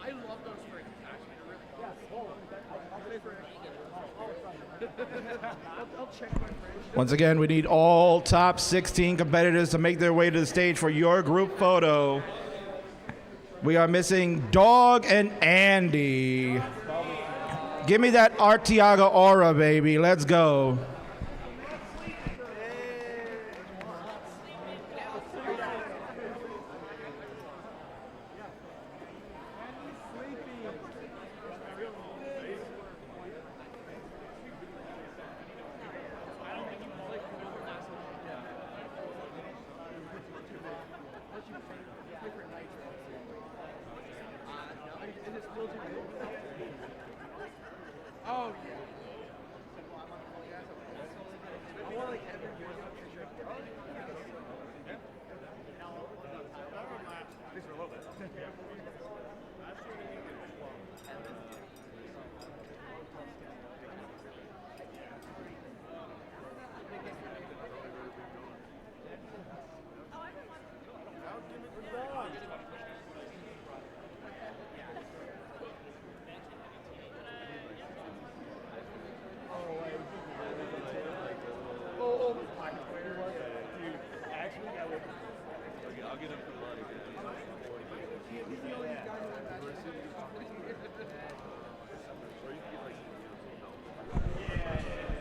I love those strings. Actually, they're really cool. I'll check my fridge. Once again, we need all top 16 competitors to make their way to the stage for your group photo. We are missing Dog and Andy. Give me that Artiaga aura, baby. Let's go.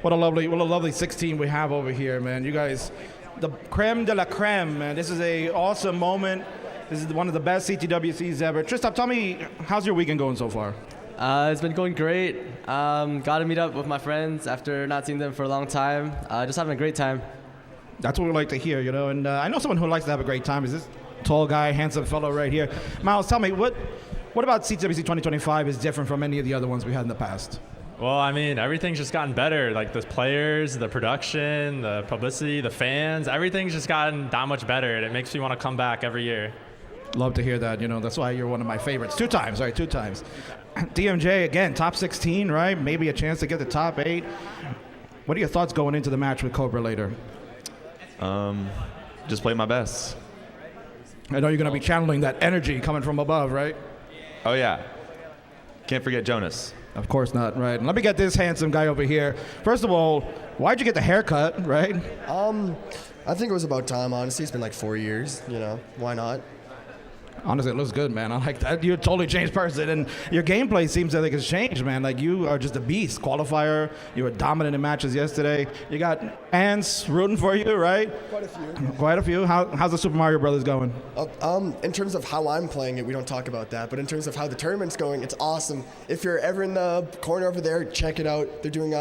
What a lovely 16 we have over here, man. You guys, the creme de la creme, man. This is a awesome moment. This is one of the best CTWCs ever. Tristan, tell me, how's your weekend going so far? It's been going great. Got to meet up with my friends after not seeing them for a long time. Just having a great time. That's what we like to hear, you know. And I know someone who likes to have a great time. Is this tall guy, handsome fellow right here? Miles, tell me, what about CTWC 2025 is different from any of the other ones we had in the past? Well, I mean, everything's just gotten better. Like the players, the production, the publicity, the fans, everything's just gotten that much better. And it makes me want to come back every year. Love to hear that. You know, that's why you're one of my favorites. Two times. DMJ, again, top 16, right? Maybe a chance to get the top 8. What are your thoughts going into the match with Cobra later? Just play my best. I know you're going to be channeling that energy coming from above, right? Oh, yeah. Can't forget Jonas. Of course not, right? And let me get this handsome guy over here. First of all, why'd you get the haircut, right? I think it was about time, honestly. It's been like 4 years, you know. Why not? Honestly, it looks good, man. I like that. You're a totally changed person, and your gameplay seems like it's changed, man. Like, you are just a beast. Qualifier, you were dominant in matches yesterday. You got ants rooting for you, right? Quite a few. How's the Super Mario Brothers going? In terms of how I'm playing it, we don't talk about that. But in terms of how the tournament's going, it's awesome. If you're ever in the corner over there, check it out. They're doing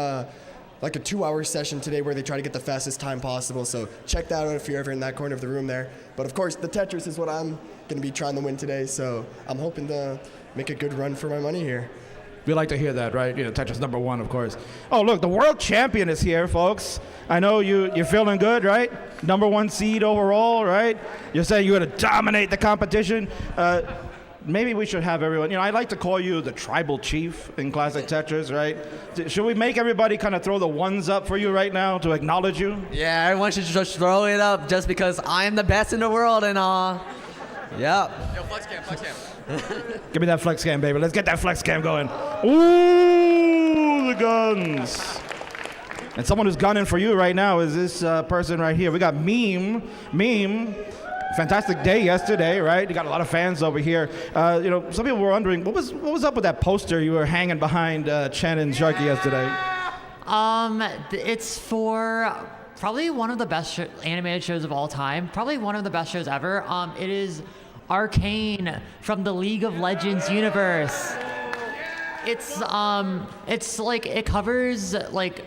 like a 2-hour session today where they try to get the fastest time possible. So check that out if you're ever in that corner of the room there. But of course, the Tetris is what I'm going to be trying to win today. So I'm hoping to make a good run for my money here. We like to hear that, right? You know, Tetris #1, of course. Oh, look, the world champion is here, folks. I know you're feeling good, right? #1 seed overall, right? You're saying you're going to dominate the competition. Maybe we should have everyone, you know, I like to call you the tribal chief in Classic Tetris, right? Should we make everybody kind of throw the ones up for you right now to acknowledge you? Yeah, everyone should just throw it up just because I am the best in the world and yeah. Yo, flex cam. Give me that flex cam, baby. Let's get that flex cam going. Ooh, the guns. And someone who's gunning for you right now is this person right here. We got Meme. Fantastic day yesterday, right? You got a lot of fans over here. You know, some people were wondering what was up with that poster you were hanging behind Chen and Sharky yesterday. It's for probably one of the best animated shows of all time. Probably one of the best shows ever. It is Arcane from the League of Legends universe. It's like it covers like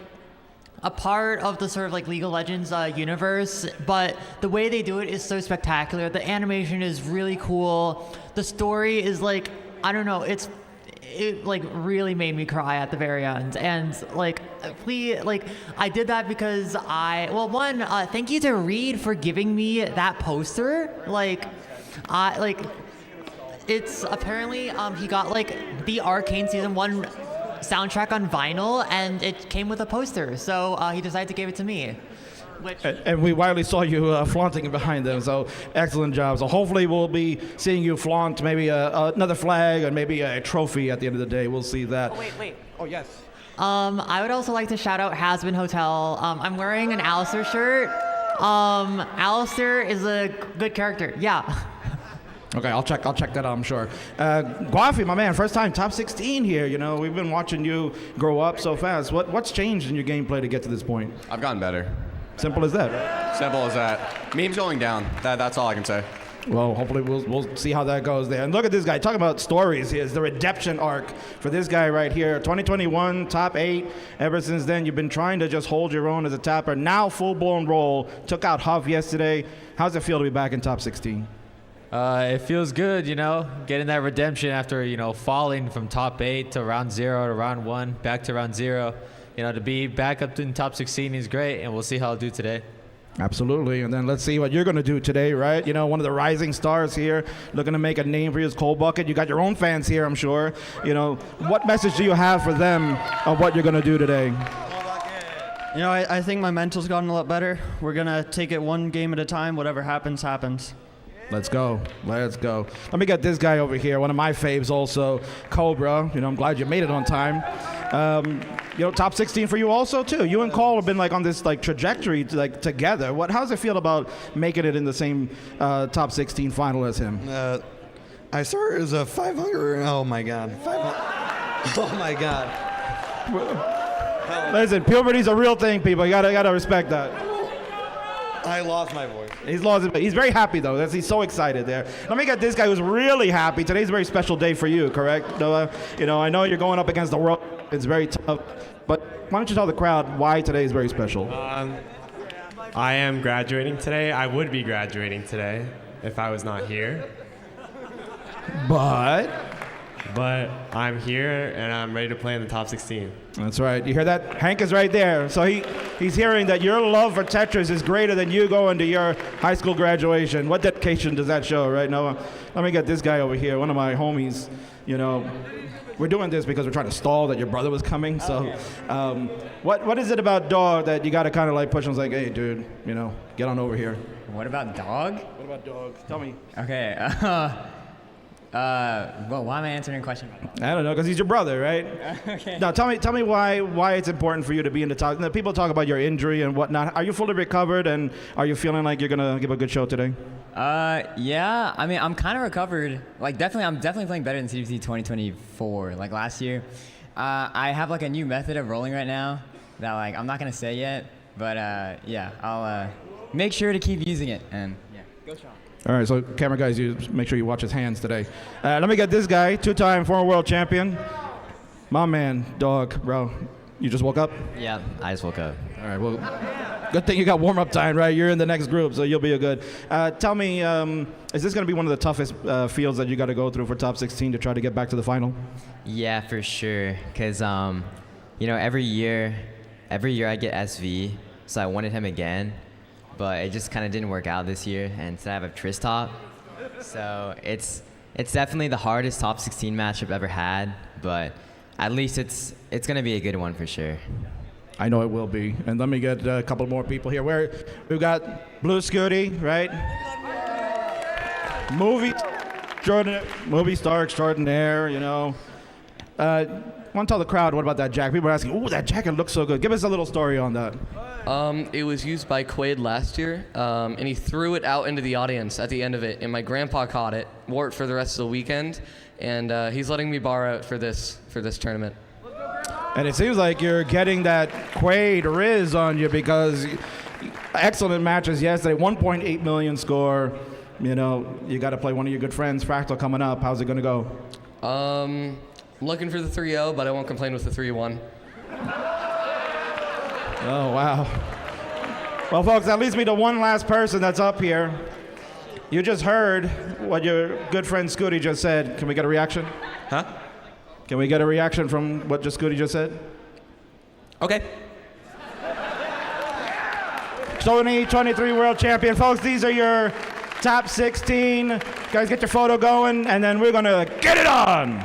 a part of the sort of like League of Legends universe, but the way they do it is so spectacular. The animation is really cool. The story is like, I don't know, it like really made me cry at the very end. And like, please, like, I did that because thank you to Reed for giving me that poster. It's apparently he got like the Arcane Season 1 soundtrack on vinyl, and it came with a poster, so he decided to give it to me. And we widely saw you flaunting behind them, so excellent job. So hopefully we'll be seeing you flaunt maybe another flag or maybe a trophy at the end of the day. We'll see that. Oh, wait. Oh, yes. I would also like to shout out Hasbin Hotel. I'm wearing an Alistair shirt. Alistair is a good character. Yeah. Okay, I'll check that out, I'm sure. Guafi, my man, first time top 16 here. You know, we've been watching you grow up so fast. What's changed in your gameplay to get to this point? I've gotten better. Simple as that, right? Simple as that. Memes going down. That's all I can say. Well, hopefully we'll see how that goes there. And look at this guy. Talking about stories here. It's the redemption arc for this guy right here. 2021, top 8. Ever since then, you've been trying to just hold your own as a tapper. Now full-blown roll. Took out Huff yesterday. How's it feel to be back in top 16? It feels good, you know, getting that redemption after, you know, falling from top 8 to round 0 to round 1, back to round 0. You know, to be back up in top 16 is great, and we'll see how I'll do today. Absolutely, and then let's see what you're going to do today, right? You know, one of the rising stars here, looking to make a name for you as Cold Bucket. You got your own fans here, I'm sure. You know, what message do you have for them of what you're going to do today? You know, I think my mental's gotten a lot better. We're going to take it one game at a time. Whatever happens, happens. Let's go. Let me get this guy over here, one of my faves also, Cobra. You know, I'm glad you made it on time. You know, top 16 for you also too. You and Cole have been like on this like trajectory together. How's it feel about making it in the same top 16 final as him? I started as a 500. Oh my God. 500. Oh my God. Listen, puberty's a real thing, people. You gotta respect that. I lost my voice. He's lost it. He's very happy though. He's so excited there. Let me get this guy who's really happy. Today's a very special day for you, correct, Noah? You know, I know you're going up against the world. It's very tough. But why don't you tell the crowd why today is very special? I am graduating today. I would be graduating today if I was not here. But I'm here and I'm ready to play in the top 16. That's right. You hear that? Hank is right there. So he's hearing that your love for Tetris is greater than you going to your high school graduation. What dedication does that show, right, Noah? Let me get this guy over here, one of my homies. You know, we're doing this because we're trying to stall that your brother was coming. So what is it about Dog that you got to kind of like push him like, hey, dude, you know, get on over here? What about Dog? What about Dog? Tell me. Okay. Well, why am I answering a question about that? I don't know, because he's your brother, right? Okay. Now, tell me why it's important for you to be in the top. People talk about your injury and whatnot. Are you fully recovered, and are you feeling like you're gonna give a good show today? Yeah. I mean, I'm kind of recovered. Like, I'm definitely playing better than CDC 2024. Like last year, I have like a new method of rolling right now that like I'm not gonna say yet, but yeah, I'll make sure to keep using it. And yeah, go strong. All right, so camera guys, you make sure you watch his hands today. Let me get this guy, 2-time former world champion. My man, Dog, bro. You just woke up? Yeah, I just woke up. All right, well, good thing you got warm-up time, right? You're in the next group, so you'll be a good. Tell me, is this going to be one of the toughest fields that you got to go through for top 16 to try to get back to the final? Yeah, for sure. Because, you know, every year I get SV, so I wanted him again. But it just kind of didn't work out this year, and today I have a Tris top. So it's definitely the hardest top 16 match I've ever had, but at least it's going to be a good one for sure. I know it will be. And let me get a couple more people here. We've got Blue Scooty, right? Movie star extraordinaire, you know. I want to tell the crowd, what about that jacket? People are asking, ooh, that jacket looks so good. Give us a little story on that. It was used by Quaid last year, and he threw it out into the audience at the end of it, and my grandpa caught it, wore it for the rest of the weekend, and he's letting me borrow it for this tournament. And it seems like you're getting that Quaid Riz on you because excellent matches yesterday. 1.8 million score. You know, you got to play one of your good friends, Fractal, coming up. How's it going to go? I'm looking for the 3-0, but I won't complain with the 3-1. Oh, wow. Well, folks, that leads me to one last person that's up here. You just heard what your good friend Scooty just said. Can we get a reaction? Huh? Can we get a reaction from what Scooty just said? Okay. 2023 World Champion. Folks, these are your top 16. Guys, get your photo going, and then we're going to get it on.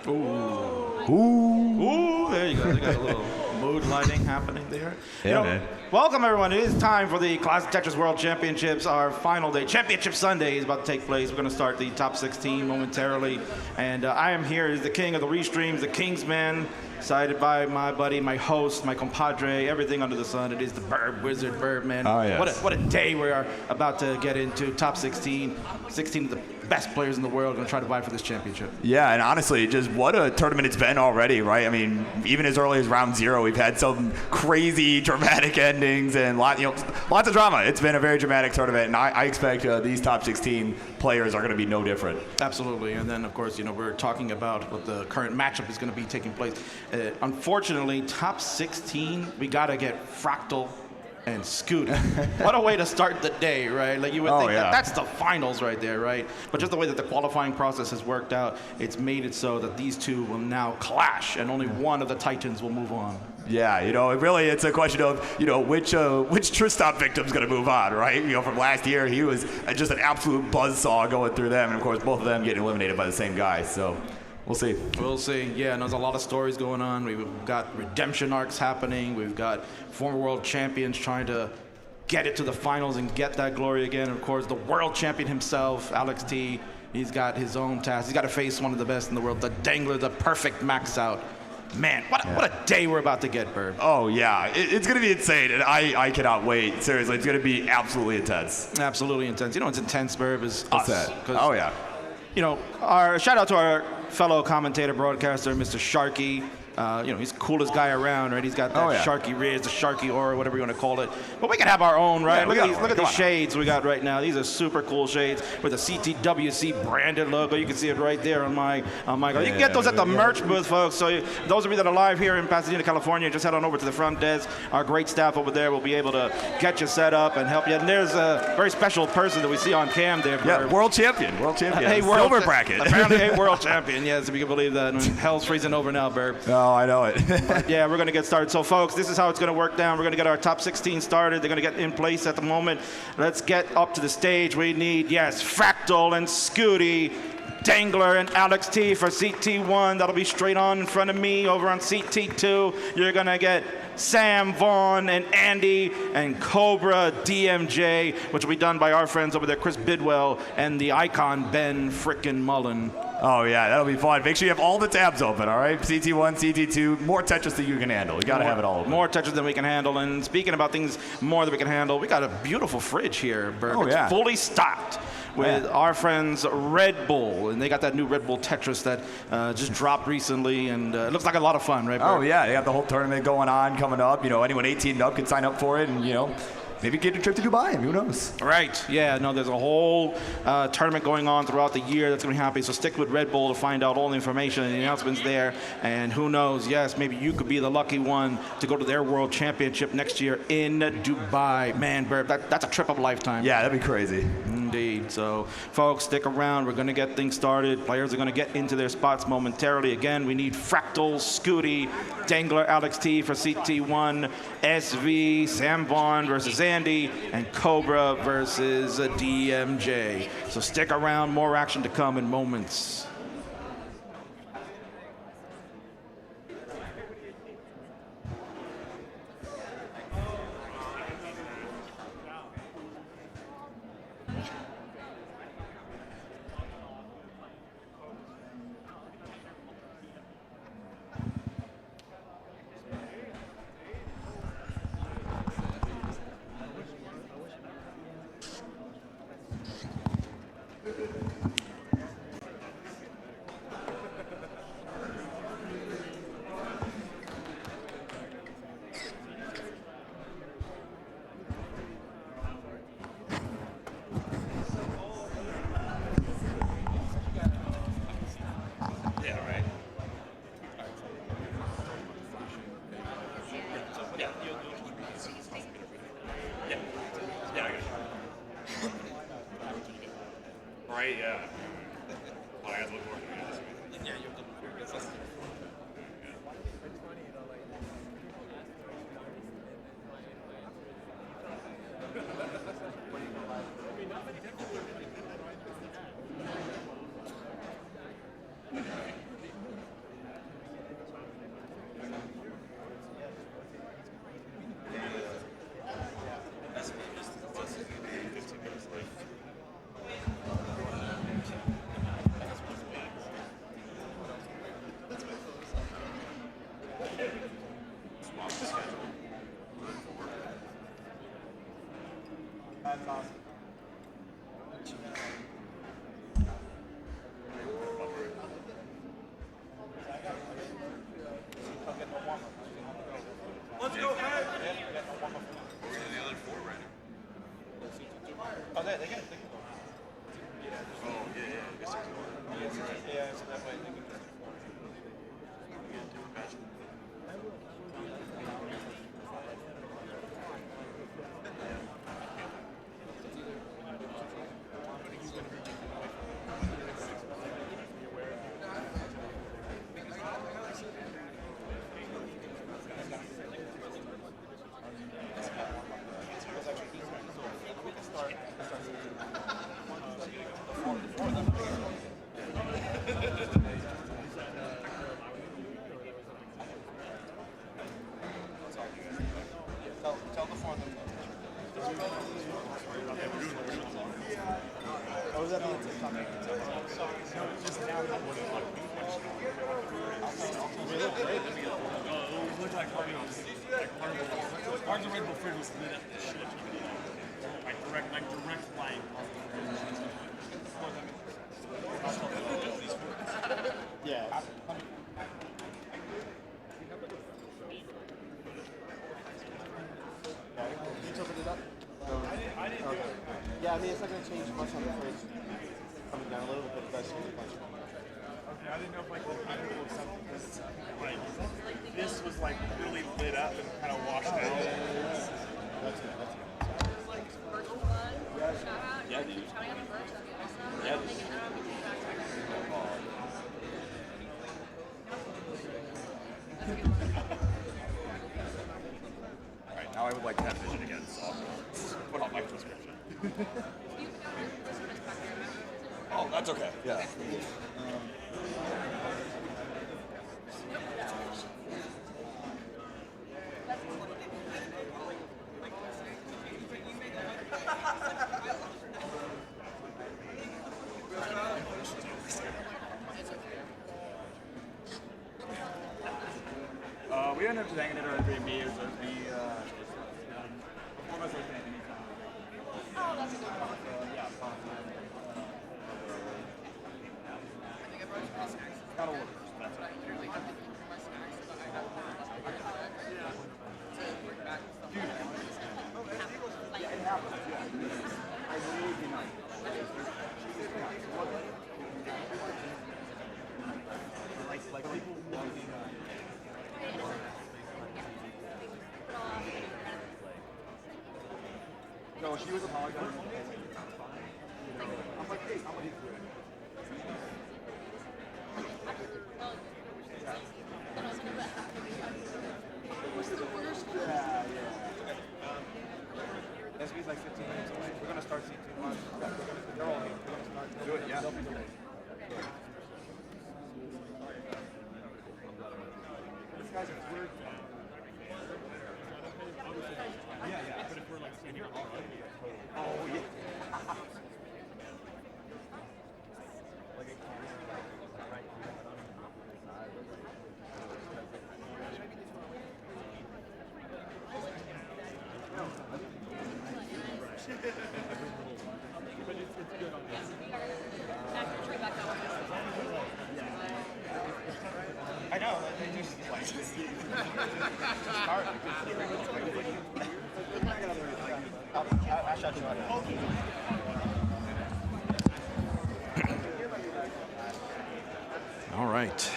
Ooh. Ooh. Ooh, there you go. They got a little. mood lighting happening there. Yeah, man. Welcome, everyone. It is time for the Classic Tetris World Championships. Our final day. Championship Sunday is about to take place. We're going to start the top 16 momentarily. And I am here as the king of the restreams, the Kingsman, sided by my buddy, my host, my compadre, everything under the sun. It is the Burb Wizard, Burb, man. Oh, yes. What a day we are about to get into. Top 16. 16 of the best players in the world going to try to vie for this championship. Yeah, and honestly, just what a tournament it's been already, right? I mean, even as early as round 0, we've had some crazy dramatic endings and lots of drama. It's been a very dramatic tournament, and I expect these top 16 players are going to be no different. Absolutely, and then of course, we're talking about what the current matchup is going to be taking place. Unfortunately, top 16, we got to get Fractal and Scooter. What a way to start the day, right? Like you would think that's the finals right there, right? But just the way that the qualifying process has worked out, it's made it so that these two will now clash, and only one of the Titans will move on. Yeah, it's a question of, which Tristan victim's going to move on, right? From last year, he was just an absolute buzzsaw going through them, and of course, both of them getting eliminated by the same guy, so we'll see. We'll see. Yeah, and there's a lot of stories going on. We've got redemption arcs happening. We've got former world champions trying to get it to the finals and get that glory again. And of course, the world champion himself, Alex T, he's got his own task. He's got to face one of the best in the world, the Dangler, the perfect max out. Man, what a day we're about to get, Burb. Oh, yeah. It's going to be insane, and I cannot wait. Seriously, it's going to be absolutely intense. Absolutely intense. What's intense, Burb, is What's us. that? Oh, yeah. Our shout out to our fellow commentator, broadcaster, Mr. Sharky. He's the coolest guy around, right? He's got that Sharky Riz, the Sharky aura, whatever you want to call it. But we can have our own, right? Yeah, look at these shades we got right now. These are super cool shades with a CTWC branded logo. You can see it right there on my. You can get those at the merch booth, folks. So those of you that are live here in Pasadena, California, just head on over to the front desk. Our great staff over there will be able to get you set up and help you. And there's a very special person that we see on cam there. Yeah, world champion. Hey, silver bracket. Apparently a world champion. Yes, if you can believe that. Hell's freezing over now, Burb. Oh, I know it. But yeah, we're going to get started. So, folks, this is how it's going to work down. We're going to get our top 16 started. They're going to get in place at the moment. Let's get up to the stage. We need, Fractal and Scooty, Dangler and Alex T for CT1. That'll be straight on in front of me. Over on CT2, you're going to get Sam Vaughn and Andy and Cobra DMJ, which will be done by our friends over there, Chris Bidwell and the icon Ben frickin' Mullen. Oh, yeah, that'll be fun. Make sure you have all the tabs open, all right? CT1, CT2, more Tetris than you can handle. You got to have it all open. More Tetris than we can handle. And speaking about things more than we can handle, we got a beautiful fridge here, Burb. Oh, yeah. It's fully stocked with our friends Red Bull. And they got that new Red Bull Tetris that just dropped recently. And it looks like a lot of fun, right, Burb? Oh, yeah. They have the whole tournament going on, coming up. Anyone 18 and up can sign up for it. And, maybe get a trip to Dubai. Who knows? Right. Yeah. No, there's a whole tournament going on throughout the year that's going to be happening. So stick with Red Bull to find out all the information and the announcements there. And who knows? Yes, maybe you could be the lucky one to go to their World Championship next year in Dubai. Man, Burb, that's a trip of a lifetime. Yeah, that'd be crazy. Indeed. So, folks, stick around. We're going to get things started. Players are going to get into their spots momentarily. Again, we need Fractal, Scooty, Dangler, Alex T for CT1, SV, Sam Vaughn versus Andy, and Cobra versus DMJ. So stick around. More action to come in moments. That's awesome. Let's go, man. The other four right now. Oh, they get it. Oh, yeah. I guess there's more. Yeah, so that way they can just tell the four of them. Oh, is that on TikTok? Just now. It looked like Cards of Red Bull Fridge was lit up shit. Like direct light. Yeah. You tilted it up? I didn't do it. Yeah, I mean, it's not going to change much on the fridge. Coming down a little bit, but that's just a bunch. Okay, I didn't know if like the kind of looks something because like this was like really lit up and kind of washed out. That's good. Yeah, dude. Yeah, dude. Alright, now I would like to have vision again, so I'll put on my prescription. Oh, that's okay. Yeah. We ended up just hanging at our Airbnb. It was Oh, that's a good one. Yeah, got all of it. That's right. It happens, yeah. I really do not. Like people walking No, she was apologizing. I'm like, hey, I'm like, what's the worst? Yeah. SB's like 15 minutes away. We're gonna start C2 1. They're all here. We're gonna start. Do it, yeah. This guy's a weird. Yeah, but if we're like senior, oh yeah. Like a camera, right here. But it's good on this. I know, they just like start. I'll shut you out. All right.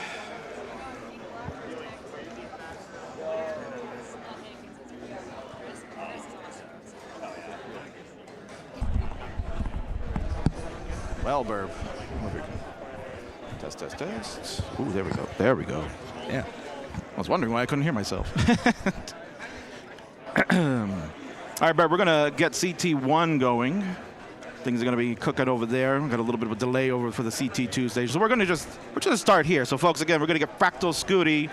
Well, Burb. Test. Ooh, there we go. Yeah. I was wondering why I couldn't hear myself. All right, Burb, we're going to get CT1 going. Things are going to be cooking over there. We've got a little bit of a delay over for the CT2 stage. So we're going to just start here. So, folks, again, we're going to get Fractal, Scooty,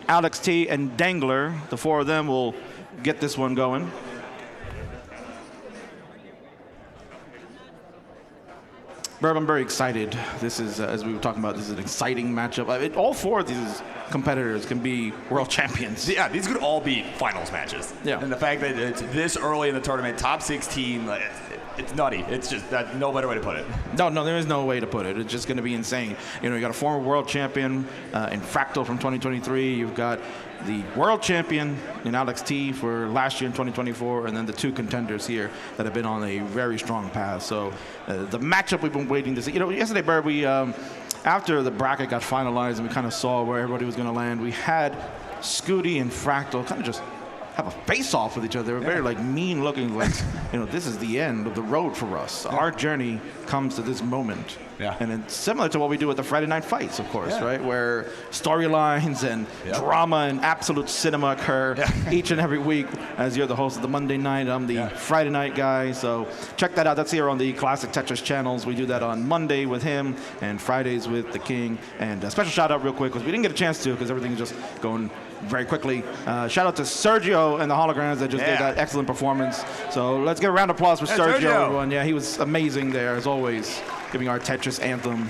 Alex T, and Dangler. The four of them will get this one going. Burb, I'm very excited. This is, as we were talking about, this is an exciting matchup. All four of these competitors can be world champions. Yeah, these could all be finals matches. Yeah. And the fact that it's this early in the tournament, top 16, like, it's nutty. It's just that no better way to put it. No, there is no way to put it. It's just going to be insane. You know, you got a former world champion in Fractal from 2023. You've got the world champion in Alex T for last year in 2024, and then the two contenders here that have been on a very strong path. So the matchup we've been waiting to see. You know, yesterday, Bird, we after the bracket got finalized and we kind of saw where everybody was going to land, we had Scooty and Fractal kind of just have a face-off with each other. They were very like mean-looking, like, you know, this is the end of the road for us. Yeah. Our journey comes to this moment. Yeah. And it's similar to what we do with the Friday night fights, of course, right? Where storylines and drama and absolute cinema occur each and every week. As you're the host of the Monday night, I'm the Friday night guy. So check that out. That's here on the Classic Tetris channels. We do that on Monday with him and Fridays with the King. And a special shout out real quick, because we didn't get a chance to, because everything's just going very quickly. Shout out to Sergio and the holograms that just did that excellent performance. So let's give a round of applause for Sergio, everyone. Yeah, he was amazing there, as always, giving our Tetris Anthem.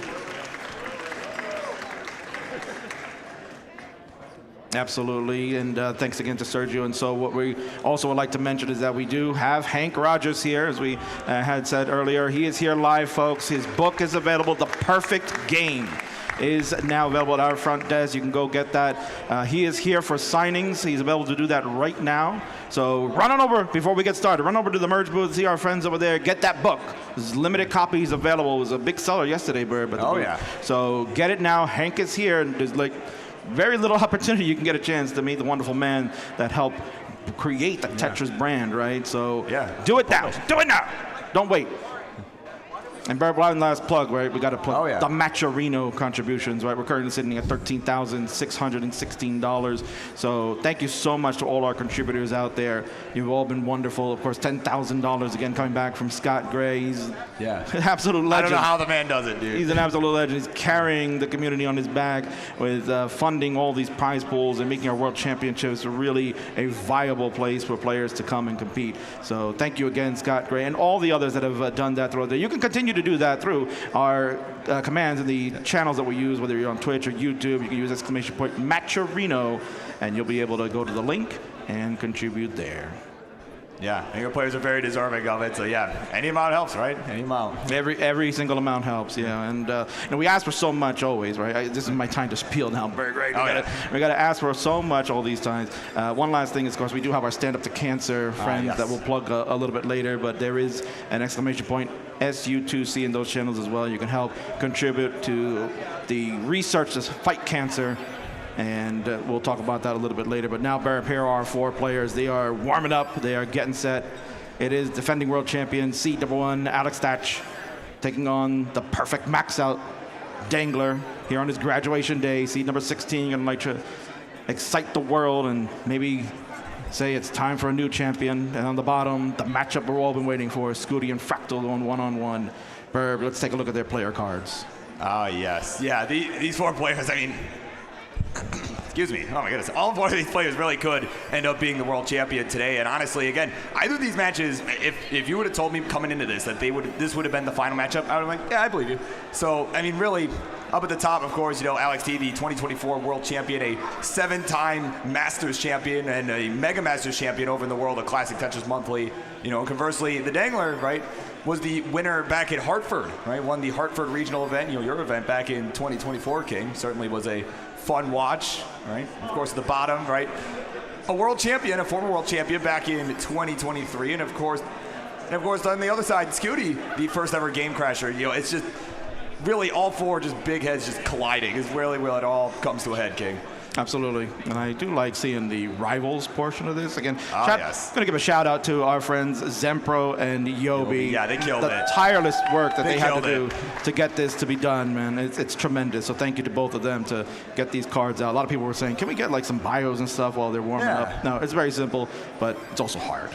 Absolutely, and thanks again to Sergio. And so what we also would like to mention is that we do have Hank Rogers here, as we had said earlier. He is here live, folks. His book is available, The Perfect Game is now available at our front desk. You can go get that. He is here for signings. He's available to do that right now. So run on over, before we get started, run over to the merge booth, see our friends over there, get that book. There's limited copies available. It was a big seller yesterday, Bird. So get it now. Hank is here, and there's like very little opportunity you can get a chance to meet the wonderful man that helped create the Tetris brand, right? So do it now. Do it now. Don't wait. And Bird, one last plug, right? We got to plug the Matcherino contributions, right? We're currently sitting at $13,616. So thank you so much to all our contributors out there. You've all been wonderful. Of course, $10,000 again coming back from Scott Gray. He's an absolute legend. I don't know how the man does it, dude. He's an absolute legend. He's carrying the community on his back with funding all these prize pools and making our World Championships really a viable place for players to come and compete. So thank you again, Scott Gray, and all the others that have done that throughout there. You can continue to do that through our commands and the channels that we use, whether you're on Twitch or YouTube. You can use ! Matcherino, and you'll be able to go to the link and contribute there. Yeah, and your players are very deserving of it. So yeah, any amount helps, right? Any amount. Every single amount helps. Yeah, and we ask for so much always, right? This is my time to spiel now, Bird. Right? We got to ask for so much all these times. One last thing is, of course, we do have our Stand Up to Cancer friends that we'll plug a little bit later. But there is an ! SU2C in those channels as well. You can help contribute to the research to fight cancer. And we'll talk about that a little bit later. But now, Barrett, here are our four players. They are warming up. They are getting set. It is defending world champion, seed number 1, Alex Thatch, taking on the perfect max-out Dangler here on his graduation day, seed number 16. Going to like to excite the world and maybe say it's time for a new champion. And on the bottom, the matchup we've all been waiting for, Scooty and Fractal going one-on-one. Burb, let's take a look at their player cards. Oh, yes. Yeah, these four players, I mean, excuse me. Oh, my goodness. All four of these players really could end up being the world champion today. And honestly, again, either of these matches, if you would have told me coming into this that this would have been the final matchup, I would have been like, yeah, I believe you. So, I mean, really, up at the top, of course, Alex T, the 2024 world champion, a 7-time Masters champion and a Mega Masters champion over in the world of Classic Tetris Monthly. Conversely, the Dangler, right, was the winner back at Hartford, right? Won the Hartford regional event, your event back in 2024, King. Certainly was a fun watch, right? Of course, at the bottom, right? A world champion, a former world champion back in 2023. And of course, on the other side, Scooty, the first ever game crasher. It's just really all four just big heads just colliding is really where it all comes to a head, King. Absolutely. And I do like seeing the rivals portion of this. Again, I'm going to give a shout out to our friends Zempro and Yobi. Yeah, they killed the tireless work that they had to do to get this to be done, man. It's tremendous. So thank you to both of them to get these cards out. A lot of people were saying, can we get like some bios and stuff while they're warming up? No, it's very simple, but it's also hard.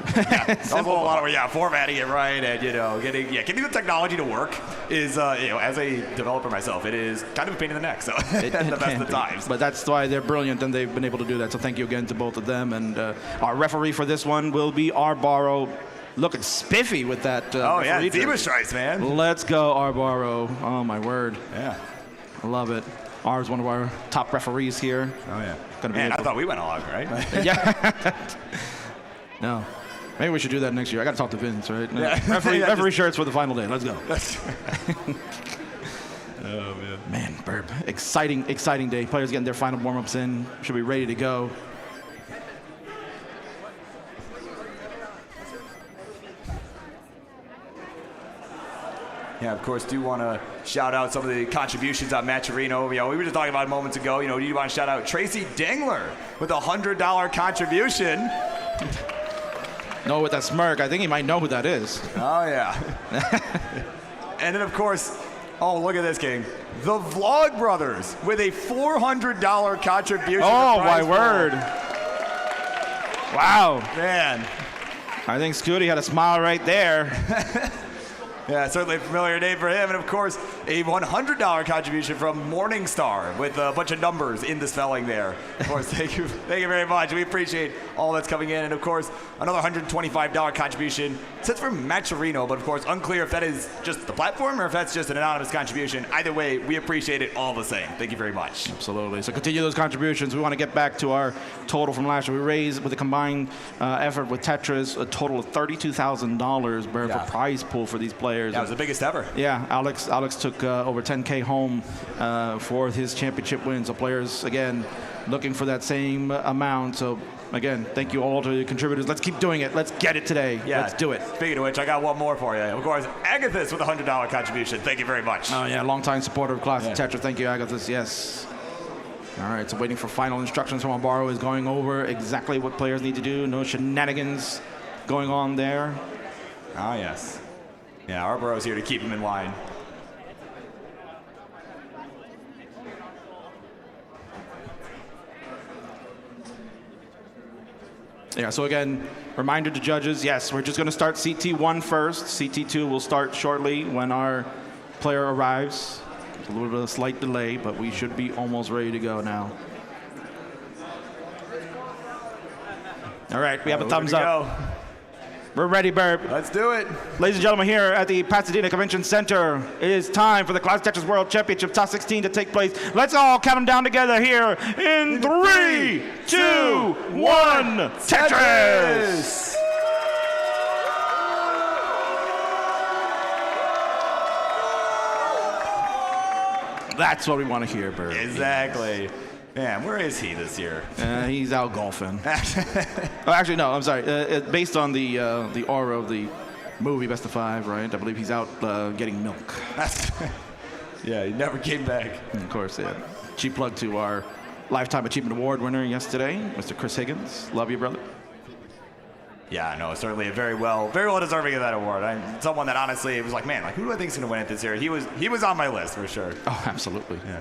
It's also a lot of formatting it right and getting the technology to work is as a developer myself, it is kind of a pain in the neck. So at the best of the times. But that's why they're brilliant and they've been able to do that. So thank you again to both of them. And our referee for this one will be Arbaro, looking spiffy with that. Zebra stripes, man. Let's go, Arbaro. Oh my word. Yeah, I love it. Ours, one of our top referees here. Oh, yeah. Gonna be Man, I able- thought we went all out, right? Yeah. No. Maybe we should do that next year. I got to talk to Vince, right? Yeah. Referee shirts for the final day. Let's go. Oh, man. Man, Burb. Exciting day. Players getting their final warm-ups in. Should be ready to go. Yeah, of course, do want to shout out some of the contributions on Matcherino. You know, we were just talking about it moments ago. You know, do you want to shout out Tracy Dangler with a $100 contribution? No, with that smirk, I think he might know who that is. Oh, yeah. And then, of course, oh, look at this game. The Vlog Brothers with a $400 contribution. Oh, my pool. word. Wow. Man. I think Scooty had a smile right there. Yeah, certainly a familiar name for him. And, of course, a $100 contribution from Morningstar with a bunch of numbers in the spelling there. Of course, thank you very much. We appreciate all that's coming in. And, of course, another $125 contribution. Sits from Matcherino, but, of course, unclear if that is just the platform or if that's just an anonymous contribution. Either way, we appreciate it all the same. Thank you very much. Absolutely. So continue those contributions. We want to get back to our total from last year. We raised, with a combined effort with Tetris, a total of $32,000 for prize pool for these players. That was the biggest ever. Yeah, Alex took over 10K home for his championship win. So players, again, looking for that same amount. So again, thank you all to the contributors. Let's keep doing it. Let's get it today. Yeah. Let's do it. Speaking of which, I got one more for you. Of course, Agathis with a $100 contribution. Thank you very much. Oh yeah, longtime supporter of Classic Tetris. Thank you, Agathis. Yes. All right, so waiting for final instructions from Ambaro is going over exactly what players need to do. No shenanigans going on there. Ah, yes. Yeah, Arborough's here to keep him in line. Yeah, so again, reminder to judges, yes, we're just going to start CT1 first. CT2 will start shortly when our player arrives. There's a little bit of a slight delay, but we should be almost ready to go now. All right, we have a thumbs up. We're ready, Burb. Let's do it. Ladies and gentlemen, here at the Pasadena Convention Center, it is time for the Classic Tetris World Championship Top 16 to take place. Let's all count them down together here in 3, 2, 1, Tetris! That's what we want to hear, Burb. Exactly. Man, where is he this year? He's out golfing. Oh, actually, no, I'm sorry. Based on the aura of the movie Best of Five, right? I believe he's out getting milk. Yeah, he never came back. And of course, yeah. Cheap plug to our Lifetime Achievement Award winner yesterday, Mr. Chris Higgins. Love you, brother. Yeah, no, certainly very well deserving of that award. Someone that honestly, it was like, man, like who do I think is going to win it this year? He was on my list for sure. Oh, absolutely. Yeah.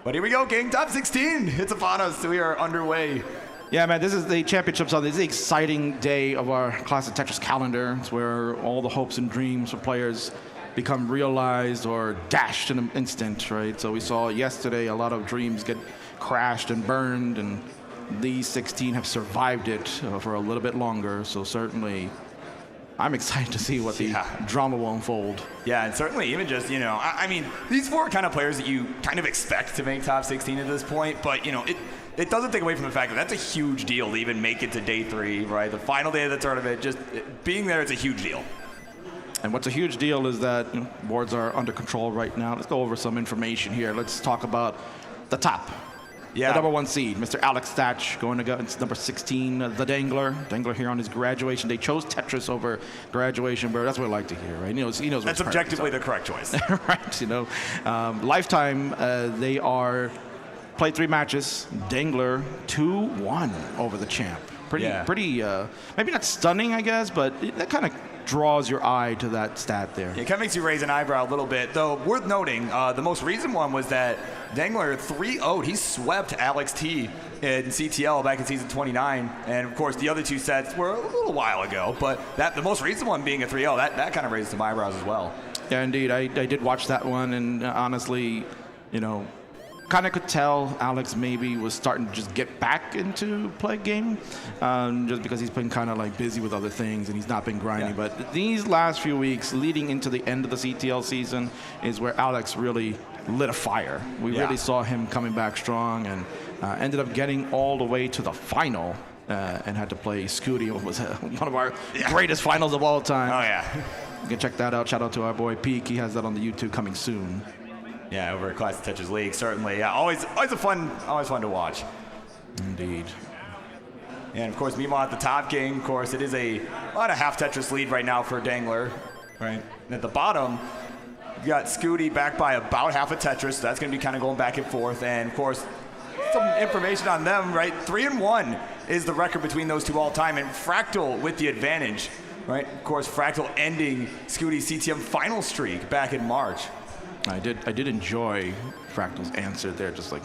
But here we go, King. Top 16. It's upon us. We are underway. Yeah, man, this is the championship Sunday. This is the exciting day of our Classic Tetris calendar. It's where all the hopes and dreams for players become realized or dashed in an instant, right? So we saw yesterday a lot of dreams get crashed and burned, and these 16 have survived it for a little bit longer. So certainly, I'm excited to see what the drama will unfold. Yeah, and certainly even just, you know, I mean, these four are kind of players that you kind of expect to make top 16 at this point, but, you know, it doesn't take away from the fact that that's a huge deal to even make it to day 3, right? The final day of the tournament, just being there, it's a huge deal. And what's a huge deal is that boards are under control right now. Let's go over some information here. Let's talk about the top. Yeah. The number 1 seed, Mr. Alex Thatch, going against number 16, the Dangler. Dangler here on his graduation. They chose Tetris over graduation, but that's what I like to hear, right? He knows that's objectively the correct choice. Right, you know. Lifetime, they are played 3 matches. Dangler 2-1 over the champ. Pretty, maybe not stunning, I guess, but that kind of draws your eye to that stat there. It kind of makes you raise an eyebrow a little bit, though worth noting, the most recent one was that Dangler 3-0'd. He swept Alex T in CTL back in season 29, and of course the other 2 sets were a little while ago, but the most recent one being a 3-0, that kind of raised some eyebrows as well. Yeah, indeed. I did watch that one, and honestly, you know, kind of could tell Alex maybe was starting to just get back into play game, just because he's been kind of like busy with other things and he's not been grinding. Yeah. But these last few weeks leading into the end of the CTL season is where Alex really lit a fire. We Yeah. really saw him coming back strong and ended up getting all the way to the final and had to play Scooty. It was one of our greatest finals of all time. Oh, yeah. You can check that out. Shout out to our boy Peak. He has that on the YouTube coming soon. Yeah, over at Classic Tetris League, certainly. Yeah, always fun to watch. Indeed. And of course, meanwhile at the top game, of course, it is about a half Tetris lead right now for Dangler, right? And at the bottom, you got Scooty back by about half a Tetris. So that's going to be kind of going back and forth. And of course, some information on them, right? 3-1 is the record between those two all time, and Fractal with the advantage, right? Of course, Fractal ending Scooty's CTM final streak back in March. I did enjoy Fractal's answer there, just like,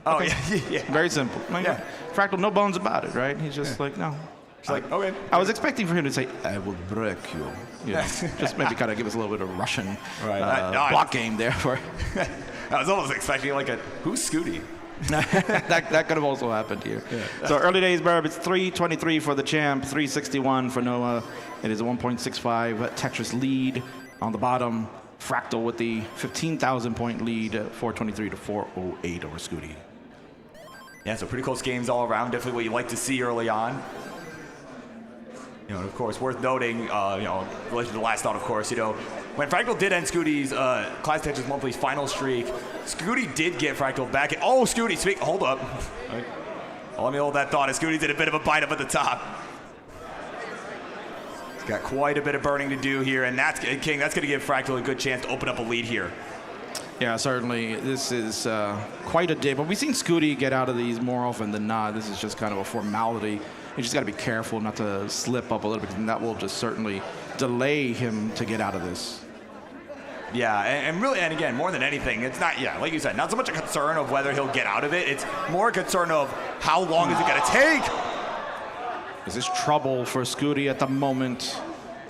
Oh, okay. yeah. Very simple. Like, Yeah. Fractal, no bones about it, right? He's just like, no. It's like, okay. I was expecting for him to say, I will break you. You know, just maybe kind of give us a little bit of Russian block game there. I was almost expecting like who's Scooty? that could have also happened here. Yeah. So early days, Burb, it's 323 for the champ, 361 for Noah. It is a 1.65 Tetris lead on the bottom. Fractal with the 15,000 point lead, 423 to 408 over Scooty. Yeah, so pretty close games all around. Definitely what you like to see early on. You know, and of course, worth noting, in relation to the last thought, of course, when Fractal did end Scooty's Classic Tetris monthly final streak, Scooty did get Fractal back. Scooty, hold up. Let me hold that thought. Scooty did a bit of a bite up at the top. He's got quite a bit of burning to do here, and that's going to give Fractal a good chance to open up a lead here. Yeah, certainly. This is quite a day, but we've seen Scooty get out of these more often than not. This is just kind of a formality. You just got to be careful not to slip up a little bit, and that will just certainly delay him to get out of this. Yeah, and really, and again, more than anything, it's not, like you said, not so much a concern of whether he'll get out of it. It's more a concern of how long is it going to take. This is trouble for Scooty at the moment.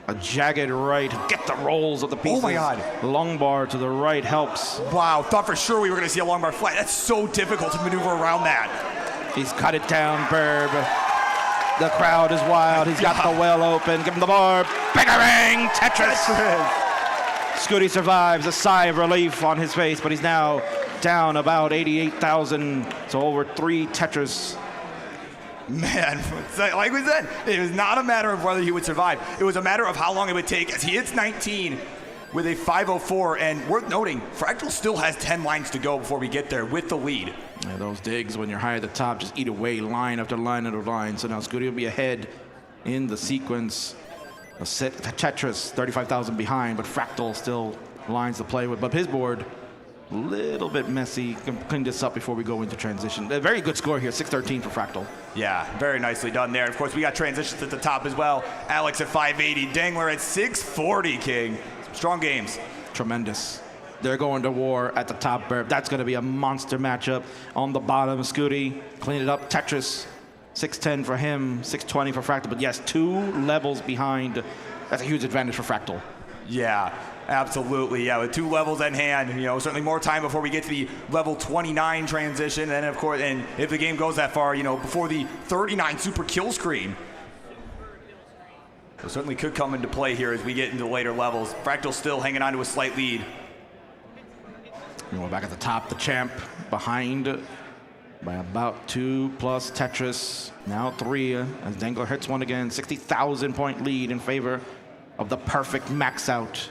A jagged right, get the rolls of the pieces. Oh my God. Long bar to the right helps. Wow, thought for sure we were going to see a long bar flat. That's so difficult to maneuver around that. He's cut it down, Burb. The crowd is wild. He's got the well open. Give him the bar. Bang! Tetris. Scooty survives. A sigh of relief on his face, but he's now down about 88,000. So over 3 Tetris. Man, like we said, it was not a matter of whether he would survive. It was a matter of how long it would take as he hits 19 with a 504. And worth noting, Fractal still has 10 lines to go before we get there with the lead. Yeah, those digs when you're high at the top just eat away line after line after line. So now Scooty will be ahead in the sequence. A set Tetris, 35,000 behind, but Fractal still lines to play with. But his board, a little bit messy. Can clean this up before we go into transition. A very good score here, 613 for Fractal. Yeah, very nicely done there. Of course, we got transitions at the top as well. Alex at 580, Dangler at 640, King. Strong games. Tremendous. They're going to war at the top, Burb. That's going to be a monster matchup. On the bottom, Scooty, clean it up. Tetris, 610 for him, 620 for Fractal. But yes, 2 levels behind. That's a huge advantage for Fractal. Yeah, absolutely. Yeah, with 2 levels at hand, certainly more time before we get to the level 29 transition. And of course, and if the game goes that far, before the 39 super kill screen. So certainly could come into play here as we get into the later levels. Fractal still hanging on to a slight lead. We're back at the top, the champ behind by about 2 plus Tetris. Now 3 as Dangler hits one again. 60,000 point lead in favor of the perfect max out.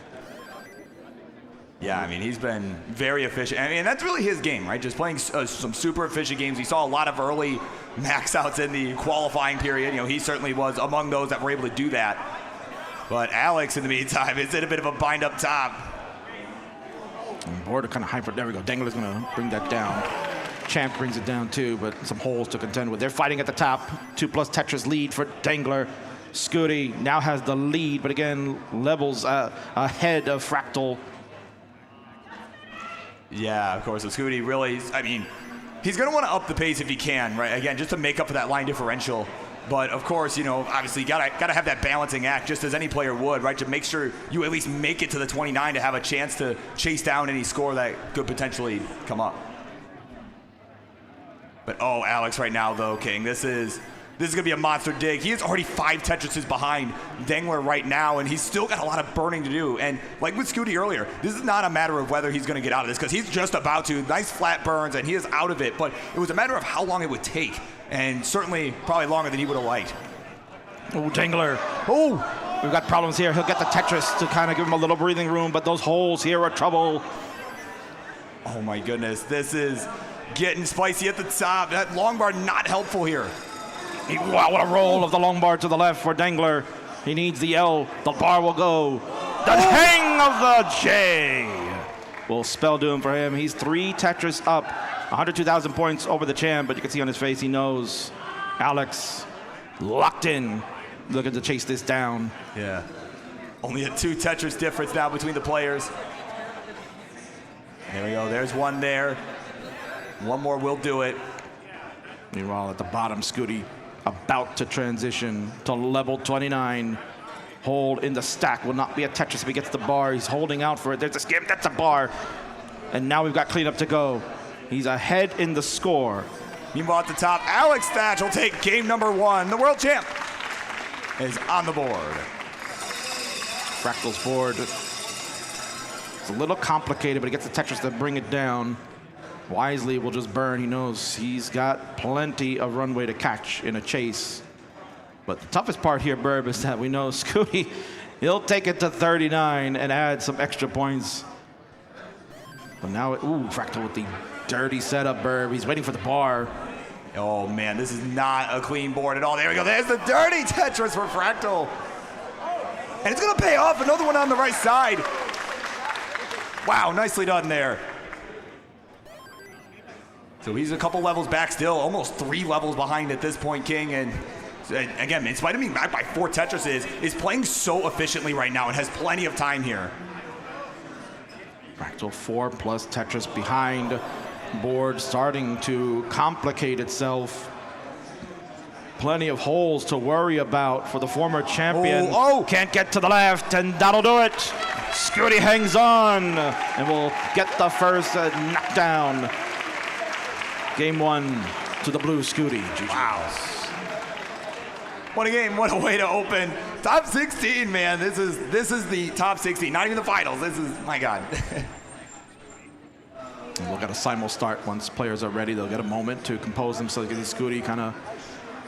Yeah, I mean, he's been very efficient. I mean, that's really his game, right? Just playing some super efficient games. We saw a lot of early max outs in the qualifying period. He certainly was among those that were able to do that. But Alex, in the meantime, is in a bit of a bind up top. Board kind of hyper. There we go. Dangler's going to bring that down. Champ brings it down too, but some holes to contend with. They're fighting at the top. 2 plus Tetris lead for Dangler. Scooty now has the lead, but again, levels ahead of Fractal. Yeah, of course. So Scooty really, he's going to want to up the pace if he can, right? Again, just to make up for that line differential. But of course, obviously gotta have that balancing act, just as any player would, right? To make sure you at least make it to the 29 to have a chance to chase down any score that could potentially come up. But Alex right now though, King, this is This is going to be a monster dig. He is already 5 Tetrises behind Dangler right now, and he's still got a lot of burning to do. And like with Scooty earlier, this is not a matter of whether he's going to get out of this, because he's just about to. Nice flat burns, and he is out of it. But it was a matter of how long it would take, and certainly probably longer than he would have liked. Oh, Dangler. Oh, we've got problems here. He'll get the Tetris to kind of give him a little breathing room, but those holes here are trouble. Oh, my goodness. This is getting spicy at the top. That long bar not helpful here. Wow, what a roll of the long bar to the left for Dangler. He needs the L. The bar will go. The hang of the J will spell doom for him. He's 3 Tetris up. 102,000 points over the champ, but you can see on his face he knows. Alex locked in, looking to chase this down. Yeah. Only a 2 Tetris difference now between the players. There we go. There's one there. One more will do it. Meanwhile, at the bottom, Scooty about to transition to level 29. Hold in the stack will not be a Tetris if he gets the bar. He's holding out for it. There's a skip. That's a bar. And now we've got cleanup to go. He's ahead in the score. Meanwhile, at the top, Alex Thatch will take game number 1. The world champ is on the board. Fractal's board. It's a little complicated, but he gets the Tetris to bring it down. Wisely will just burn. He knows he's got plenty of runway to catch in a chase. But the toughest part here, Burb, is that we know Scooty, he'll take it to 39 and add some extra points. But now, Fractal with the dirty setup, Burb. He's waiting for the bar. Oh, man, this is not a clean board at all. There we go. There's the dirty Tetris for Fractal. And it's going to pay off. Another one on the right side. Wow, nicely done there. So he's a couple levels back still, almost 3 levels behind at this point, King. And again, in spite of being back by 4 Tetrises, is playing so efficiently right now and has plenty of time here. Fractal 4 plus Tetris behind. Board starting to complicate itself. Plenty of holes to worry about for the former champion. Can't get to the left, and that'll do it. Scooty hangs on, and will get the first knockdown. Game 1 to the blue Scooty. GG. Wow. What a game, what a way to open. Top 16, man. This is the top 16, not even the finals. This is, my God. And we'll get a simul start once players are ready. They'll get a moment to compose themselves. Scooty kind of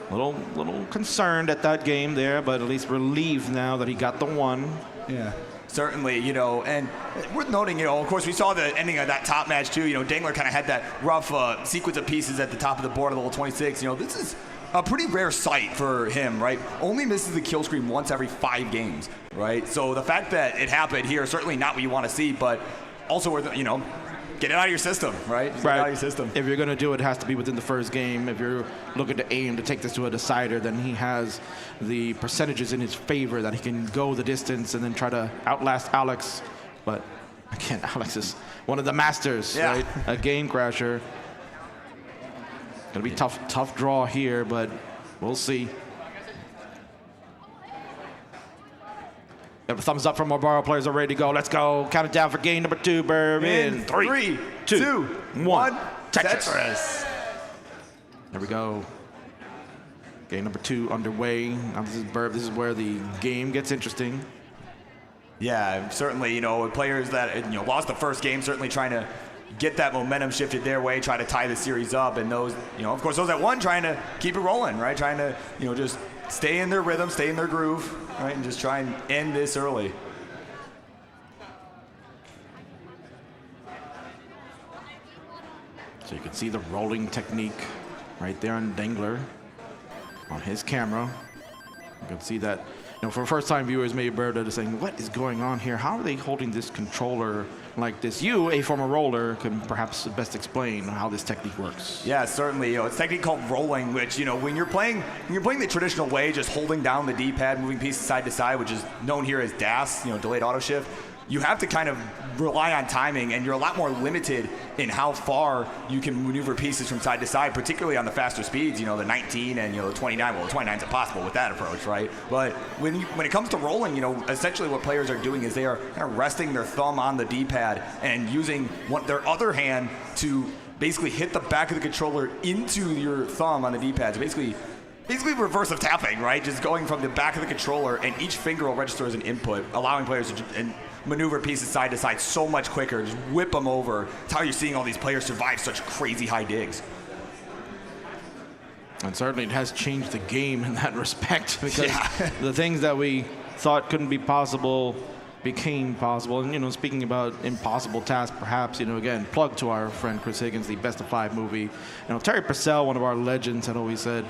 little concerned at that game there, but at least relieved now that he got the 1. Yeah. Certainly, and worth noting, of course, we saw the ending of that top match too. Dangler kind of had that rough sequence of pieces at the top of the board at level 26. This is a pretty rare sight for him, right? Only misses the kill screen once every 5 games, right? So the fact that it happened here, certainly not what you want to see, but also worth, get it out of your system, right? Just get it out of your system. If you're going to do it, it has to be within the first game. If you're looking to aim to take this to a decider, then he has the percentages in his favor that he can go the distance and then try to outlast Alex. But again, Alex is one of the masters, right? A game crasher. Gonna be tough draw here, but we'll see. Have a thumbs up from our borrow players are ready to go. Let's go. Count it down for game number 2, Burb. In 3, 2, 1. Tetris. There we go. Game number 2 underway. Now this is Burb. This is where the game gets interesting. Yeah, certainly, players that lost the first game, certainly trying to get that momentum shifted their way, try to tie the series up, and those, of course, those that won trying to keep it rolling, right? Trying to, just stay in their rhythm, stay in their groove, right? And just try and end this early. So you can see the rolling technique right there on Dangler on his camera. You can see that, for first-time viewers, maybe Bird are saying, what is going on here? How are they holding this controller like this? You, a former roller, can perhaps best explain how this technique works. Yeah, certainly. It's a technique called rolling, which, when you're playing the traditional way, just holding down the D-pad, moving pieces side to side, which is known here as DAS, delayed auto shift. You have to kind of rely on timing, and you're a lot more limited in how far you can maneuver pieces from side to side, particularly on the faster speeds, the 19 and, the 29. Well, the 29 is impossible with that approach, right? But when it comes to rolling, essentially what players are doing is they are kind of resting their thumb on the D-pad and using their other hand to basically hit the back of the controller into your thumb on the D-pad. So basically basically reversive tapping, right? Just going from the back of the controller, and each finger will register as an input, allowing players to maneuver pieces side to side so much quicker, just whip them over. It's how you're seeing all these players survive such crazy high digs. And certainly it has changed the game in that respect, because the things that we thought couldn't be possible became possible. And, you know, speaking about impossible tasks, perhaps, you know, again, plug to our friend Chris Higgins, the Best of 5 movie. You know, Terry Purcell, one of our legends, had always said,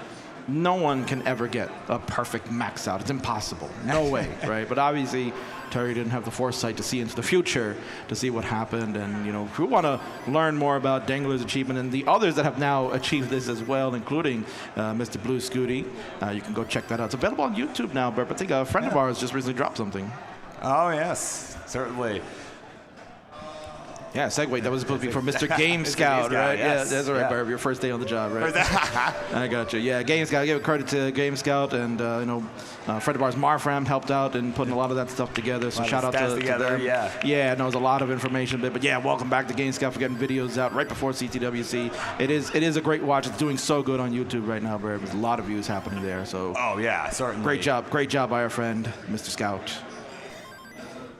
no one can ever get a perfect max out. It's impossible. No way, right? But obviously, Terry didn't have the foresight to see into the future, to see what happened. And, you know, if you want to learn more about Dangler's achievement and the others that have now achieved this as well, including Mr. Blue Scooty, you can go check that out. It's available on YouTube now, but I think a friend of ours just recently dropped something. Oh, yes, certainly. Yeah, segue. That was supposed to be for Mr. Game Scout, right? Yes. Yeah, that's all right, Barb. Your first day on the job, right? I got you. Yeah, Game Scout. I give credit to Game Scout, and you know, a friend of ours, Marfram, helped out in putting a lot of that stuff together. So shout out to them. Yeah, no, it was a lot of information, but yeah, welcome back to Game Scout for getting videos out right before CTWC. It is a great watch. It's doing so good on YouTube right now, Barb. There's a lot of views happening there. So. Oh yeah, certainly. Great job by our friend, Mr. Scout.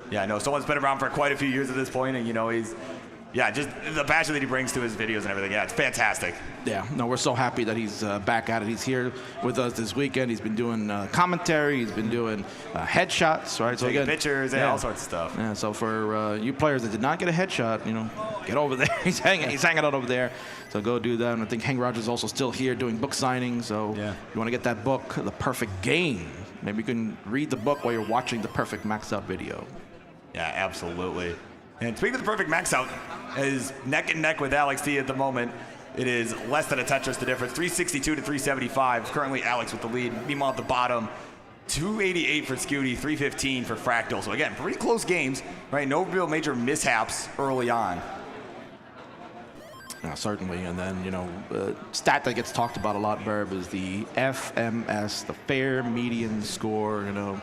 Yeah, I know someone's been around for quite a few years at this point, and you know just the passion that he brings to his videos and everything. Yeah, it's fantastic. Yeah, no, we're so happy that he's back at it. He's here with us this weekend. He's been doing commentary. He's been doing headshots, right? So taking pictures and all sorts of stuff. Yeah, so for you players that did not get a headshot, you know, get over there. He's hanging out over there. So go do that. And I think Hank Rogers is also still here doing book signings. So if you want to get that book, The Perfect Game, maybe you can read the book while you're watching the Perfect Maxed Out video. Yeah, absolutely. And speaking of the Perfect Max Out, is neck and neck with Alex T at the moment. It is less than a Tetris the difference, 362 to 375. Currently Alex with the lead. Meanwhile at the bottom, 288 for Scooty, 315 for Fractal. So again, pretty close games, right? No real major mishaps early on. Yeah, certainly. And then, you know, stat that gets talked about a lot, Burb, is the FMS, the fair median score, you know.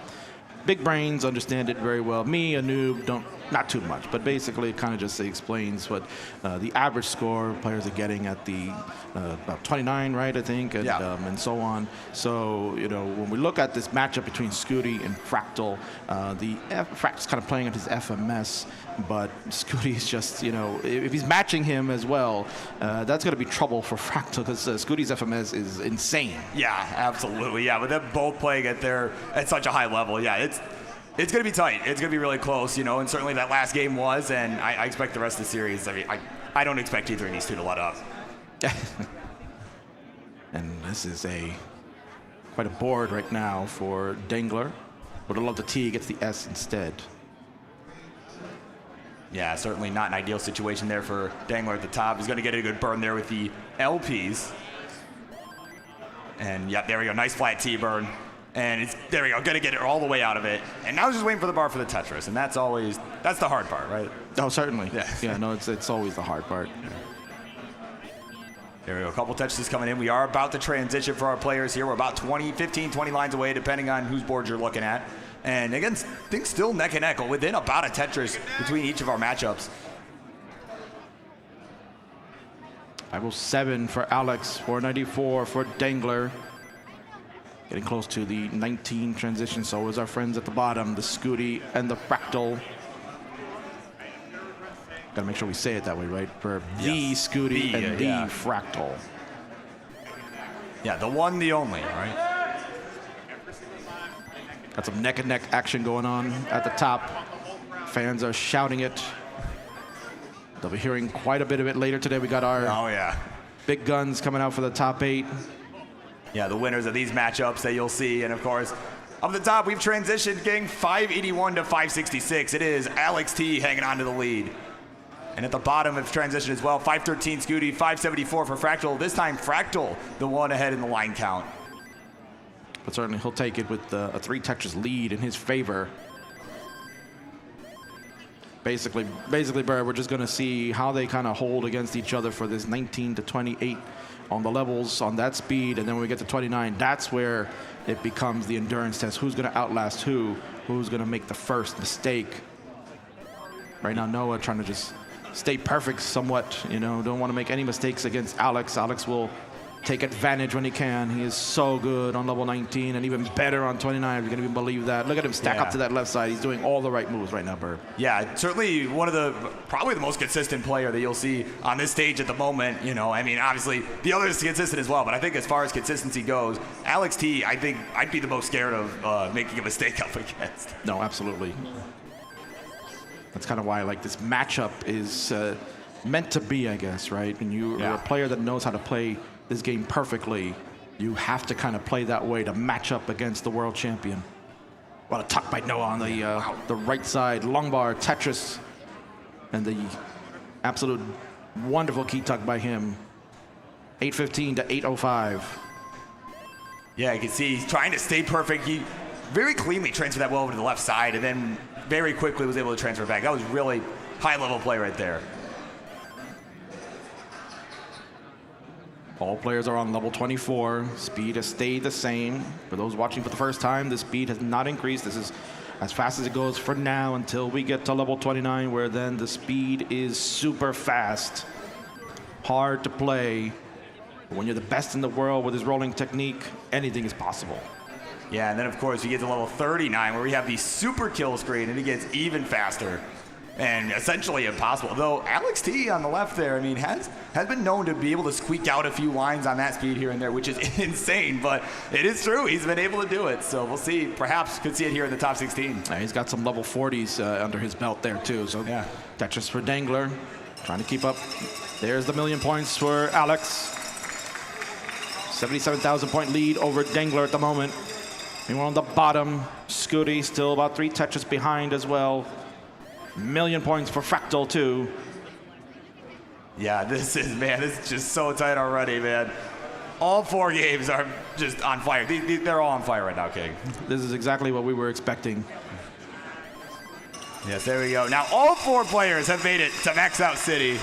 Big brains understand it very well. Me, a noob, not too much, but basically it kind of just explains what the average score players are getting at the about 29, right, I think, and so on. So, you know, when we look at this matchup between Scooty and Fractal, Fractal's kind of playing at his FMS, but Scooty's just, you know, if he's matching him as well, that's going to be trouble for Fractal, because Scooty's FMS is insane. Yeah, absolutely. Yeah, but they're both playing at such a high level. Yeah, it's going to be tight. It's going to be really close, you know, and certainly that last game was, and I expect the rest of the series. I mean, I don't expect either of these two to let up. And this is quite a board right now for Dangler. Would have loved the T, gets the S instead. Yeah, certainly not an ideal situation there for Dangler at the top. He's going to get a good burn there with the LPs. And yeah, there we go. Nice flat T-burn. And there we go. Going to get it all the way out of it. And now he's just waiting for the bar for the Tetris. And that's the hard part, right? Oh, certainly. Yeah, no, it's always the hard part. There we go. A couple Tetrises coming in. We are about to transition for our players here. We're about 15, 20 lines away, depending on whose board you're looking at. And again, things still neck and neck, within about a Tetris between each of our matchups. 507 for Alex, 494 for Dangler. Getting close to the 19 transition, so is our friends at the bottom, the Scooty and the Fractal. Gotta make sure we say it that way, right? For the Scooty and the Fractal. Yeah, the one, the only, right? Got some neck and neck action going on at the top. Fans are shouting it. They'll be hearing quite a bit of it later today. We got our big guns coming out for the top 8. Yeah, the winners of these matchups that you'll see. And of course, up the top, we've transitioned, getting 581 to 566. It is Alex T hanging on to the lead. And at the bottom of transition as well, 513 Scooty, 574 for Fractal. This time, Fractal, the one ahead in the line count. But certainly he'll take it with a 3 Tetris lead in his favor. Basically, Barry, we're just going to see how they kind of hold against each other for this 19 to 28 on the levels, on that speed. And then when we get to 29, that's where it becomes the endurance test. Who's going to outlast who's going to make the first mistake. Right now, Noah trying to just stay perfect somewhat, you know, don't want to make any mistakes against Alex. Alex will take advantage when he can. He is so good on level 19 and even better on 29. If you can even believe that. Look at him stack up to that left side. He's doing all the right moves right now, Burb. Yeah, certainly probably the most consistent player that you'll see on this stage at the moment. You know, I mean, obviously the other is consistent as well, but I think as far as consistency goes, Alex T, I think I'd be the most scared of making a mistake up against. No, absolutely. That's kind of why like this matchup is meant to be, I guess, right? When you're a player that knows how to play this game perfectly, you have to kind of play that way to match up against the world champion. What a tuck by Noah on the right side. Long bar, Tetris, and the absolute wonderful key tuck by him. 815 to 805. Yeah, you can see he's trying to stay perfect. He very cleanly transferred that well over to the left side and then very quickly was able to transfer back. That was really high-level play right there. All players are on level 24. Speed has stayed the same. For those watching for the first time, the speed has not increased. This is as fast as it goes for now until we get to level 29, where then the speed is super fast. Hard to play. But when you're the best in the world with his rolling technique, anything is possible. Yeah, and then of course you get to level 39 where we have the super kill screen and it gets even faster. And essentially impossible. Though Alex T on the left there, I mean, has been known to be able to squeak out a few lines on that speed here and there, which is insane, but it is true. He's been able to do it. So we'll see. Perhaps could see it here in the top 16. He's got some level 40s under his belt there, too. So yeah, Tetris for Dangler, trying to keep up. There's the 1,000,000 points for Alex. 77,000 point lead over Dangler at the moment. Meanwhile, on the bottom, Scooty still about 3 Tetris behind as well. 1,000,000 points for Fractal, too. Yeah, this is just so tight already, man. All 4 games are just on fire. They're all on fire right now, King. This is exactly what we were expecting. Yes, there we go. Now all 4 players have made it to Max Out City.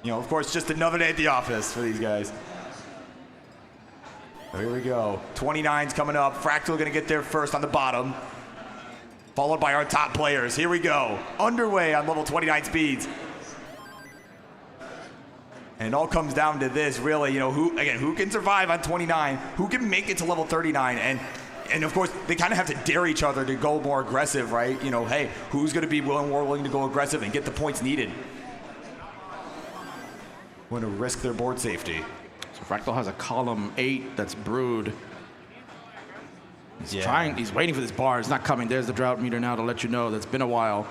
You know, of course, just another day at the office for these guys. Here we go. 29's coming up. Fractal gonna get there first on the bottom, followed by our top players. Here we go. Underway on level 29 speeds. And it all comes down to this, really, you know, who can survive on 29, who can make it to level 39, and of course, they kind of have to dare each other to go more aggressive, right? You know, hey, who's gonna be more willing to go aggressive and get the points needed? Want to risk their board safety. So Fractal has a column 8 that's brewed. He's waiting for this bar. It's not coming. There's the drought meter now to let you know that's been a while.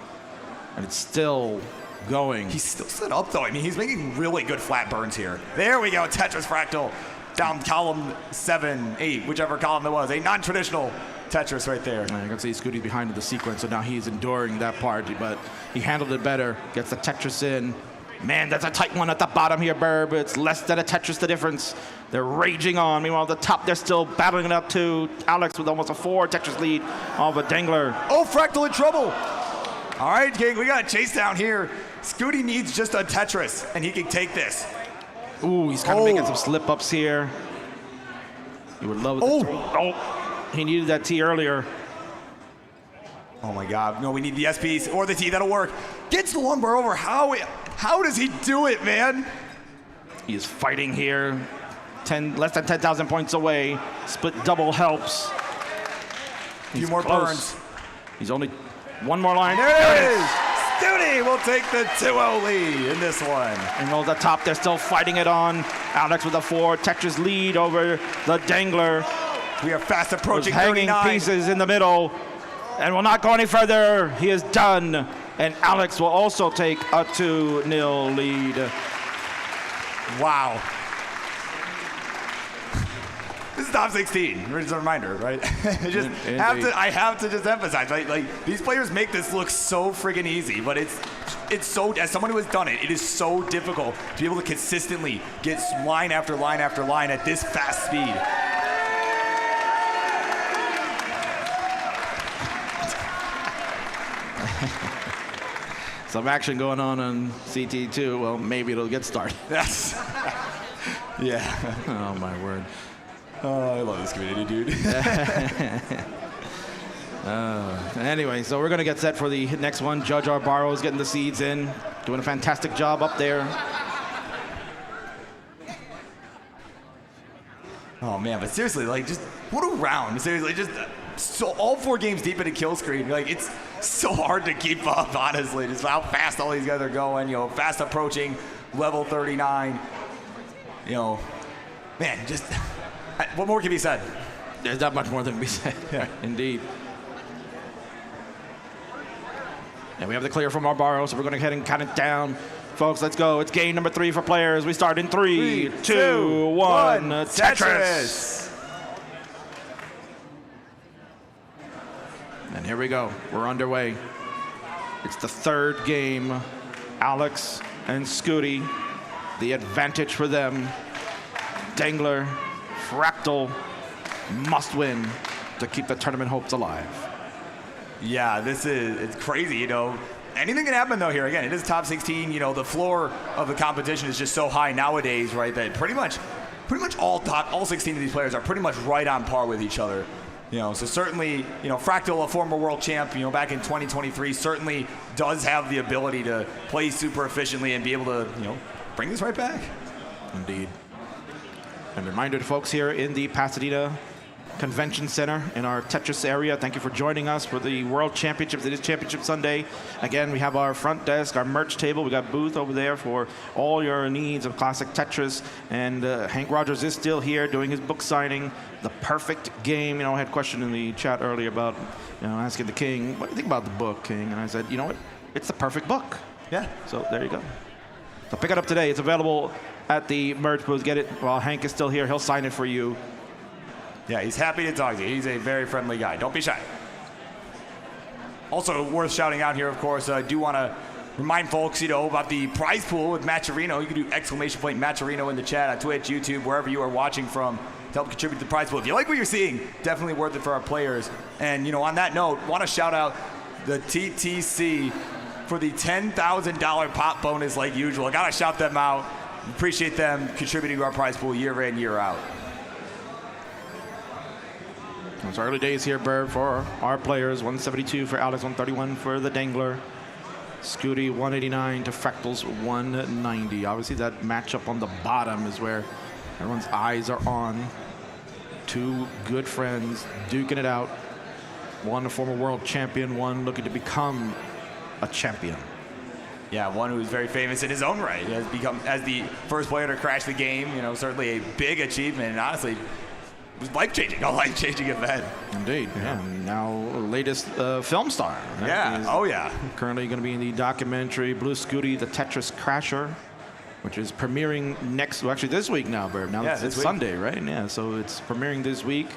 And it's still going. He's still set up, though. I mean, he's making really good flat burns here. There we go. Tetris Fractal down column 7, 8, whichever column it was. A non-traditional Tetris right there. You can see Scooty's behind the sequence, so now he's enduring that part, but he handled it better. Gets the Tetris in. Man, that's a tight one at the bottom here, Burb. It's less than a Tetris the difference. They're raging on. Meanwhile, at the top, they're still battling it up to Alex with almost a 4 Tetris lead of a Dangler. Oh, Fractal in trouble. All right, King, we got a chase down here. Scooty needs just a Tetris, and he can take this. Ooh, he's kind of making some slip-ups here. He would love it. He needed that T earlier. Oh, my God. No, we need the SPs or the T. That'll work. Gets the lumbar over. How does he do it, man? He is fighting here. Less than 10,000 points away. Split double helps. A few more burns. He's only one more line. There it is. Scooty will take the 2-0 lead in this one. And on the top, they're still fighting it on. Alex with a 4 Tetris lead over the Dangler. We are fast approaching hanging 39. Pieces in the middle. And will not go any further. He is done. And Alex will also take a 2-0 lead. Wow. This is top 16. Just a reminder, right? I have to just emphasize, right? Like, these players make this look so friggin' easy, but it's so, as someone who has done it, it is so difficult to be able to consistently get line after line after line at this fast speed. Some action going on CT2. Well, maybe it'll get started. Yes. Yeah. Oh, my word. Oh, I love this community, dude. Anyway, so we're going to get set for the next one. Judge R. Barrows getting the seeds in. Doing a fantastic job up there. Oh man, but seriously, like, just what a round. Seriously, just so all 4 games deep into kill screen. Like, it's so hard to keep up, honestly. Just how fast all these guys are going. You know, fast approaching level 39. You know, man, just what more can be said? There's not much more than we said. Yeah, indeed. And we have the clear from our borrow, so we're going to go ahead and count it down. Folks, let's go. It's game number 3 for players. We start in 3, 2, 1. Tetris. And here we go. We're underway. It's the 3rd game. Alex and Scooty, the advantage for them. Dangler, Fractal, must win to keep the tournament hopes alive. Yeah, it's crazy, you know. Anything can happen, though, here. Again, it is top 16. You know, the floor of the competition is just so high nowadays, right, that pretty much all 16 of these players are pretty much right on par with each other. You know, so certainly, you know, Fractal, a former world champ, you know, back in 2023, certainly does have the ability to play super efficiently and be able to, you know, bring this right back. Indeed. And reminder to folks here in the Pasadena Convention Center in our Tetris area, thank you for joining us for the World Championships. It is Championship Sunday. Again, we have our front desk, our merch table. We got a booth over there for all your needs of classic Tetris. And Hank Rogers is still here doing his book signing, The Perfect Game. You know, I had a question in the chat earlier about, you know, asking the King, what do you think about the book, King? And I said, you know what? It's the perfect book. Yeah. So there you go. So pick it up today. It's available at the merch booth. Get it while Hank is still here. He'll sign it for you. Yeah, he's happy to talk to you. He's a very friendly guy. Don't be shy. Also worth shouting out here, of course, I do want to remind folks, you know, about the prize pool with Matcherino. You can do !Matcherino in the chat on Twitch, YouTube, wherever you are watching from to help contribute to the prize pool. If you like what you're seeing, definitely worth it for our players. And, you know, on that note, want to shout out the TTC for the $10,000 pop bonus like usual. I got to shout them out. Appreciate them contributing to our prize pool year in, year out. It's early days here, Burb, for our players. 172 for Alex, 131 for the Dangler. Scooty, 189 to Fractals, 190. Obviously, that matchup on the bottom is where everyone's eyes are on. 2 good friends duking it out. One a former world champion, one looking to become a champion. Yeah, one who's very famous in his own right. He has become, as the first player to crash the game, you know, certainly a big achievement, and honestly, it was life-changing, a life-changing event. Indeed, yeah. Now, latest film star. Right? Yeah, He's oh yeah. Currently going to be in the documentary Blue Scooty, the Tetris Crasher, which is premiering this week now, Burb. Now yeah, it's Sunday, right? Yeah, so it's premiering this week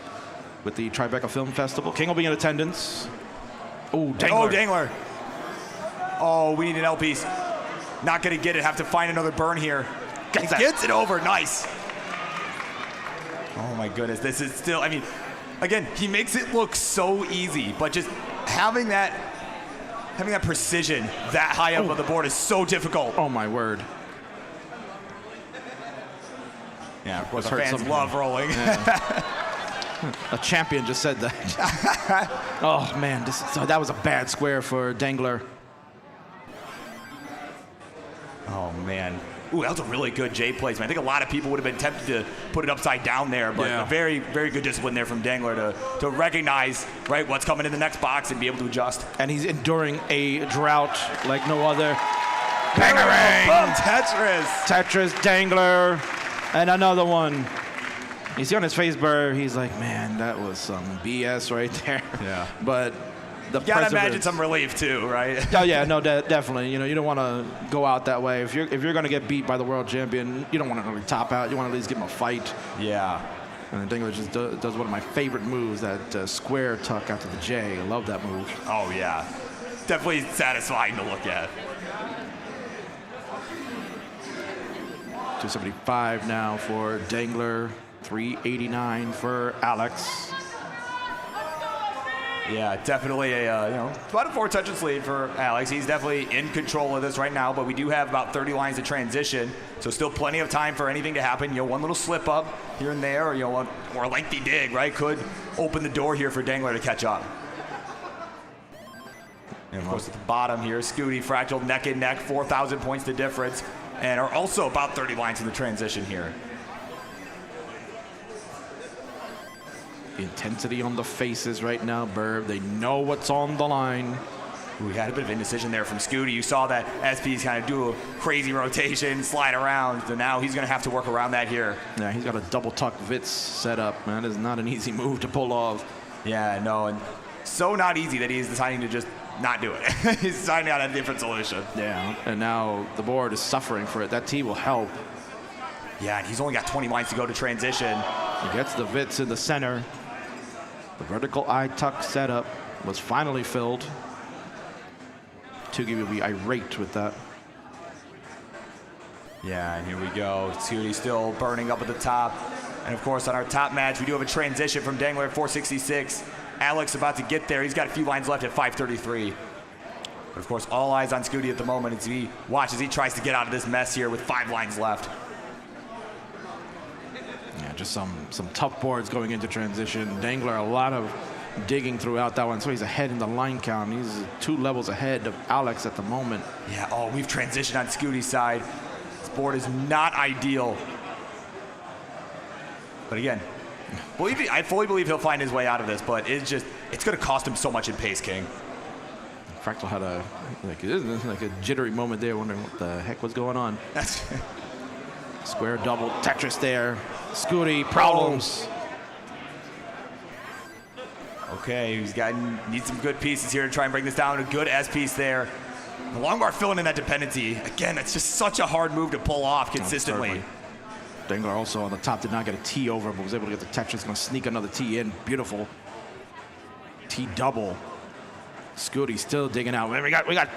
with the Tribeca Film Festival. King will be in attendance. Oh, Dangler. Oh, Dangler. Oh, we need an L piece. Not going to get it. Have to find another burn here. Gets it over. Nice. Oh, my goodness. This is still, I mean, again, he makes it look so easy, but just having that precision that high up on the board is so difficult. Oh, my word. Yeah, of course, the fans love rolling. Yeah. A champion just said that. Oh, man. That was a bad square for Dangler. Oh, man. Ooh, that was a really good J placement. I think a lot of people would have been tempted to put it upside down there, but a very, very good discipline there from Dangler to recognize, right, what's coming in the next box and be able to adjust. And he's enduring a drought like no other. Bangarang! Tetris! Tetris, Dangler, and another one. You see on his face, Burr, he's like, man, that was some BS right there. Yeah. But the you gotta imagine some relief too, right? Oh yeah, no, definitely. You know, you don't want to go out that way. If you're gonna get beat by the world champion, you don't want to really top out. You want to at least give him a fight. Yeah. And Dangler just does one of my favorite moves, that square tuck out to the J. I love that move. Oh yeah, definitely satisfying to look at. 275 now for Dangler. 389 for Alex. Yeah, definitely about a 4 touches lead for Alex. He's definitely in control of this right now, but we do have about 30 lines of transition, so still plenty of time for anything to happen. You know, one little slip up here and there, or or a lengthy dig, right, could open the door here for Dangler to catch up. And of course, at the bottom here, Scooty, Fractal, neck and neck, 4,000 points to difference, and are also about 30 lines in the transition here. The intensity on the faces right now, Burb. They know what's on the line. We had a bit of indecision there from Scooty. You saw that SP's kind of do a crazy rotation, slide around, so now he's going to have to work around that here. Yeah, he's got a double tuck Vitz set up, man. That is not an easy move to pull off. Yeah, no, and so not easy that he's deciding to just not do it. He's deciding on a different solution. Yeah, and now the board is suffering for it. That T will help. Yeah, and he's only got 20 lines to go to transition. He gets the Vitz in the center. The vertical eye tuck setup was finally filled. Tugi will be irate with that. Yeah, and here we go. Scooty still burning up at the top. And of course, on our top match, we do have a transition from Dangler at 466. Alex about to get there. He's got a few lines left at 533. But of course, all eyes on Scooty at the moment as he watches, he tries to get out of this mess here with 5 lines left. Yeah, just some tough boards going into transition. Dangler, a lot of digging throughout that one, so he's ahead in the line count. He's 2 levels ahead of Alex at the moment. Yeah, oh, we've transitioned on Scooty's side. This board is not ideal. But again, I fully believe he'll find his way out of this, but it's going to cost him so much in pace, King. Fractal had like a jittery moment there, wondering what the heck was going on. Square double Tetris there. Scooty, problems. Okay, needs some good pieces here to try and bring this down. A good S piece there. The long bar filling in that dependency. Again, it's just such a hard move to pull off consistently. Dangler also on the top did not get a T over, but was able to get the Tetris. Going to sneak another T in. Beautiful. T double. Scooty still digging out. Man, we got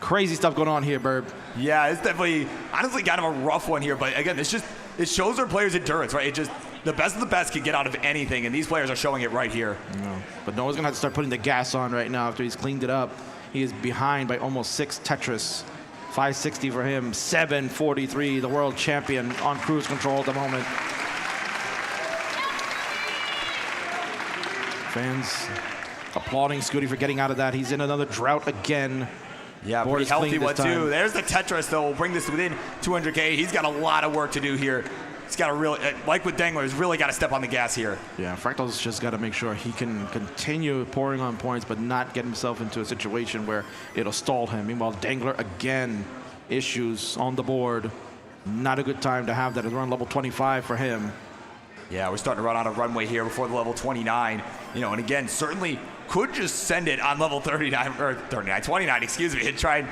crazy stuff going on here, Burb. Yeah, it's definitely, honestly, kind of a rough one here. But again, it shows our players' endurance, right? The best of the best can get out of anything, and these players are showing it right here. No. But Noah's going to have to start putting the gas on right now after he's cleaned it up. He is behind by almost 6 Tetris. 560 for him, 743, the world champion on cruise control at the moment. Fans applauding Scooty for getting out of that. He's in another drought again. Yeah, pretty healthy one too. There's the Tetris though. We'll bring this within 200K. He's got a lot of work to do here. He's got to really, like with Dangler, he's really got to step on the gas here. Yeah, Fractal's just got to make sure he can continue pouring on points, but not get himself into a situation where it'll stall him. Meanwhile, Dangler again, issues on the board. Not a good time to have that. It's around level 25 for him. Yeah, we're starting to run out of runway here before the level 29. And again, certainly could just send it on level 29, excuse me, and try and,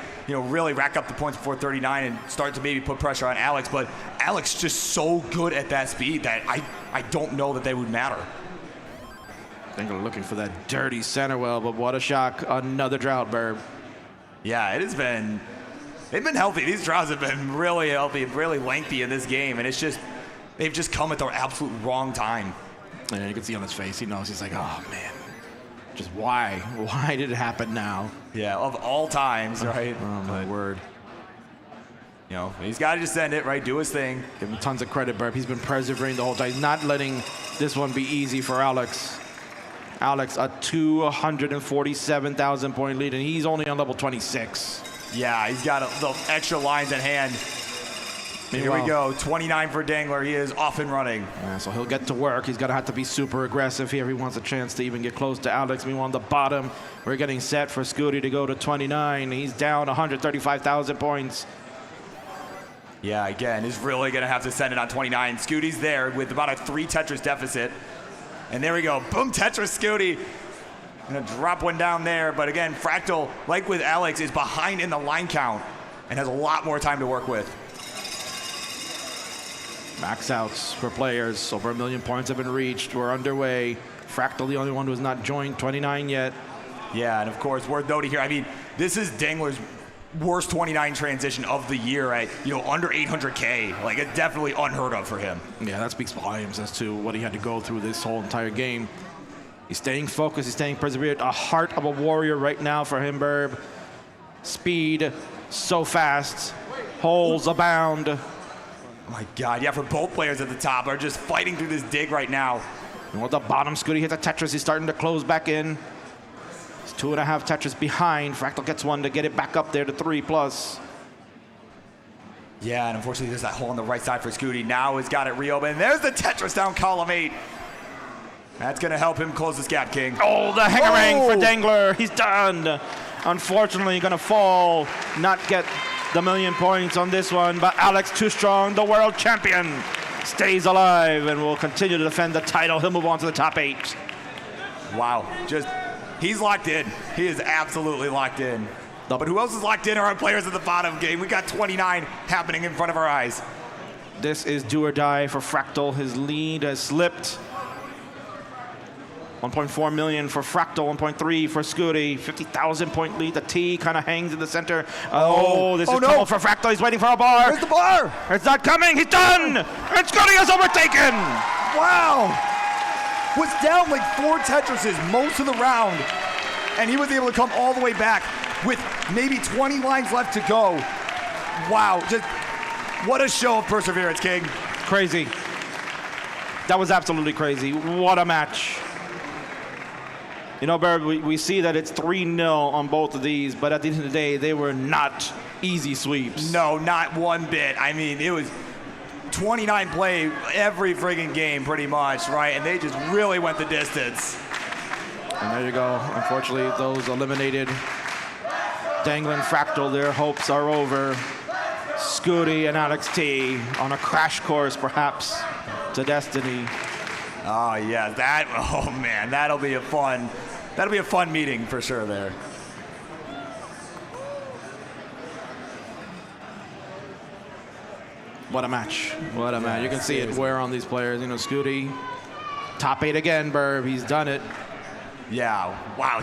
really rack up the points before 39 and start to maybe put pressure on Alex. But Alex just so good at that speed that I don't know that they would matter. Dangler looking for that dirty center well, but what a shock. Another drought, Burb. Yeah, they've been healthy. These droughts have been really healthy, really lengthy in this game, and they've just come at the absolute wrong time. And you can see on his face, he knows. He's like, oh, man. Just why? Why did it happen now? Yeah, of all times, right? Oh, my word. He's got to just send it, right? Do his thing. Give him tons of credit, Burb. He's been persevering the whole time. He's not letting this one be easy for Alex. Alex, a 247,000 point lead, and he's only on level 26. Yeah, he's got the extra lines in hand. Here we go, 29 for Dangler. He is off and running. Yeah, so he'll get to work. He's going to have to be super aggressive here if he wants a chance to even get close to Alex. Meanwhile, on the bottom, we're getting set for Scooty to go to 29. He's down 135,000 points. Yeah, again, he's really going to have to send it on 29. Scooty's there with about a 3 Tetris deficit. And there we go. Boom, Tetris, Scooty. Going to drop one down there. But again, Fractal, like with Alex, is behind in the line count and has a lot more time to work with. Max outs for players. Over 1 million points have been reached. We're underway. Fractal, the only one who has not joined 29 yet. Yeah, and of course, worth noting here, this is Dangler's worst 29 transition of the year at, under 800K. Like, it's definitely unheard of for him. Yeah, that speaks volumes as to what he had to go through this whole entire game. He's staying focused. He's staying persevered. A heart of a warrior right now for him, Burb. Speed, so fast. Holes abound. Oh my God, yeah, for both players at the top are just fighting through this dig right now. And with the bottom, Scooty hits a Tetris. He's starting to close back in. He's 2.5 Tetris behind. Fractal gets one to get it back up there to 3+. Yeah, and unfortunately there's that hole on the right side for Scooty. Now he's got it reopened. There's the Tetris down column 8. That's going to help him close this gap, King. Oh, the hangerang for Dangler. He's done. Unfortunately, going to fall, not get the million points on this one. But Alex Too Strong, the world champion, stays alive and will continue to defend the title. He'll move on to the top 8. Wow. He's locked in. He is absolutely locked in. But who else is locked in are our players at the bottom game. We got 29 happening in front of our eyes. This is do or die for Fractal. His lead has slipped. 1.4 million for Fractal, 1.3 for Scooty, 50,000 point lead. The T kind of hangs in the center. This is trouble for Fractal. He's waiting for a bar. Where's the bar? It's not coming. He's done. And Scooty is overtaken. Wow. Was down like 4 Tetrises most of the round, and he was able to come all the way back with maybe 20 lines left to go. Wow. Just what a show of perseverance, King. Crazy. That was absolutely crazy. What a match. You know, Barb, we see that it's 3-0 on both of these, but at the end of the day, they were not easy sweeps. No, not one bit. I mean, it was 29 play every friggin' game pretty much, right? And they just really went the distance. And there you go. Unfortunately, those eliminated. Dangler and Fractal, their hopes are over. Scooty and Alex T on a crash course, perhaps, to destiny. Oh, yeah. Man, that'll be a fun meeting for sure there. What a match. What a match. You can see it wear on these players. You know, Scooty, top 8 again, Burb. He's done it. Yeah. Wow.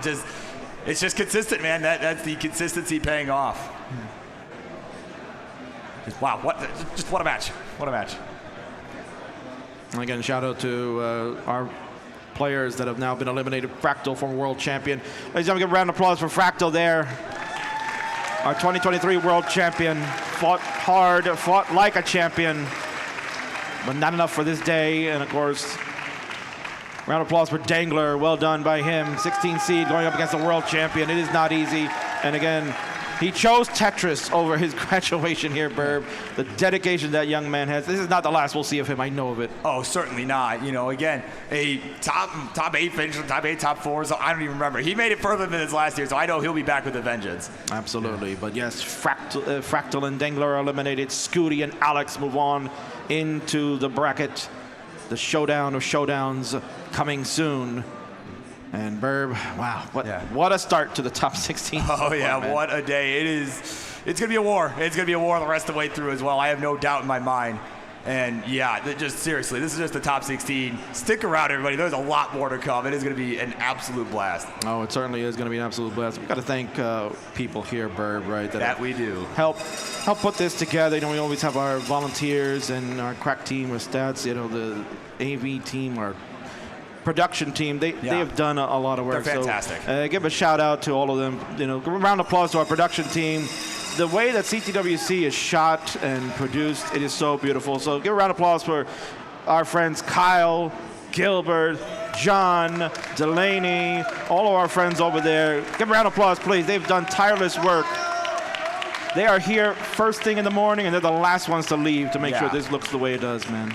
It's just consistent, man. That's the consistency paying off. Wow. What a match. What a match. And again, shout out to our players that have now been eliminated. Fractal, former world champion. Ladies and gentlemen, give a round of applause for Fractal there. Our 2023 world champion. Fought hard, fought like a champion, but not enough for this day. And of course, round of applause for Dangler. Well done by him. 16 seed going up against the world champion. It is not easy. And again, he chose Tetris over his graduation here, Burb. The dedication that young man has. This is not the last we'll see of him. I know of it. Oh, certainly not. You know, again, a top 8 finisher, top 8, top 4. So I don't even remember. He made it further than his last year, so I know he'll be back with a vengeance. Absolutely. But yes, Fractal and Dangler are eliminated. Scooty and Alex move on into the bracket. The showdown of showdowns coming soon. And Burb, wow, what a start to the top 16. Oh, yeah, what a day. It's going to be a war. It's going to be a war the rest of the way through as well. I have no doubt in my mind. And, yeah, just seriously, this is just the top 16. Stick around, everybody. There's a lot more to come. It is going to be an absolute blast. Oh, it certainly is going to be an absolute blast. We've got to thank people here, Burb, right? That we do. Help put this together. You know, we always have our volunteers and our crack team, our stats, you know, the AV team, our production team, they have done a lot of work. They're fantastic. So, give a shout out to all of them. You know, give a round of applause to our production team. The way that CTWC is shot and produced, it is so beautiful. So give a round of applause for our friends Kyle, Gilbert, John, Delaney, all of our friends over there. Give a round of applause, please. They've done tireless work. They are here first thing in the morning, and they're the last ones to leave to make sure this looks the way it does, man.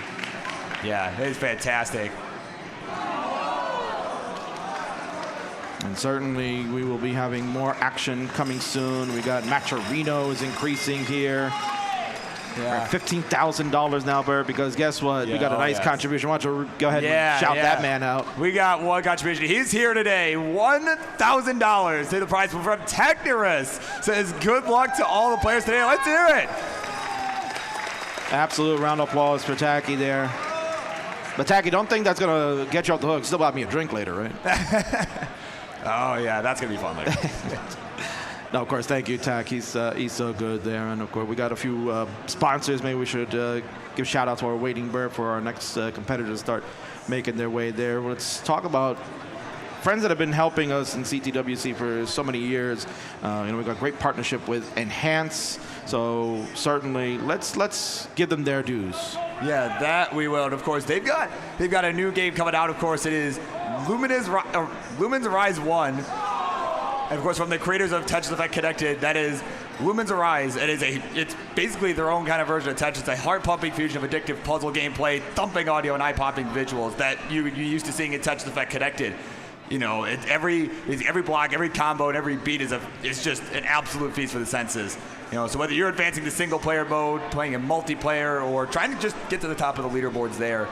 Yeah, it's fantastic. And certainly we will be having more action coming soon. We got Maturino is increasing here. Yeah. $15,000 now, Bert, because guess what? We got a nice contribution. Why don't you go ahead and shout that man out? We got one contribution. He's here today. $1,000 to the prize from Tetris. Says good luck to all the players today. Let's hear it. Absolute round of applause for Tacky there. But Tacky, don't think that's going to get you off the hook. Still buy me a drink later, right? Oh, yeah, that's going to be fun later. No, of course, thank you, Tack. He's so good there. And, of course, we got a few sponsors. Maybe we should give shout out to our waiting bird for our next competitors start making their way there. Let's talk about friends that have been helping us in CTWC for so many years. You know, we've got a great partnership with Enhance. So certainly, let's give them their dues. Yeah, that we will. And of course, they've got a new game coming out. Of course, it is Lumens Rise 1. And of course, from the creators of Tetris Effect Connected, that is Lumens Arise, it's basically their own kind of version of Tetris. It's a heart-pumping fusion of addictive puzzle gameplay, thumping audio, and eye-popping visuals that you're used to seeing in Tetris Effect Connected. You know, every block, every combo, and every beat is just an absolute feast for the senses. You know, so whether you're advancing to single-player mode, playing in multiplayer, or trying to just get to the top of the leaderboards there,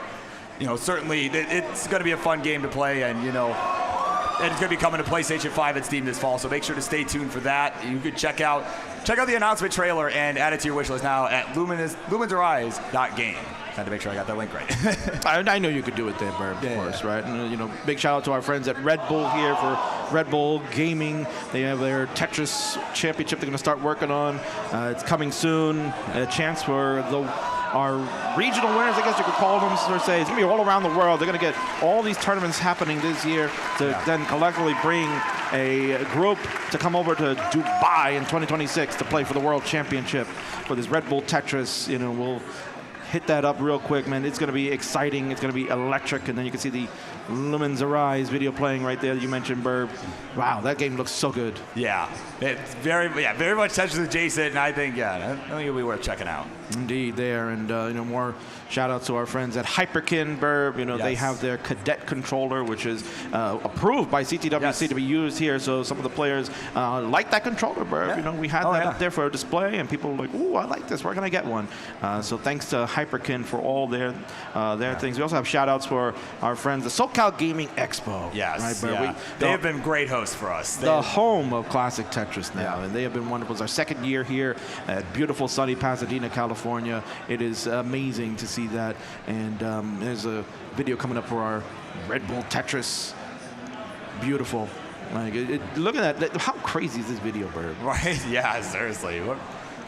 you know, certainly it's going to be a fun game to play, and you know, and it's going to be coming to PlayStation 5 and Steam this fall. So make sure to stay tuned for that. You could check out the announcement trailer and add it to your wish list now at lumensarise.game. Had to make sure I got that link right. I know you could do it there, Burb, of course, right? And, you know, big shout out to our friends at Red Bull here for Red Bull Gaming. They have their Tetris Championship they're going to start working on. It's coming soon. A chance for our regional winners, I guess you could call them, sort of say, it's going to be all around the world. They're going to get all these tournaments happening this year to then collectively bring a group to come over to Dubai in 2026 to play for the World Championship for this Red Bull Tetris. You know, we'll hit that up real quick, man. It's going to be exciting. It's going to be electric. And then you can see the Lumens Arise video playing right there that you mentioned, Burb. Wow, that game looks so good. Yeah, it's very much Tetris adjacent, and I think it'll be worth checking out. Indeed, there, and you know, more shout outs to our friends at Hyperkin, Burb. You know, they have their cadet controller, which is approved by CTWC to be used here. So some of the players like that controller, Burb. You know, we had that up there for a display, and people were like, "Ooh, I like this. Where can I get one?" So thanks to Hyperkin for all their things. We also have shout outs for our friends, the SoCal Gaming Expo. Yes, right, they have been great hosts for us. The home of Classic Tetris now, and they have been wonderful. It's our second year here at beautiful sunny Pasadena, California. It is amazing to see that, and there's a video coming up for our Red Bull Tetris. Beautiful. Like, look at that. How crazy is this video, Burb? Right? Yeah, seriously.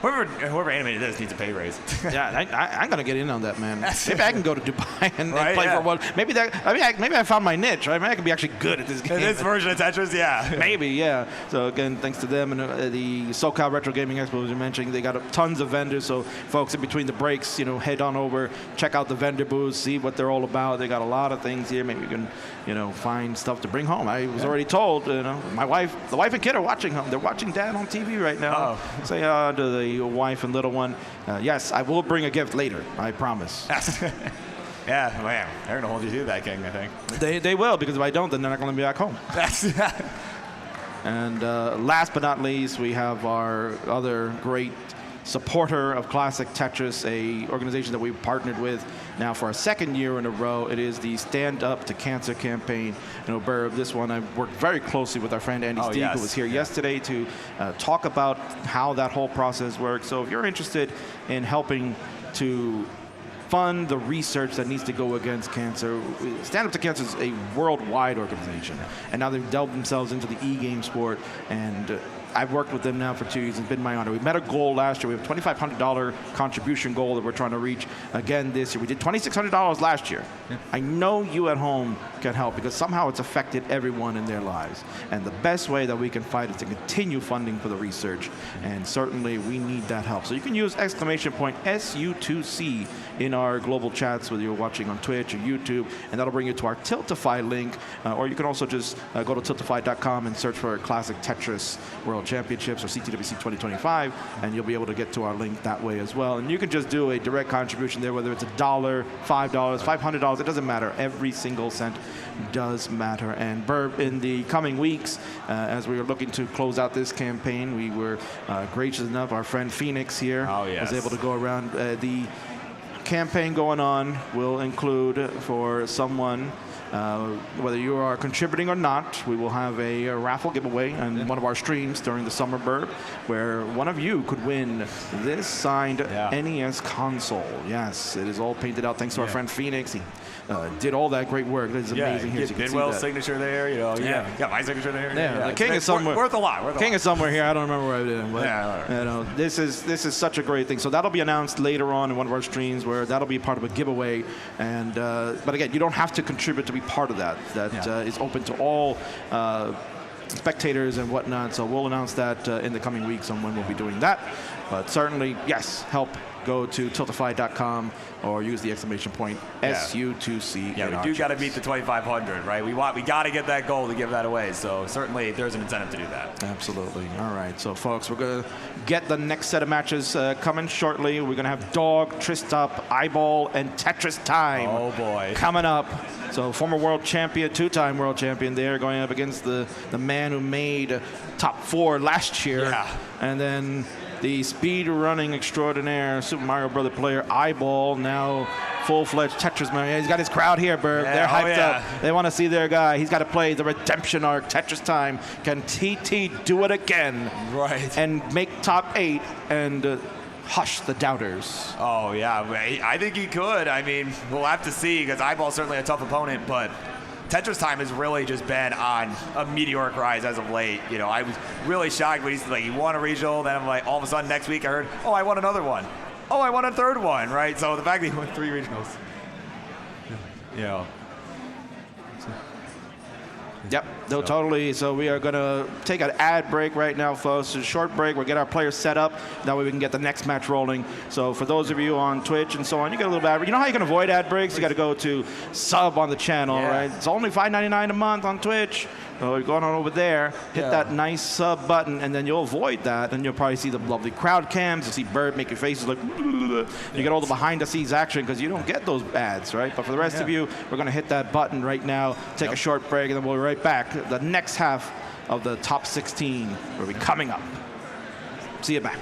Whoever animated this needs a pay raise. Yeah, I'm gonna get in on that, man. Maybe I can go to Dubai and play for one. Maybe I found my niche, right? Maybe I can be actually good at this game. This version of Tetris, yeah. Maybe, yeah. So again, thanks to them and the SoCal Retro Gaming Expo, as you mentioned, they got tons of vendors. So folks, in between the breaks, you know, head on over, check out the vendor booths, see what they're all about. They got a lot of things here. Maybe you can, you know, find stuff to bring home. I was already told, you know, the wife and kid are watching home. They're watching Dad on TV right now. Say to the wife and little one, yes, I will bring a gift later. I promise. Yeah, man, they're gonna hold you to that, King. I think they will, because if I don't, then they're not gonna be back home. And last but not least, we have our other great supporter of Classic Tetris, a organization that we've partnered with now for our second year in a row. It is the Stand Up to Cancer campaign. You know, Burb, this one I've worked very closely with our friend Andy Steeg, who was here yesterday to talk about how that whole process works. So if you're interested in helping to fund the research that needs to go against cancer, Stand Up to Cancer is a worldwide organization, and now they've delved themselves into the e-game sport, and I've worked with them now for 2 years. It's been my honor. We met a goal last year. We have a $2,500 contribution goal that we're trying to reach again this year. We did $2,600 last year. Yeah. I know you at home can help, because somehow it's affected everyone in their lives. And the best way that we can fight is to continue funding for the research. And certainly we need that help. So you can use !SU2C in our global chats, whether you're watching on Twitch or YouTube, and that'll bring you to our Tiltify link. Or you can also just go to tiltify.com and search for Classic Tetris World Championships or CTWC 2025, and you'll be able to get to our link that way as well. And you can just do a direct contribution there, whether it's $1, $5, $500, it doesn't matter. Every single cent does matter. And Burb, in the coming weeks, as we were looking to close out this campaign, we were gracious enough, our friend Phoenix here was able to go around. The campaign going on will include, for someone, whether you are contributing or not, we will have a raffle giveaway on one of our streams during the summer, Burb, where one of you could win this signed NES console. Yes, it is all painted out thanks to our friend Phoenix. He did all that great work. It is amazing. Here, you get Bidwell's signature there. You know, got my signature there. The king is somewhere. Worth a lot. King is somewhere here. I don't remember where I did. But, you know, this is such a great thing. So that'll be announced later on in one of our streams, where that'll be part of a giveaway. And but again, you don't have to contribute to be part of that. That is open to all spectators and whatnot. So we'll announce that in the coming weeks on when we'll be doing that. But certainly, yes, help go to tiltify.com or use the exclamation point Yeah. SU2C. Yeah, we do got to beat the 2,500, right? We got to get that goal to give that away. So certainly there's an incentive to do that. Absolutely. All right. So, folks, we're going to get the next set of matches coming shortly. We're going to have Dog, Tristop, Eyeball, and Tetris Time. Oh, boy. Coming up. So, former world champion, two-time world champion there, going up against the man who made top 4 last year. Yeah. And then the speed running extraordinaire, Super Mario Brother player, Eyeball, now full-fledged Tetris man. He's got his crowd here, Berg. Yeah, They're hyped yeah. up. They want to see their guy. He's got to play the redemption arc, Tetris Time. Can TT do it again? Right. And make top 8 and hush the doubters. Oh, yeah. I think he could. I mean, we'll have to see because Eyeball's certainly a tough opponent, but Tetris Time has really just been on a meteoric rise as of late. You know, I was really shocked when he won a regional. Then I'm like, all of a sudden next week I heard, oh, I won another one. Oh, I won a third one, right? So the fact that he won 3 regionals. Yeah. Yep, no, totally. So we are going to take an ad break right now, folks. A short break. We'll get our players set up. That way we can get the next match rolling. So for those of you on Twitch and so on, you get a little bit. You know how you can avoid ad breaks? You got to go to sub on the channel, right? It's only $5.99 a month on Twitch. So you're going on over there, hit that nice sub button, and then you'll avoid that, and you'll probably see the lovely crowd cams. You'll see Bird make your faces like, you get all the behind-the-scenes action because you don't get those ads, right? But for the rest of you, we're going to hit that button right now, take a short break, and then we'll be right back. The next half of the top 16 will be coming up. See you back.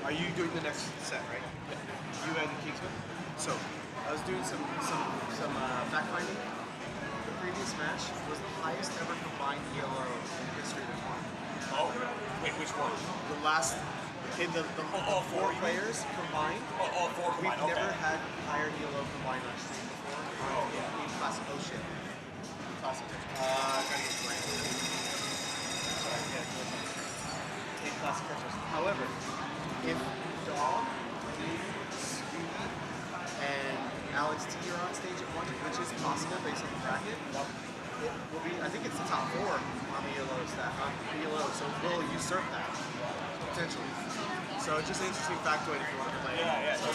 Are you doing the next set, right? You and Kingsman? So, I was doing some fact finding. The previous match was the highest ever combined ELO in the history of the tournament. Oh, wait, which one? The last, in the four players combined. Oh, four combined, we've never had higher ELO combined on stream before in Classic, oh shit. Classic Tetris. Gotta get it right. Sorry, yeah, in Classic Tetris. However, if Dom, Speedy, and Alex T are on stage at once, which is possible based on the bracket, it will be, I think it's the top 4 on the ELO so we'll usurp that, potentially. So just an interesting factoid if you want to play it. Yeah. So,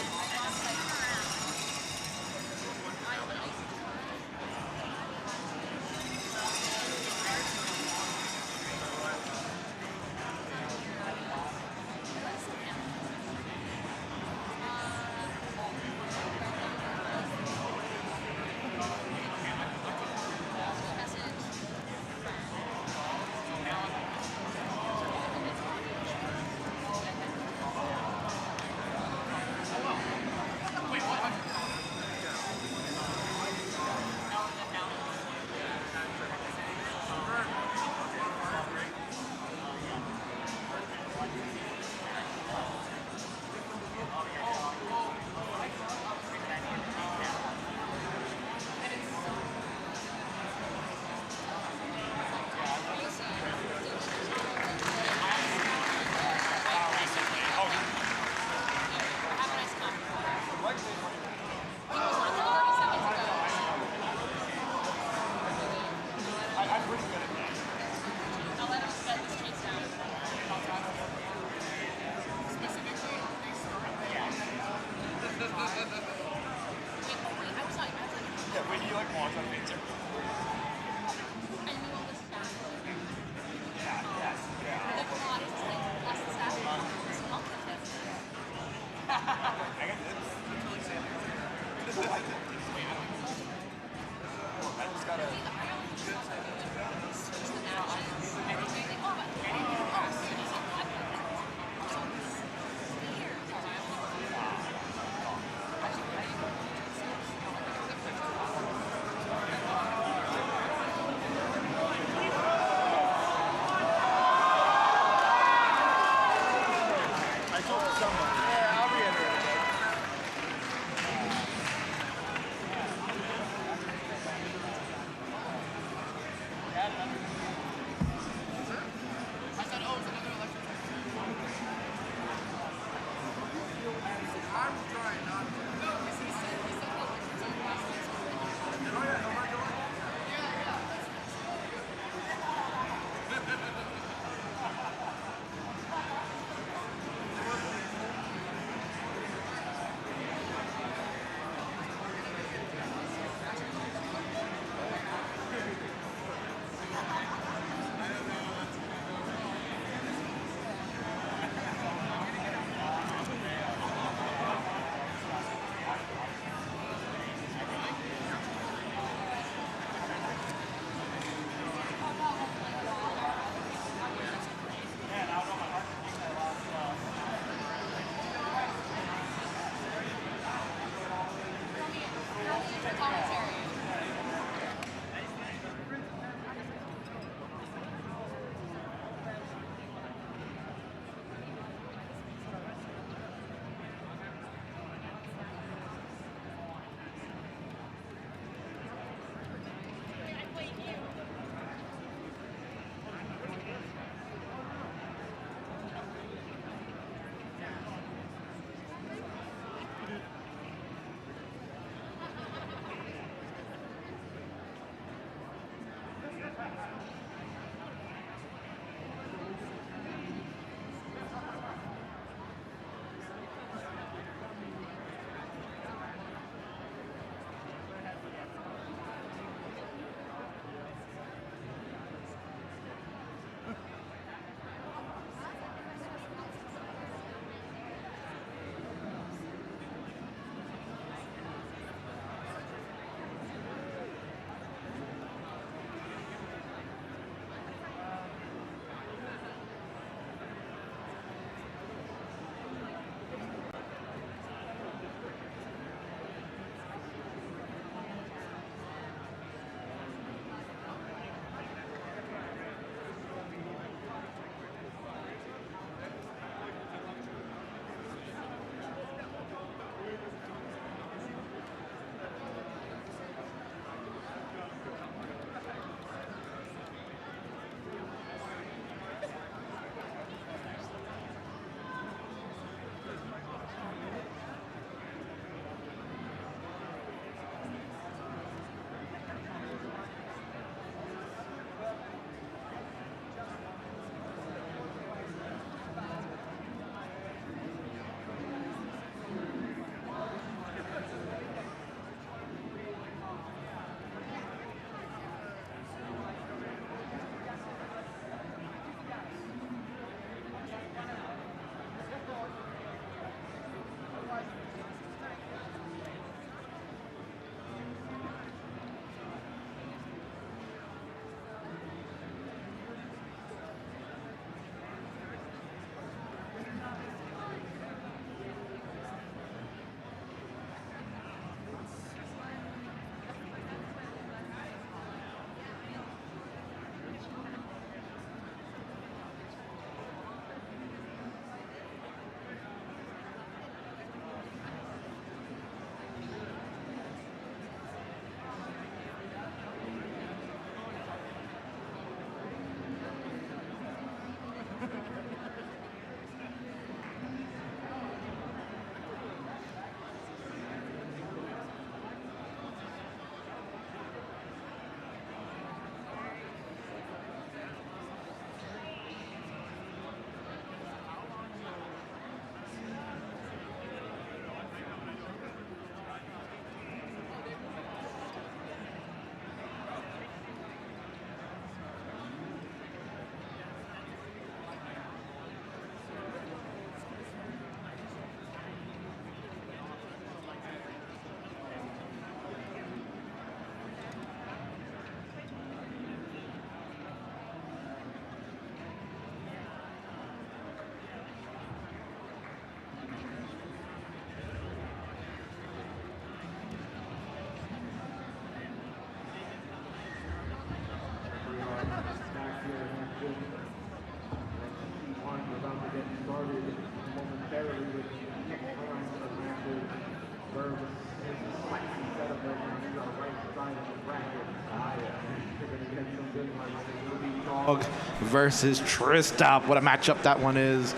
Dog versus Tristop. What a matchup that one is.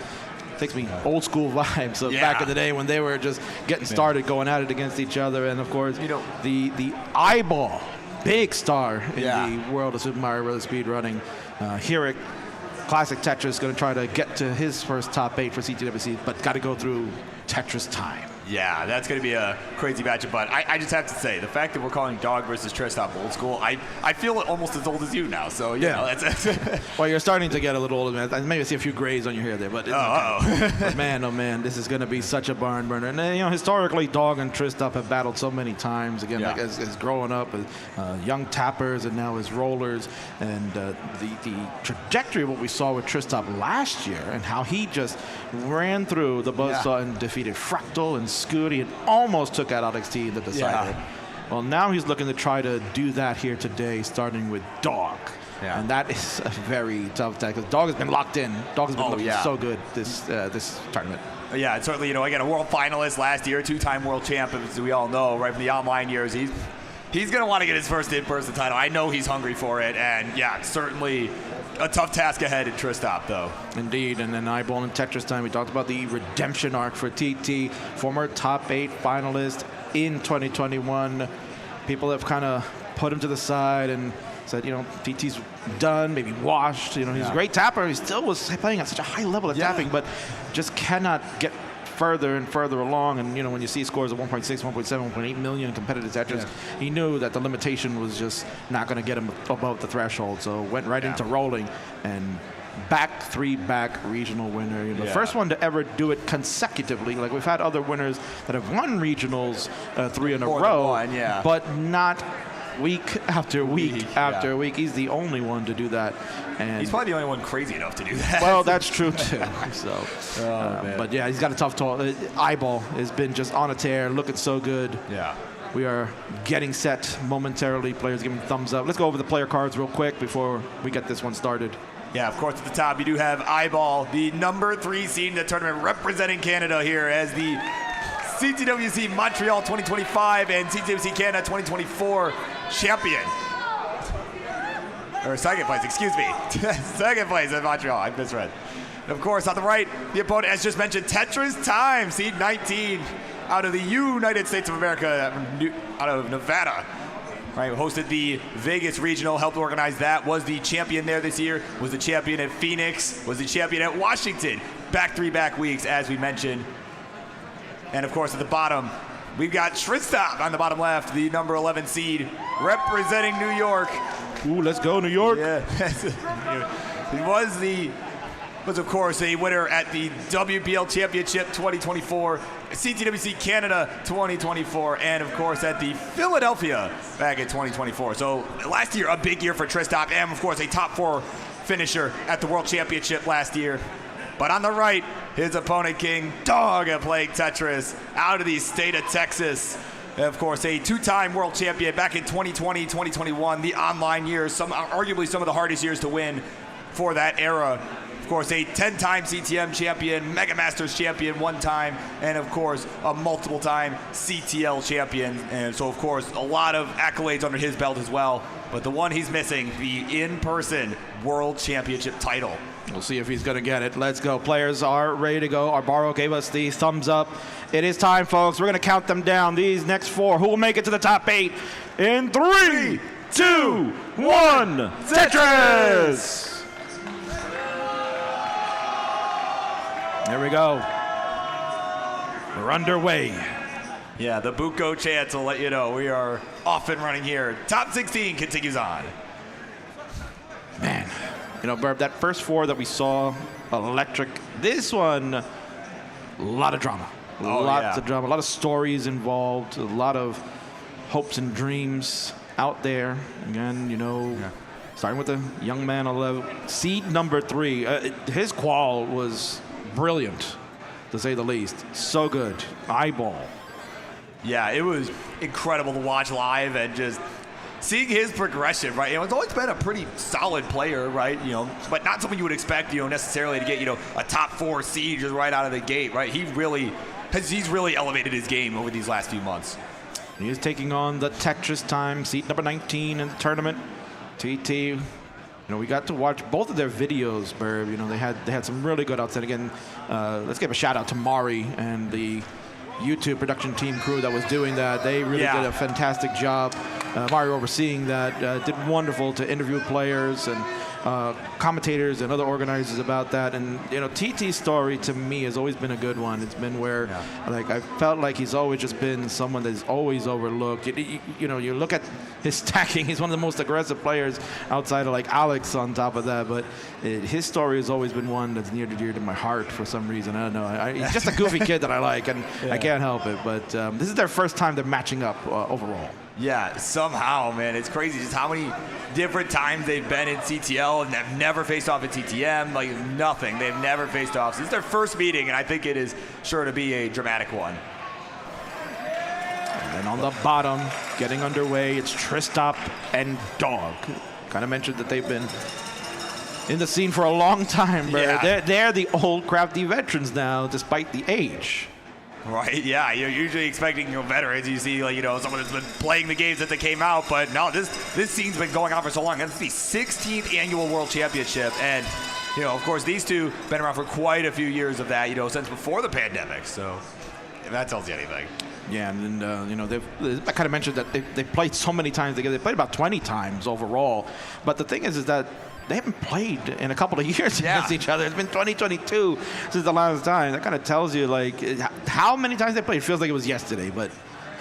Takes me old school vibes of back in the day when they were just getting started, going at it against each other. And of course, the eyeball, big star in the world of Super Mario Bros. Speed running. Here at Classic Tetris, going to try to get to his first top 8 for CTWC, but got to go through Tetris time. Yeah, that's going to be a crazy matchup. But I just have to say, the fact that we're calling Dog versus Tristop old school, I feel almost as old as you now. So, you know, that's well, you're starting to get a little older, man. Maybe I see a few grays on your hair there, but it's okay. But man, oh man, this is going to be such a barn burner. And you know, historically, Dog and Tristop have battled so many times. Again, like as growing up as young tappers and now as rollers. And the trajectory of what we saw with Tristop last year and how he just ran through the buzzsaw and defeated Fractal and Scooty and almost took out LXT in the decider. Well, now he's looking to try to do that here today, starting with Dog. And that is a very tough tag because Dog has been locked in. Dog has been looking so good this tournament. Yeah, and certainly, you know, again, a world finalist last year, 2-time world champ, as we all know, right from the online years. He's going to want to get his first in-person title. I know he's hungry for it, and yeah, certainly a tough task ahead at Tristop, though. Indeed, and then Eyeball and Tetris time, we talked about the redemption arc for TT, former top 8 finalist in 2021. People have kind of put him to the side and said, you know, TT's done, maybe washed. You know, he's a great tapper. He still was playing at such a high level of tapping, but just cannot get further and further along. And, you know, when you see scores of 1.6, 1.7, 1.8 million competitive Tetris, he knew that the limitation was just not going to get him above the threshold. So went right into rolling and back regional winner. You know, the first one to ever do it consecutively. Like we've had other winners that have won regionals 3 in a row, but not week after week after week. He's the only one to do that. And he's probably the only one crazy enough to do that. Well, that's true too. So, but yeah, he's got a tough Eyeball has been just on a tear, looking so good. Yeah. We are getting set momentarily. Players giving thumbs up. Let's go over the player cards real quick before we get this one started. Yeah, of course, at the top, you do have Eyeball, the number 3 seed in the tournament, representing Canada here as the CTWC Montreal 2025 and CTWC Canada 2024 champion. Or second place, excuse me. Second place in Montreal, I misread. And of course, on the right, the opponent, as just mentioned, Tetris Time, seed 19, out of the United States of America, out of Nevada. Right, hosted the Vegas Regional, helped organize that, was the champion there this year, was the champion at Phoenix, was the champion at Washington. Back-to-back weeks, as we mentioned. And of course, at the bottom, we've got Tristop on the bottom left, the number 11 seed, representing New York. Ooh, let's go, New York. Yeah. He was of course a winner at the WPL Championship 2024, CTWC Canada 2024, and of course at the Philadelphia back in 2024. So last year, a big year for Tristop, and of course a top 4 finisher at the World Championship last year. But on the right, his opponent, King Dog, playing Tetris out of the state of Texas. And of course, a 2-time world champion back in 2020, 2021, the online years, arguably some of the hardest years to win for that era. Of course, a 10-time CTM champion, Mega Masters champion 1 time, and of course, a multiple-time CTL champion. And so, of course, a lot of accolades under his belt as well. But the one he's missing, the in-person World Championship title. We'll see if he's going to get it. Let's go. Players are ready to go. Arbaro gave us the thumbs up. It is time, folks. We're going to count them down. These next 4. Who will make it to the top 8? In 3, 2, 1. Tetris! There we go. We're underway. Yeah, the Buko chants will let you know we are off and running here. Top 16 continues on. Man, you know, Burb, that first 4 that we saw, electric. This one, a lot of drama. Lots of drama. A lot of stories involved. A lot of hopes and dreams out there. Again, you know, starting with the young man 11, seed number 3. His qual was brilliant, to say the least. So good. Eyeball. Yeah, it was incredible to watch live and just seeing his progression, right? You know, he's always been a pretty solid player, right? You know, but not someone you would expect, you know, necessarily to get, you know, a top 4 seed just right out of the gate, right? He's really elevated his game over these last few months. He is taking on the Tetris Time, seat number 19 in the tournament. TT we got to watch both of their videos, Burb. They had some really good outstanding. Again, let's give a shout out to Mari and the YouTube production team crew that was doing that. They really did a fantastic job. Mari overseeing that, did wonderful to interview players and commentators and other organizers about that. And TT's story to me has always been a good one. It's been where like I felt like he's always just been someone that's always overlooked. You look at his stacking, he's one of the most aggressive players outside of like Alex on top of that, but his story has always been one that's near and dear to my heart for some reason. I don't know. He's just a goofy kid that I like, and I can't help it. But this is their first time they're matching up overall. Yeah, somehow, man. It's crazy just how many different times they've been in CTL and have never faced off at TTM. Like, nothing. They've never faced off. So this is their first meeting, and I think it is sure to be a dramatic one. And then on the bottom, getting underway, it's Tristop and Dog. Kind of mentioned that they've been in the scene for a long time, bro. Yeah. They're the old crafty veterans now, despite the age. Right, yeah, you're usually expecting veterans. You see, someone that's been playing the games that they came out, but no, this scene's been going on for so long. It's the 16th annual World Championship, and of course, these two been around for quite a few years of that, since before the pandemic. So if that tells you anything. Yeah, and I kind of mentioned that they played so many times together. They played about 20 times overall, but the thing is that they haven't played in a couple of years against each other. It's been 2022 since the last time. That kind of tells you like how many times they played. It feels like it was yesterday, but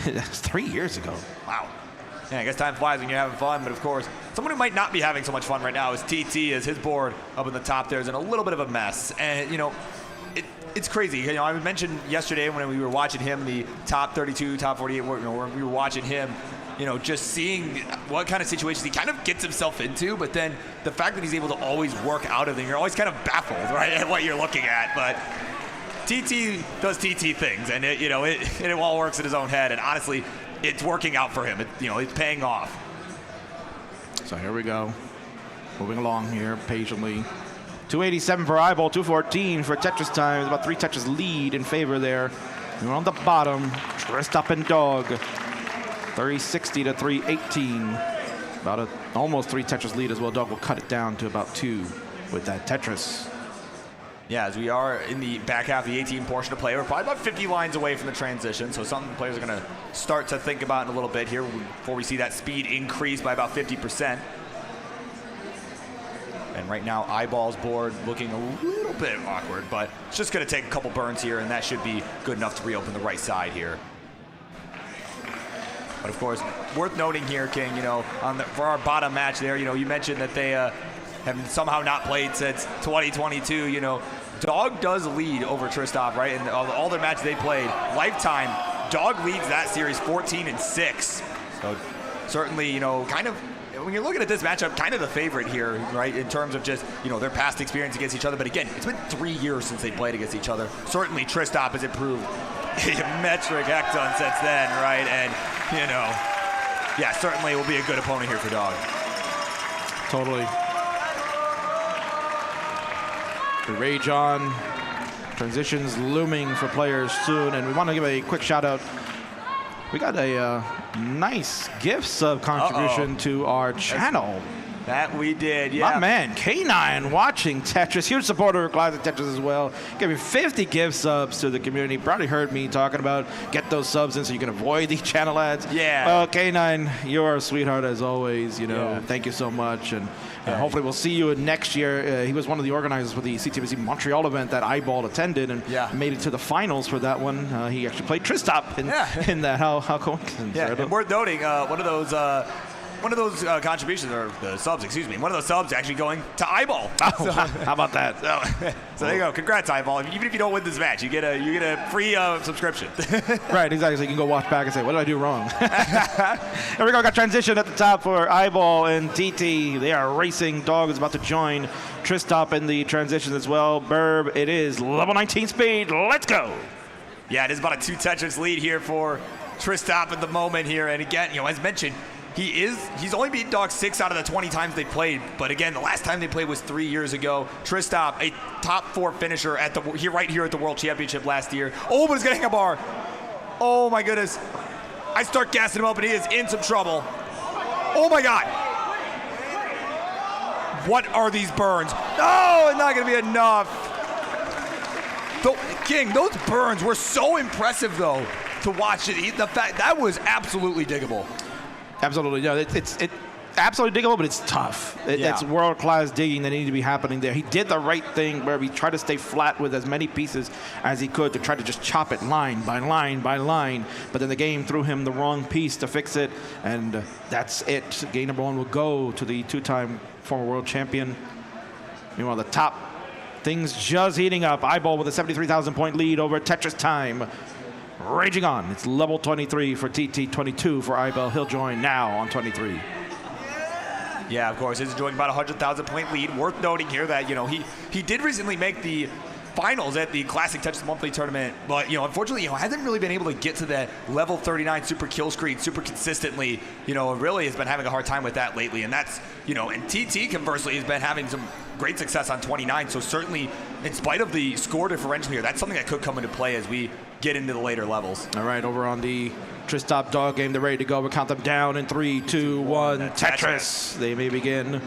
that's 3 years ago. Wow. Yeah, I guess time flies when you're having fun, but of course, someone who might not be having so much fun right now is TT, as his board up in the top there is in a little bit of a mess. And, it's crazy. I mentioned yesterday when we were watching him, the top 32, top 48, where we were watching him, just seeing what kind of situations he kind of gets himself into, but then the fact that he's able to always work out of them, you're always kind of baffled, right, at what you're looking at. But TT does TT things, and it all works in his own head, and honestly, it's working out for him. It's paying off. So here we go. Moving along here patiently. 287 for Eyeball, 214 for Tetris Time. It's about 3 Tetris lead in favor there. We're on the bottom. Tristop and Dog. 360 to 318. About almost 3 Tetris lead as well. Dog will cut it down to about 2 with that Tetris. Yeah, as we are in the back half of the 18 portion of play, we're probably about 50 lines away from the transition, so something players are going to start to think about in a little bit here before we see that speed increase by about 50%. And right now, Eyeball's board looking a little bit awkward, but it's just going to take a couple burns here, and that should be good enough to reopen the right side here. But of course, worth noting here, King, for our bottom match there, you mentioned that they have somehow not played since 2022. Dog does lead over Tristop, right? And all their matches they played, lifetime, Dog leads that series 14-6. So certainly, kind of, when you're looking at this matchup, kind of the favorite here, right, in terms of just, their past experience against each other. But again, it's been 3 years since they played against each other. Certainly, Tristop has improved a metric heck ton since then, right? And, yeah, certainly it will be a good opponent here for Dog. Totally. The rage on. Transitions looming for players soon, and we want to give a quick shout out. We got a nice gift sub contribution to our channel. That we did, yeah. My man, K9, watching Tetris, huge supporter of Classic Tetris as well. Giving 50 gift subs to the community. Probably heard me talking about get those subs in so you can avoid the channel ads. Yeah. Well, K9, you're a sweetheart as always. Thank you so much, and hopefully we'll see you next year. He was one of the organizers for the CTBC Montreal event that Eyeball attended and made it to the finals for that one. He actually played Tristop in that. How coincidence? Yeah, and worth noting, one of those contributions, or the subs, excuse me, one of those subs actually going to Eyeball. Oh, how about that? So there you go. Congrats, Eyeball. Even if you don't win this match, you get a free subscription. Right, exactly. So you can go watch back and say, what did I do wrong? There we go. Got transition at the top for Eyeball and TT. They are racing. Dog is about to join Tristop in the transitions as well. Burb, it is level 19 speed. Let's go. Yeah, it is about a 2 Tetris lead here for Tristop at the moment here. And again, as mentioned, he's only beaten Dog 6 out of the 20 times they played. But again, the last time they played was 3 years ago. Tristop, a top 4 finisher right here at the World Championship last year. Oh, but he's getting a bar. Oh my goodness. I start gassing him up and he is in some trouble. Oh my God. What are these burns? No, it's not going to be enough. King, those burns were so impressive, though, to watch it. The fact that was absolutely diggable. Absolutely, yeah. It's absolutely diggable, but it's tough. It's world-class digging that needed to be happening there. He did the right thing where he tried to stay flat with as many pieces as he could to try to just chop it line by line by line. But then the game threw him the wrong piece to fix it, and that's it. Game number 1 will go to the 2-time former world champion. Meanwhile, the top, things just heating up. Eyeball with a 73,000-point lead over Tetris Time. Raging on. It's level 23 for TT, 22 for Eyeball. He'll join now on 23. Yeah, of course. He's enjoying about a 100,000-point lead. Worth noting here that, he did recently make the finals at the Classic Tetris monthly tournament, but, unfortunately, hasn't really been able to get to that level 39 super kill screen super consistently. Really has been having a hard time with that lately, and that's, and TT, conversely, has been having some great success on 29, so certainly, in spite of the score differential here, that's something that could come into play as we get into the later levels. All right, over on the Tristop Dog game, they're ready to go. We'll count them down in 3, 2, 1. Tetris. They may begin.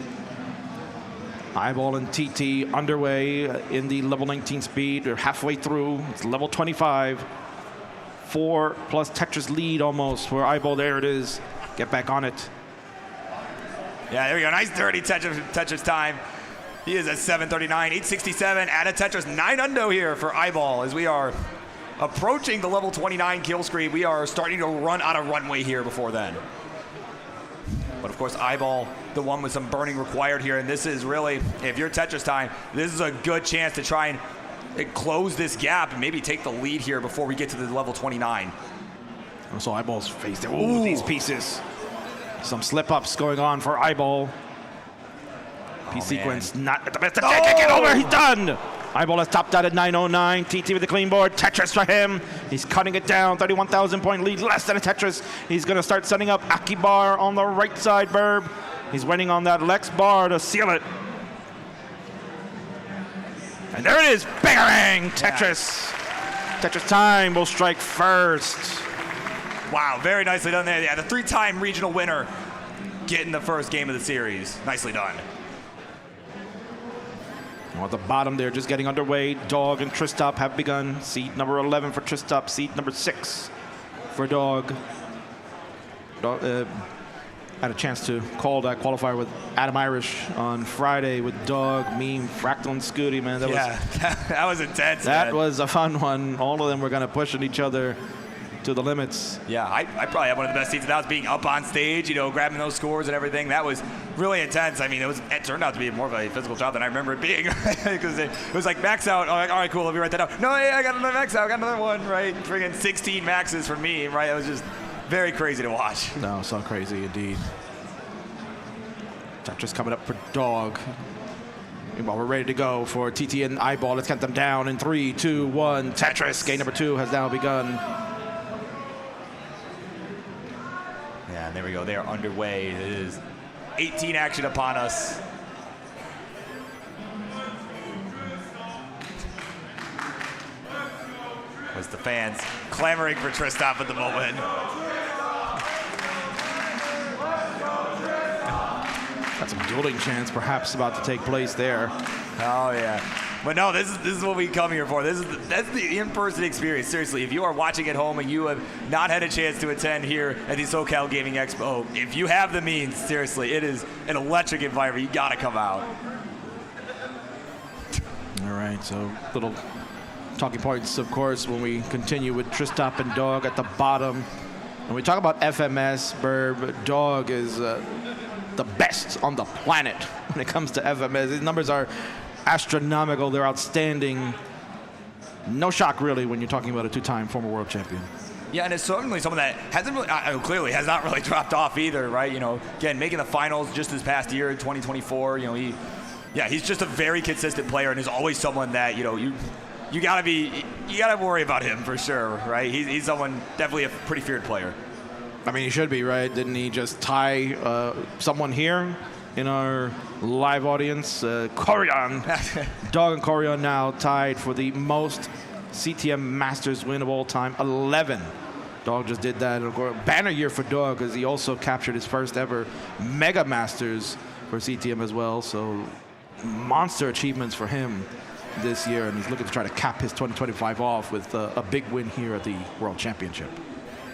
Eyeball and TT underway in the level 19 speed. They're halfway through. It's level 25. 4 plus Tetris lead almost for Eyeball. There it is. Get back on it. Yeah, there we go. Nice dirty Tetris time. He is at 739, 867. Add a Tetris 9 undo here for Eyeball as we are approaching the level 29 kill screen. We are starting to run out of runway here before then. But of course, Eyeball, the one with some burning required here. And this is really, if you're Tetris Time, this is a good chance to try and close this gap and maybe take the lead here before we get to the level 29. Also, Eyeball's face there. Ooh, these pieces. Some slip-ups going on for Eyeball. Piece sequence not at the best. Can't get over. He's done. Eyeball has topped out at 909. TT with the clean board. Tetris for him. He's cutting it down. 31,000-point lead. Less than a Tetris. He's going to start setting up Akibar on the right side, Burb. He's waiting on that Lex bar to seal it. And there it is. Bang! Tetris. Tetris Time will strike first. Wow, very nicely done there. Yeah, the 3-time regional winner getting the first game of the series. Nicely done. Well, at the bottom there, just getting underway. Dog and Tristop have begun. Seed number 11 for Tristop. Seed number 6 for Dog. Had a chance to call that qualifier with Adam Irish on Friday with Dog, Meme, Fractal, and Scooty, man. That was intense, That was a fun one. All of them were kind of pushing each other to the limits. Yeah, I probably had one of the best seats. That was being up on stage, grabbing those scores and everything. That was really intense. I mean, it turned out to be more of a physical job than I remember it being, because it was like max out. All right, cool, let me write that down. No, hey, I got another max out. I got another one, right? Friggin' 16 maxes for me, right? It was just very crazy to watch. No, so crazy indeed. Tetris coming up for Dog. Well, we're ready to go for TT and Eyeball. Let's count them down in 3, 2, 1. Tetris. Game number 2 has now begun. Yeah, there we go. They are underway. It is 18 action upon us. Was the fans clamoring for Tristop at the moment. Got some dueling chance perhaps about to take place there. Oh, yeah. But no, this is what we come here for. That's the in-person experience. Seriously, if you are watching at home and you have not had a chance to attend here at the SoCal Gaming Expo, if you have the means, seriously, it is an electric environment. You got to come out. All right, so little talking points, of course, when we continue with Tristop and Dog at the bottom. When we talk about FMS, Burb, Dog is the best on the planet when it comes to FMS. These numbers are astronomical. They're outstanding. No shock, really, when you're talking about a 2-time former world champion. Yeah, and it's certainly someone that hasn't really, clearly has not really dropped off either, right? Again, making the finals just this past year in 2024. He's just a very consistent player and is always someone that you gotta worry about him for sure, right? He's someone, definitely a pretty feared player. I mean, he should be, right? Didn't he just tie someone here in our live audience? Corian. Dog and Corian now tied for the most CTM Masters win of all time, 11. Dog just did that. Banner year for Dog, because he also captured his first ever Mega Masters for CTM as well. So monster achievements for him this year, and he's looking to try to cap his 2025 off with a big win here at the World Championship.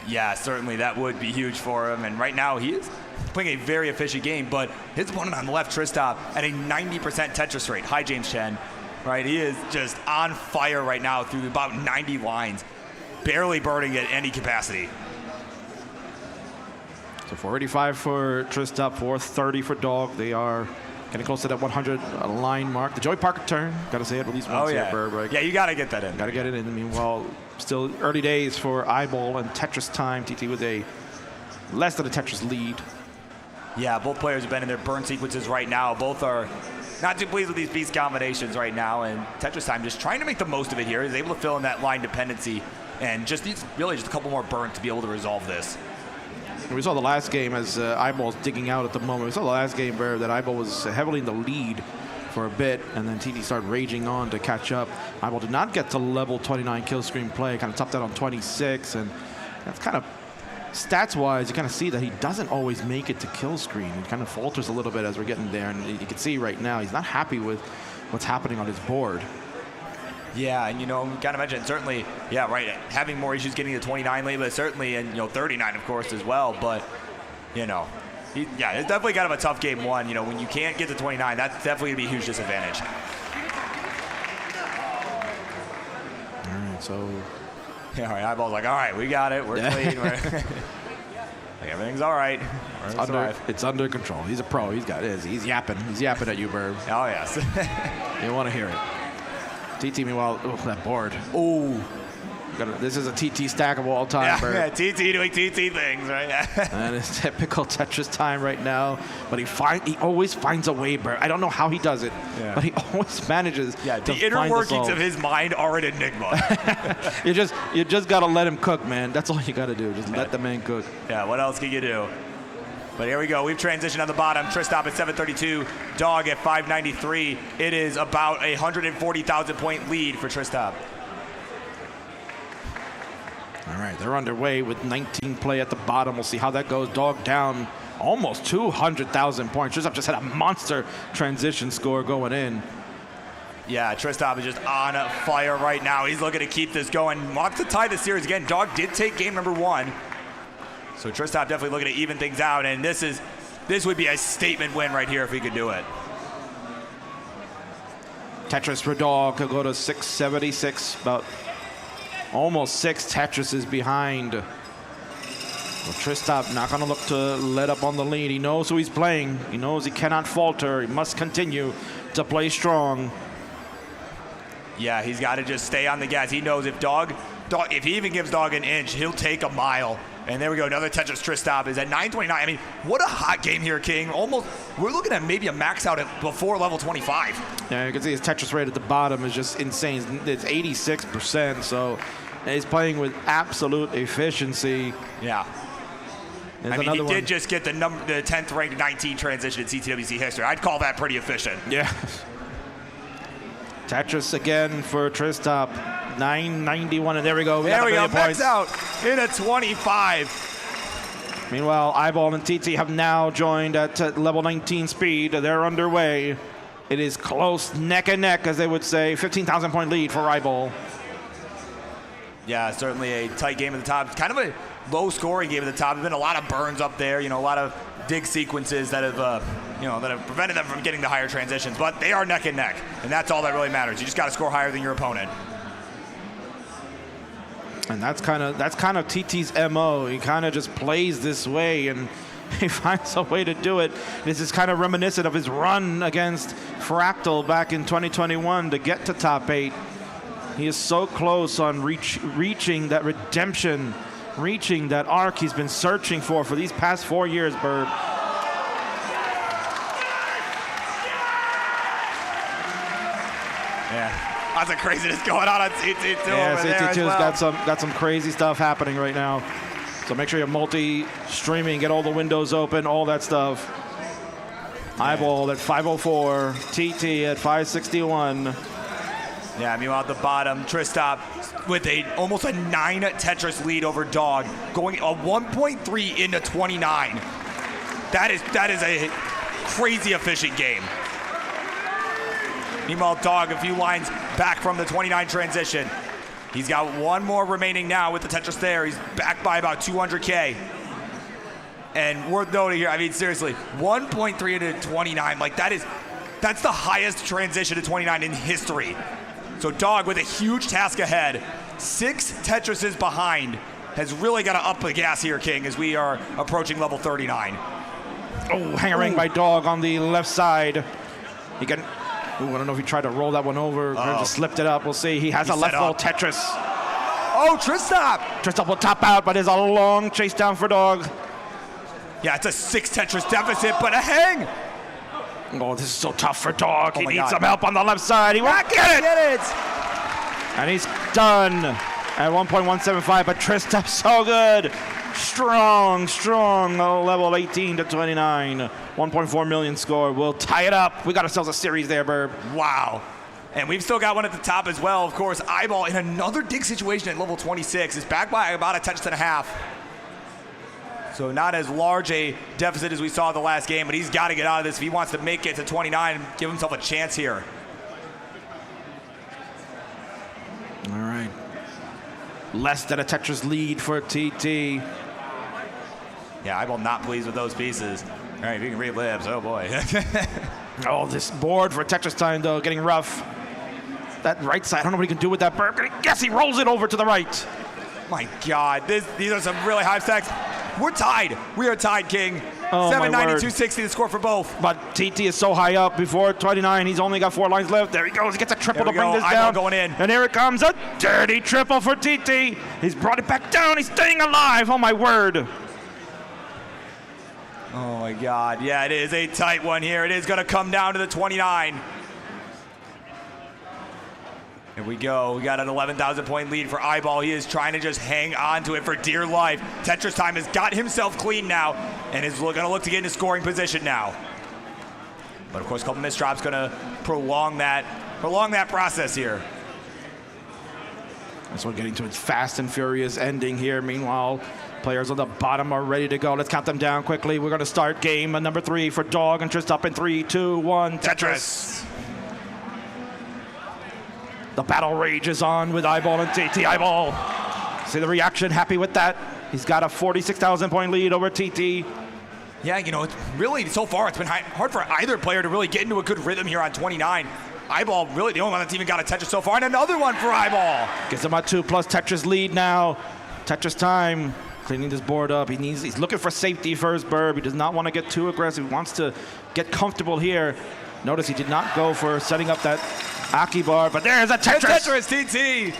Yeah, certainly that would be huge for him. And right now he is playing a very efficient game, but his opponent on the left, Tristop, at a 90% Tetris rate. Hi, James Chen. Right, he is just on fire right now through about 90 lines, barely burning at any capacity. So 485 for Tristop, 430 for Dog. They are getting close to that 100 line mark. The Joey Parker turn, gotta say it at least once here, Burb, right? Yeah, you gotta get that in. Gotta get it in. Meanwhile, still early days for Eyeball and Tetris time. TT with a less than a Tetris lead. Yeah, both players have been in their burn sequences right now. Both are not too pleased with these beast combinations right now, and Tetris time just trying to make the most of it here. He's able to fill in that line dependency and just needs really just a couple more burns to be able to resolve this. We saw the last game as Eyeball's digging out at the moment. We saw the last game where that Eyeball was heavily in the lead for a bit, and then TT started raging on to catch up. Eyeball did not get to level 29 kill screen play, kind of topped out on 26, and that's kind of stats-wise, you kind of see that he doesn't always make it to kill screen. He kind of falters a little bit as we're getting there, and you can see right now he's not happy with what's happening on his board. Yeah, and we gotta mention certainly, yeah, right, having more issues getting to 29 late, but certainly, and 39 of course as well. But it's definitely kind of a tough game one. When you can't get to 29, that's definitely gonna be a huge disadvantage. All right, so. Yeah, all right, Eyeball's like, all right, we got it, we're clean, like everything's all right. It's under control. He's a pro. He's got it. He's yapping. He's yapping at you, Burb. Oh yes. You want to hear it. TT, meanwhile, that board. Ooh. This is a TT stack of all time. Yeah, TT doing TT things, right? And it's typical Tetris time right now. But he always finds a way, Burb. I don't know how he does it, but he always manages. Yeah, the inner workings of his mind are an enigma. you just gotta let him cook, man. That's all you gotta do. Just let the man cook. Yeah, what else can you do? But here we go. We've transitioned on the bottom. Tristop at 732, Dog at 593. It is about a 140,000 point lead for Tristop. All right, they're underway with 19 play at the bottom. We'll see how that goes. Dog down almost 200,000 points. Tristop just had a monster transition score going in. Yeah, Tristop is just on fire right now. He's looking to keep this going. Wants to tie the series again. Dog did take game number 1. So Tristop definitely looking to even things out, and this would be a statement win right here if he could do it. Tetris for Dog could go to 676, about almost 6 Tetrises behind. Well, Tristop not going to look to let up on the lead. He knows who he's playing. He knows he cannot falter. He must continue to play strong. Yeah, he's got to just stay on the gas. He knows if if he even gives Dog an inch, he'll take a mile. And there we go, another Tetris Tristop is at 929. I mean, what a hot game here, King. Almost, we're looking at maybe a max out at before level 25. Yeah, you can see his Tetris rate at the bottom is just insane. It's 86%, so he's playing with absolute efficiency. Yeah. There's I mean, he another did just get the 10th ranked 19 transition in CTWC history. I'd call that pretty efficient. Yeah. Tetris again for Tristop. 991, and there we go. There we go, max out in a 25. Meanwhile, Eyeball and TT have now joined at level 19 speed. They're underway. It is close, neck and neck, as they would say. 15,000 point lead for Eyeball. Yeah, certainly a tight game at the top. Kind of a low scoring game at the top. There's been a lot of burns up there, a lot of dig sequences that have, that have prevented them from getting the higher transitions, but they are neck and neck, and that's all that really matters. You just got to score higher than your opponent. And that's kind of TT's MO. He kind of just plays this way, and he finds a way to do it. This is kind of reminiscent of his run against Fractal back in 2021 to get to top 8. He is so close on reaching that redemption, reaching that arc he's been searching for these past 4 years, Burb. Yeah. Lots of craziness going on CT2 over there as well. CT2's got some crazy stuff happening right now. So make sure you're multi-streaming, get all the windows open, all that stuff. Eyeball at 504, TT at 561. Yeah, meanwhile at the bottom, Tristop with almost a 9 Tetris lead over Dog, going a 1.3 into 29. That is a crazy efficient game. Meanwhile, Dog a few lines back from the 29 transition. He's got one more remaining now with the Tetris there. He's back by about 200K. And worth noting here, I mean, seriously, 1.3 into 29, like that's the highest transition to 29 in history. So Dog with a huge task ahead, 6 Tetrises behind, has really got to up the gas here, King, as we are approaching level 39. Oh, hammering by Dog on the left side. He can. Ooh, I don't know if he tried to roll that one over or just slipped it up. We'll see. He has a left roll Tetris. Oh, Tristop! Tristop will top out, but there's a long chase down for Dog. Yeah, it's a 6 Tetris deficit, but a hang! Oh, this is so tough for Dog. He needs God. some help on the left side. He won't get it! And he's done at 1.175, but Tristop's so good. Strong, level 18 to 29. 1.4 million score. We'll tie it up. We got ourselves a series there, Burb. Wow. And we've still got one at the top as well. Of course, Eyeball in another dig situation at level 26 is back by about a Tetris and a half. So not as large a deficit as we saw the last game, but he's got to get out of this if he wants to make it to 29 and give himself a chance here. All right. Less than a Tetris lead for TT. Yeah, Eyeball not pleased with those pieces. All right, if you can read lips, oh boy. Oh, this board for Tetris time, though, getting rough. That right side, I don't know what he can do with that Burb. Yes, he rolls it over to the right. My God, these are some really high stacks. We're tied. We are tied, King. Oh, 792.60 the score for both. But TT is so high up before 29. He's only got 4 lines left. There he goes. He gets a triple to bring this down. Going in. And here it comes. A dirty triple for TT. He's brought it back down. He's staying alive. Oh, my word. Oh, my God. Yeah, it is a tight one here. It is going to come down to the 29. Here we go. We got an 11,000 point lead for Eyeball. He is trying to just hang on to it for dear life. Tetris time has got himself clean now and is going to look to get into scoring position now. But of course, a couple misdrops going to prolong that process here. So we're getting to its fast and furious ending here. Meanwhile, players on the bottom are ready to go. Let's count them down quickly. We're going to start game number 3 for Dog and Tristop in 3, 2, 1. Tetris. The battle rages on with Eyeball and TT. Eyeball. See the reaction, happy with that. He's got a 46,000 point lead over TT. Yeah, you know, it's really, so far, it's been hard for either player to really get into a good rhythm here on 29. Eyeball, really the only one that's even got a Tetris so far, and another one for Eyeball. Gets him a 2+ Tetris lead now. Tetris time, cleaning this board up. He's looking for safety first, Burb. He does not want to get too aggressive. He wants to get comfortable here. Notice he did not go for setting up that Aki bar, but there's a Tetris. Tetris, TT.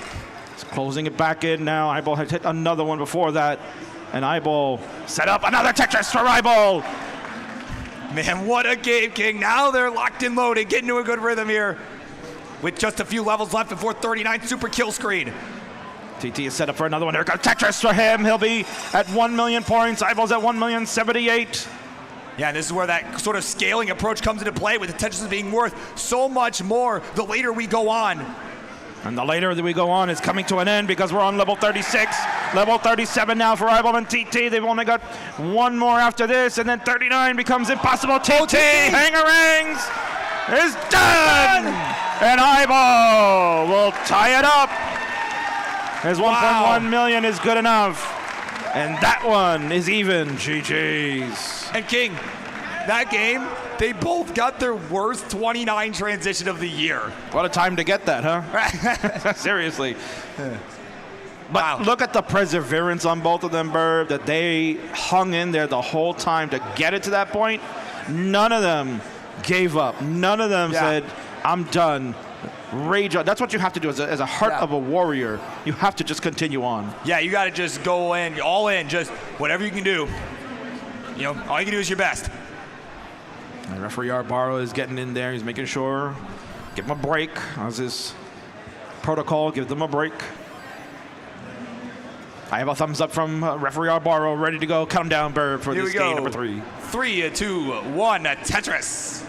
He's closing it back in now. Eyeball had hit another one before that, and Eyeball set up another Tetris for Eyeball. Man, what a game, King. Now they're locked and loaded, getting to a good rhythm here with just a few levels left before 39 super kill screen. TT is set up for another one. There goes Tetris for him. He'll be at 1 million points. Eyeball's at 1,078,000. Yeah, and this is where that sort of scaling approach comes into play with the Tetris being worth so much more the later we go on. And the later that we go on is coming to an end because we're on level 36. Level 37 now for Eyeball and TT. They've only got one more after this, and then 39 becomes impossible. TT, Hangarangs is done! And Eyeball will tie it up. His 1.1 million is good enough. And that one is even. GG's. And King, that game, they both got their worst 29 transition of the year. What a time to get that, huh? Seriously. But look at the perseverance on both of them, Burb, that they hung in there the whole time to get it to that point. None of them gave up. None of them said, I'm done. Rage on. That's what you have to do as a heart of a warrior. You have to just continue on. Yeah, you got to just go in, all in, just whatever you can do. You know, all you can do is your best. And referee Arbaro is getting in there. He's making sure. Give him a break. As his protocol, give them a break. I have a thumbs up from referee Arbaro, ready to go. Cut him down, Burb, for this game number 3. 3, 2, 1, Tetris.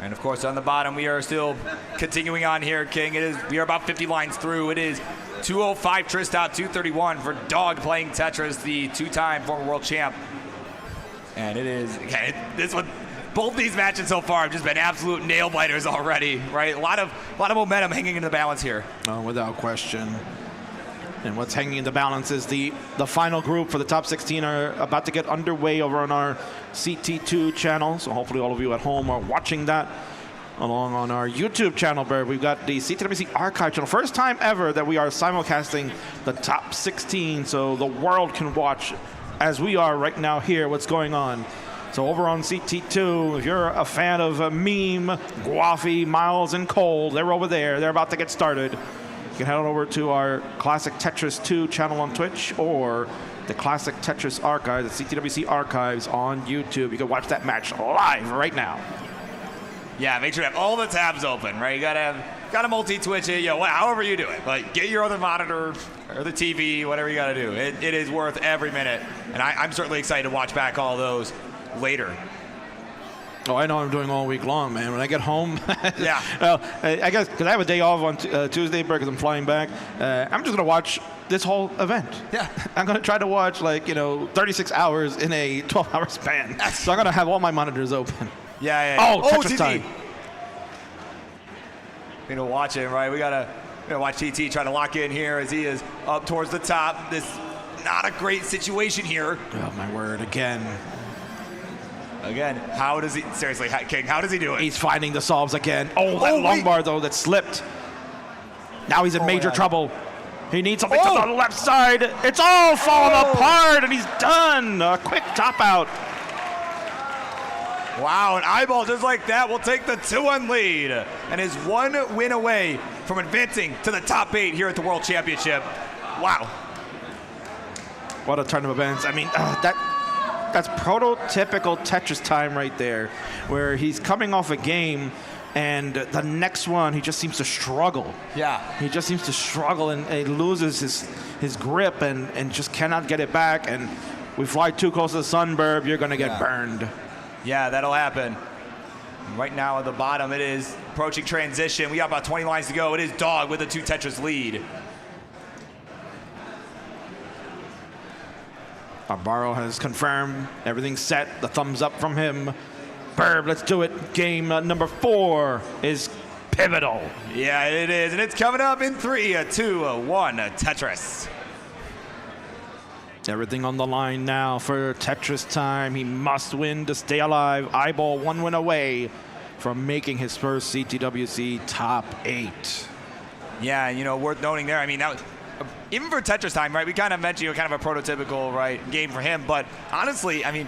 And of course, on the bottom, we are still continuing on here, King. We are about 50 lines through. It is 205 Tristop, 231 for Dog playing Tetris, the 2-time former world champ. And it is, okay, this one, both these matches so far have just been absolute nail biters already, right? A lot of momentum hanging in the balance here. Oh, without question. And what's hanging in the balance is the final group for the top 16 are about to get underway over on our CT2 channel. So hopefully all of you at home are watching that along on our YouTube channel, Bird. We've got the CTWC archive channel. First time ever that we are simulcasting the top 16 so the world can watch as we are right now here what's going on. So over on CT2, if you're a fan of Meme, Guafi, Miles, and Cole, they're over there. They're about to get started. You can head on over to our Classic Tetris 2 channel on Twitch or the Classic Tetris Archives, the CTWC Archives on YouTube. You can watch that match live right now. Yeah, make sure you have all the tabs open, right? You gotta multi-twitch it, however you do it. But get your other monitor or the TV, whatever you gotta do. It is worth every minute. And I'm certainly excited to watch back all those later. Oh, I know I'm doing all week long, man. When I get home, yeah. Well, I guess because I have a day off on Tuesday because I'm flying back. I'm just gonna watch this whole event. Yeah. I'm gonna try to watch 36 hours in a 12-hour span. So I'm gonna have all my monitors open. Yeah. Oh, Tetris TT. time. You know, watch it, right? We gotta watch TT try to lock in here as he is up towards the top. This not a great situation here. Oh my word! Again, how does he? Seriously, King, how does he do it? He's finding the solves again. Oh, that long bar though that slipped. Now he's in major trouble. He needs something to the left side. It's all falling apart, and he's done. A quick top out. Wow, an eyeball just like that will take the 2-1 lead and is 1 win away from advancing to the top 8 here at the World Championship. Wow. What a turn of events. I mean, that's prototypical Tetris time right there, where he's coming off a game and the next one he just seems to struggle. Yeah. He just seems to struggle and he loses his grip and just cannot get it back. And we fly too close to the sun, Burb, you're going to get burned. Yeah, that'll happen. Right now at the bottom, it is approaching transition. We got about 20 lines to go. It is Dog with a 2 Tetris lead. Barbaro has confirmed everything's set. The thumbs up from him. Burb, let's do it. Game number 4 is pivotal. Yeah, it is. And it's coming up in 3, 2, 1, Tetris. Everything on the line now for Tetris time. He must win to stay alive. Eyeball 1 win away from making his first CTWC top 8. Yeah, worth noting there. I mean, that was, even for Tetris time, right? We kind of mentioned kind of a prototypical game for him. But honestly, I mean,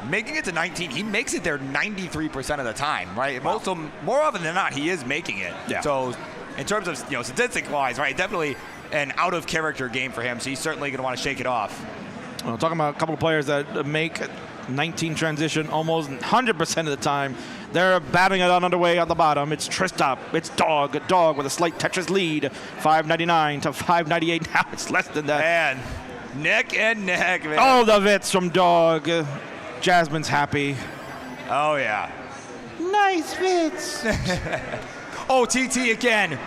making it to 19, he makes it there 93% of the time, right? Wow. More often than not, he is making it. Yeah. So in terms of statistic-wise, right, definitely an out-of-character game for him. So he's certainly going to want to shake it off. Well, talking about a couple of players that make 19 transition almost 100% of the time. They're battling it on underway on the bottom. It's Tristop. It's Dog with a slight Tetris lead. 599 to 598. Now it's less than that. Man, neck and neck, man. Oh, the Vits from Dog. Jasmine's happy. Oh, yeah. Nice Vits. Oh, TT again.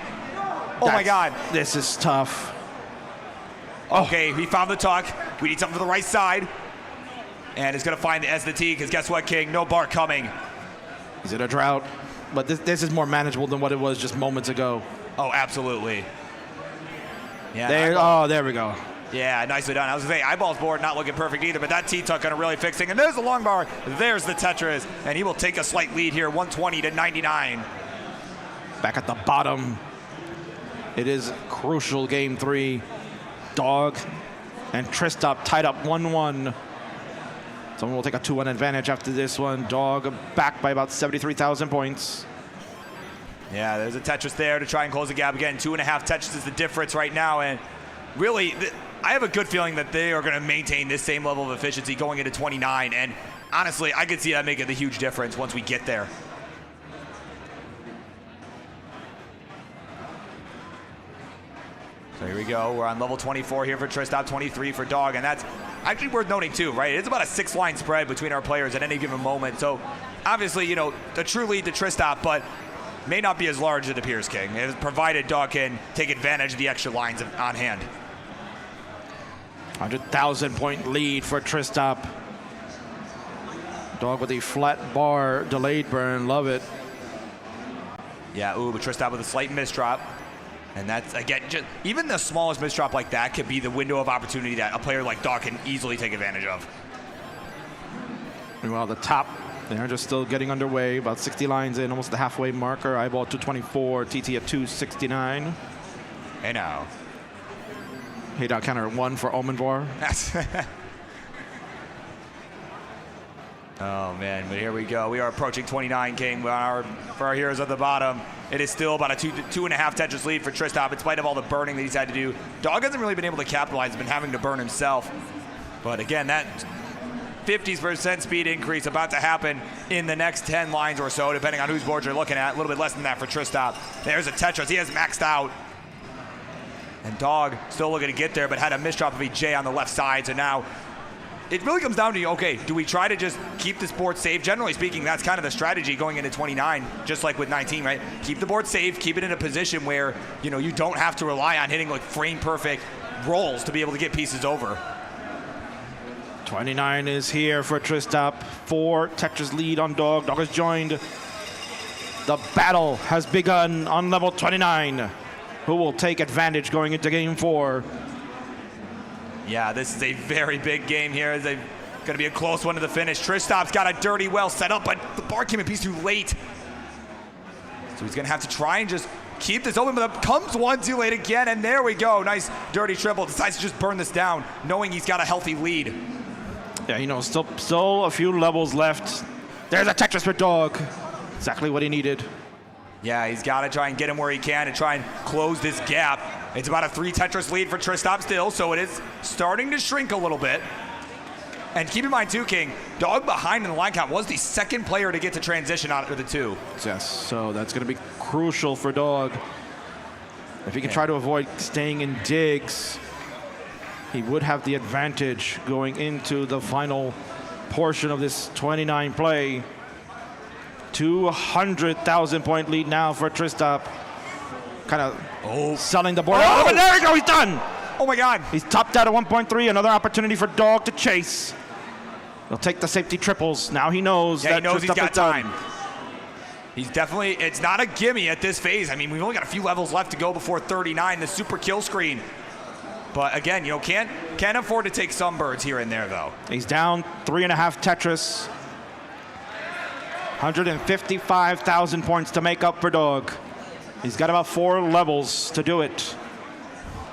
Oh, my God. This is tough. Okay, we found the tuck. We need something for the right side. And he's going to find the S to T, because guess what, King? No bar coming. Is it a drought? But this is more manageable than what it was just moments ago. Oh, absolutely. Yeah. There we go. Yeah, nicely done. I was going to say, Eyeball's board not looking perfect either, but that T-tuck going to really fix things. And there's the long bar. There's the Tetris. And he will take a slight lead here, 120 to 99. Back at the bottom. It is crucial game 3. Dog and Tristop tied up 1-1. Someone will take a 2-1 advantage after this one. Dog back by about 73,000 points. Yeah, there's a Tetris there to try and close the gap again. 2.5 Tetris is the difference right now. And really, I have a good feeling that they are going to maintain this same level of efficiency going into 29. And honestly, I could see that making the huge difference once we get there. So here we go. We're on level 24 here for Tristop, 23 for Dog, and that's actually worth noting too, right? It's about a 6-line spread between our players at any given moment. So obviously, the true lead to Tristop, but may not be as large as it appears, King, provided Dog can take advantage of the extra lines on hand. 100,000 point lead for Tristop. Dog with a flat bar delayed burn. Love it. Yeah, ooh, but Tristan with a slight misdrop. And that's, again, just even the smallest misdrop like that could be the window of opportunity that a player like Dog can easily take advantage of. Meanwhile, the top, they're just still getting underway. About 60 lines in, almost the halfway marker. Eyeball 224, TT at 269. Hey now. Hey down counter 1 for Omenvar. Oh man, but here we go. We are approaching 29, King. For our heroes at the bottom, it is still about a 2.5 Tetris lead for Tristan in spite of all the burning that he's had to do. Dog hasn't really been able to capitalize. He's been having to burn himself. But again, that 50% speed increase about to happen in the next 10 lines or so, depending on whose board you're looking at. A little bit less than that for Tristan. There's a Tetris. He has maxed out. And Dog still looking to get there, but had a misdrop of a J on the left side. So now it really comes down to, okay, do we try to just keep this board safe? Generally speaking, that's kind of the strategy going into 29, just like with 19, right? Keep the board safe, keep it in a position where, you know, you don't have to rely on hitting like frame perfect rolls to be able to get pieces over. 29 is here for Tristan. 4 Tetris lead on Dog. Dog has joined. The battle has begun on level 29. Who will take advantage going into game 4? Yeah, this is a very big game here. It's going to be a close one to the finish. Tristan's got a dirty well set up, but the bar came a piece too late. So he's going to have to try and just keep this open, but comes one too late again, and there we go. Nice dirty triple. Decides to just burn this down, knowing he's got a healthy lead. Yeah, you know, still a few levels left. There's a Tetris for Dog. Exactly what he needed. Yeah, he's got to try and get him where he can and try and close this gap. It's about a 3 Tetris lead for Tristan still, so it is starting to shrink a little bit. And keep in mind too, King, Dog behind in the line count was the second player to get to transition out of the 2. Yes, so that's going to be crucial for Dog. If he can try to avoid staying in digs, he would have the advantage going into the final portion of this 29 play. 200,000 point lead now for Tristan. Kind of selling the board. Oh, but there we go, he's done. Oh my God. He's topped out at 1.3. Another opportunity for Dog to chase. He'll take the safety triples. Now he knows that he knows Tristan he's got is done. time. He's definitely, it's not a gimme at this phase. I mean, we've only got a few levels left to go before 39, the super kill screen. But again, you know, can't afford to take some birds here and there though. He's down 3.5 Tetris. 155,000 points to make up for Dog. He's got about 4 levels to do it.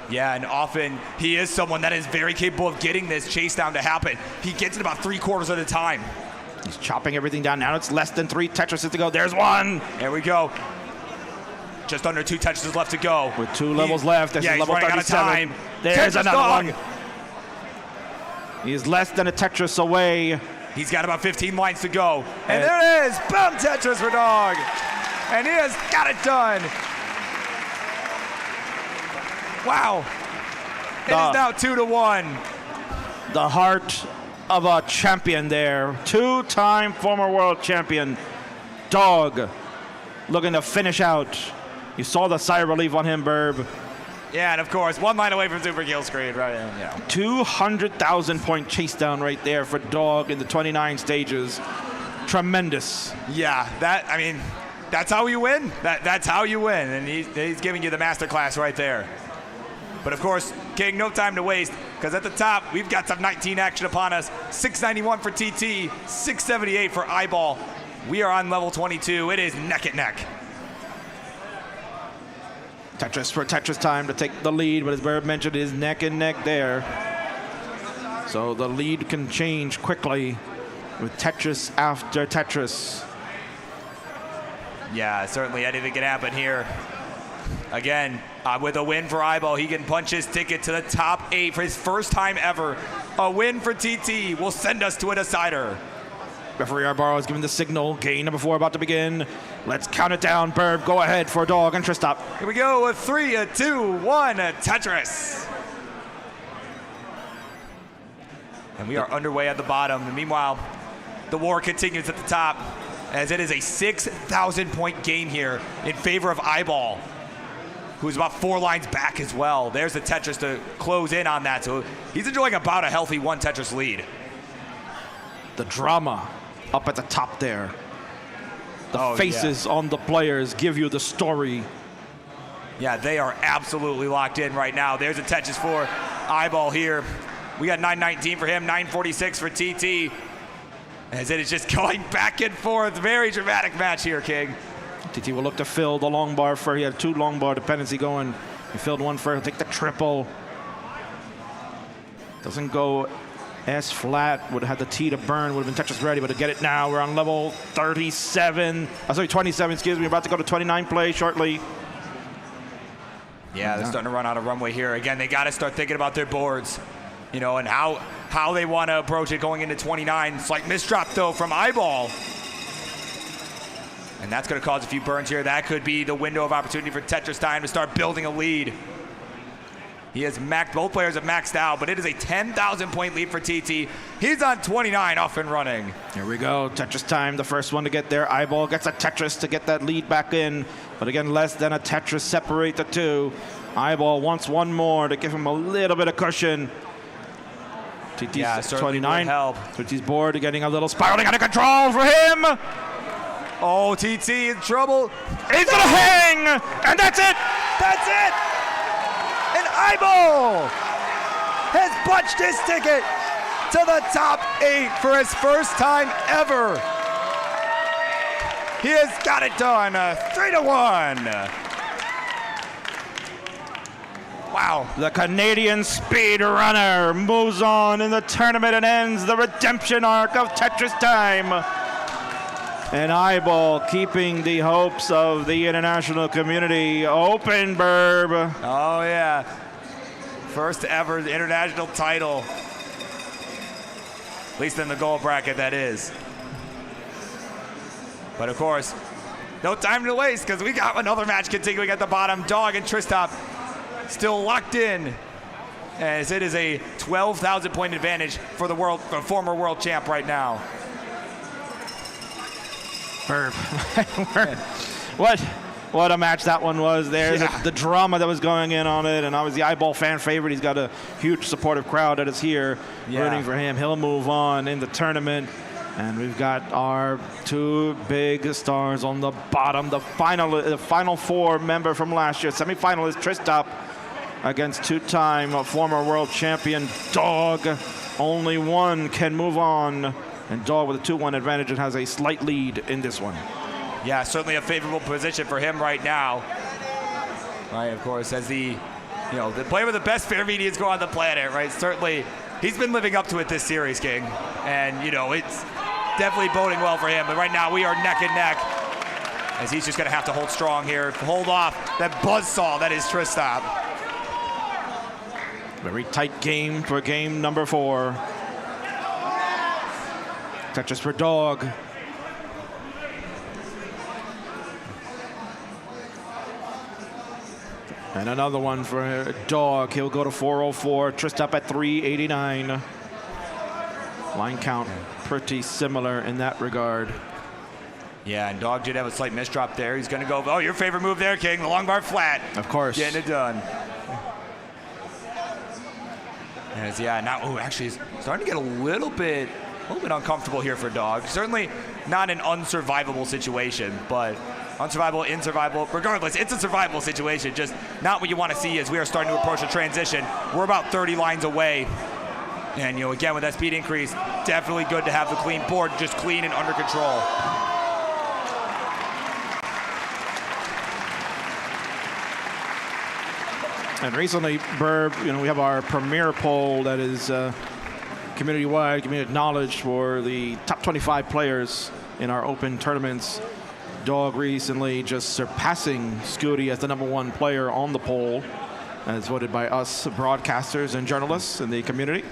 Yeah, and often he is someone that is very capable of getting this chase down to happen. He gets it about 3/4 of the time. He's chopping everything down. Now it's less than 3 Tetrises to go. There's one. There we go. Just under 2 Tetrises left to go. With 2 levels left. There's he's level running 37. out of time. There's Tetris another Dog. one. He's less than a Tetris away. He's got about 15 lines to go. And there it is. Boom, Tetris for Dog. And he has got it done. Wow. It is now 2-1. The heart of a champion there. 2-time former world champion. Dog looking to finish out. You saw the sigh of relief on him, Burb. Yeah, and of course, 1 line away from super kill screen, right? Yeah. 200,000 point chase down right there for Dog in the 29 stages. Tremendous. Yeah, that's how you win. That's how you win, and he's giving you the masterclass right there. But of course, King, no time to waste, because at the top, we've got some 19 action upon us. 691 for TT, 678 for Eyeball. We are on level 22. It is neck and neck. Tetris for Tetris time to take the lead, but as Burb mentioned, it is neck and neck there. So the lead can change quickly with Tetris after Tetris. Yeah, certainly anything can happen here. Again, with a win for Eyeball, he can punch his ticket to the top 8 for his first time ever. A win for TT will send us to a decider. Referee Arbaro is giving the signal. Game number 4 about to begin. Let's count it down. Burb, go ahead for Dog and Tristan. Here we go. A 3, a 2, 1, a Tetris. And we are underway at the bottom. And meanwhile, the war continues at the top, as it is a 6,000 point game here in favor of Eyeball, who's about 4 lines back as well. There's the Tetris to close in on that. So he's enjoying about a healthy 1 Tetris lead. The drama up at the top there. The Oh, faces on the players give you the story. Yeah, they are absolutely locked in right now. There's a Tetris for Eyeball here. We got 919 for him, 946 for TT. As it is just going back and forth. Very dramatic match here, King. TT will look to fill the long bar for, he had 2 long bar dependency going. He filled one first, take the triple. Doesn't go S flat, would have had the T to burn, would have been Tetris ready, but to get it now, we're on level 37. Sorry, 27, excuse me. We're about to go to 29 play shortly. Yeah, they're starting to run out of runway here. Again, they got to start thinking about their boards, you know, and how they want to approach it going into 29. Slight misdrop, though, from Eyeball. And that's going to cause a few burns here. That could be the window of opportunity for Tetris Time to start building a lead. He has maxed, both players have maxed out, but it is a 10,000 point lead for TT. He's on 29, off and running. Here we go, Tetris Time, the first one to get there. Eyeball gets a Tetris to get that lead back in, but again, less than a Tetris separate the two. Eyeball wants one more to give him a little bit of cushion. TT's 29. Help. TT's board getting a little spiraling out of control for him. Oh, TT in trouble. He's gonna hang, and that's it. That's it. And Eyeball has punched his ticket to the top 8 for his first time ever. He has got it done, 3-1. Wow. The Canadian speedrunner moves on in the tournament and ends the redemption arc of Tetris Time. And Eyeball keeping the hopes of the international community open, Burb. Oh, yeah. First ever international title. At least in the gold bracket, that is. But of course, no time to waste because we got another match continuing at the bottom. Dog and Tristop still locked in, as it is a 12,000 point advantage for the former world champ right now. Burb. What a match that one was there. Yeah. The drama that was going in on it, and obviously Eyeball fan favorite. He's got a huge supportive crowd that is here rooting for him. He'll move on in the tournament. And we've got our 2 big stars on the bottom. The final 4 member from last year, semifinalist Tristop against 2-time former world champion Dog. Only one can move on. And Dog with a 2-1 advantage and has a slight lead in this one. Yeah, certainly a favorable position for him right now. Right, of course, as the player with the best fair medians go on the planet, right? Certainly, he's been living up to it this series, King. And, it's definitely boding well for him. But right now, we are neck and neck, as he's just going to have to hold strong here, hold off that buzzsaw that is Tristop. Very tight game for game number 4. Tetris for Dog. And another one for Dog. He'll go to 404. Tristop at 389. Line count pretty similar in that regard. Yeah, and Dog did have a slight misdrop there. He's going to go, your favorite move there, King, the long bar flat. Of course. Getting it done. As, actually, he's starting to get a little bit uncomfortable here for Dog. Certainly not an unsurvivable situation, but unsurvivable, insurvivable, regardless, it's a survivable situation, just not what you want to see as we are starting to approach a transition. We're about 30 lines away. And, again, with that speed increase, definitely good to have the clean board, just clean and under control. And recently, Burb, we have our premier poll that is community-wide, community acknowledged for the top 25 players in our open tournaments. Dog recently just surpassing Scooty as the #1 player on the poll, as voted by us broadcasters and journalists in the community.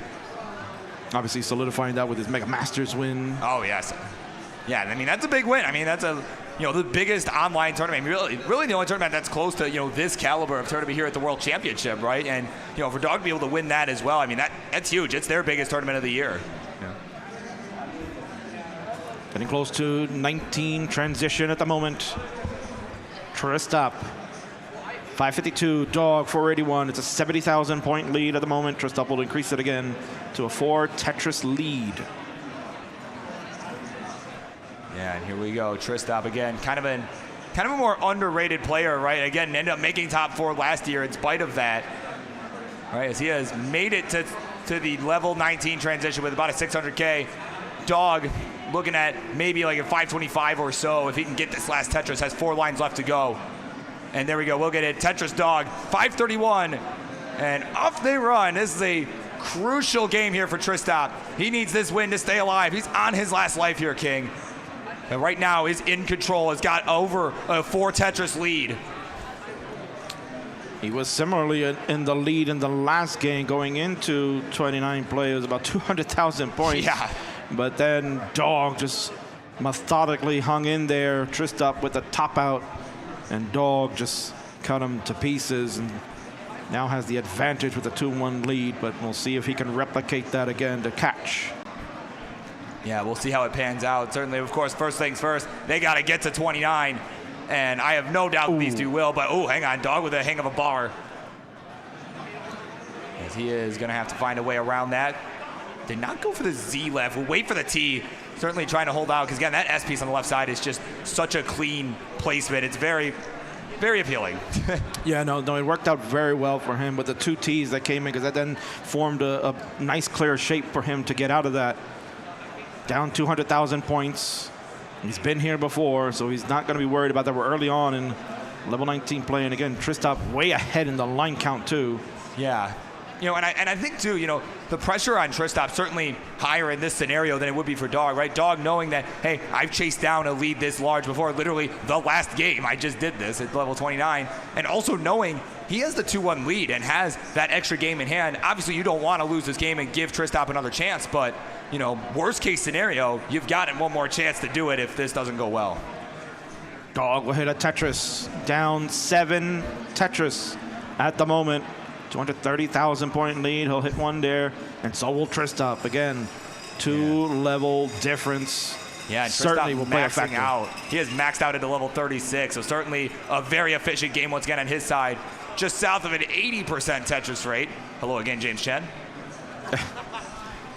Obviously solidifying that with his Mega Masters win. Oh, yes. Yeah, I mean, that's a big win. I mean, that's the biggest online tournament. Really the only tournament that's close to, this caliber of tournament here at the World Championship, right? And, for Dog to be able to win that as well, I mean, that's huge. It's their biggest tournament of the year. Yeah. Getting close to 19 transition at the moment. Tristop, 552, Dog, 481. It's a 70,000 point lead at the moment. Tristop will increase it again to a 4 Tetris lead. Yeah, and here we go. Tristop again, kind of a more underrated player, right? Again, ended up making top 4 last year in spite of that. Right, as he has made it to the level 19 transition with about a 600K. Dog looking at maybe like a 525 or so if he can get this last Tetris. Has 4 lines left to go. And there we go. We'll get it. Tetris Dog, 531. And off they run. This is a crucial game here for Tristop. He needs this win to stay alive. He's on his last life here, King. And right now is in control. Has got over a 4 Tetris lead. He was similarly in the lead in the last game going into 29 play. It was about 200,000 points. Yeah. But then Dog just methodically hung in there. Tristop with a top out. And Dog just cut him to pieces and now has the advantage with a 2-1 lead. But we'll see if he can replicate that again to catch. Yeah, we'll see how it pans out. Certainly, of course, first things first, they got to get to 29. And I have no doubt these two will, but hang on, Dog with a hang of a bar. As he is going to have to find a way around that. Did not go for the Z left, we'll wait for the T. Certainly trying to hold out, because again, that S piece on the left side is just such a clean placement. It's very, very appealing. Yeah, no, it worked out very well for him with the 2 Ts that came in, because that then formed a nice clear shape for him to get out of that. Down 200,000 points. He's been here before, so he's not going to be worried about that. We're early on in level 19 play, and again, Tristop way ahead in the line count too. Yeah. And I think too, the pressure on Tristop certainly higher in this scenario than it would be for Dog, right? Dog knowing that, hey, I've chased down a lead this large before, literally the last game. I just did this at level 29. And also knowing he has the 2-1 lead and has that extra game in hand. Obviously, you don't want to lose this game and give Tristop another chance, but worst case scenario, you've got one more chance to do it if this doesn't go well. Dog will hit a Tetris. Down 7 Tetris at the moment. 230,000 point lead. He'll hit one there, and so will Tristop. Again, 2-level difference. Yeah, and certainly Tristop will play a maxing factor. out. He has maxed out into level 36, so certainly a very efficient game once again on his side. Just south of an 80% Tetris rate. Hello again, James Chen.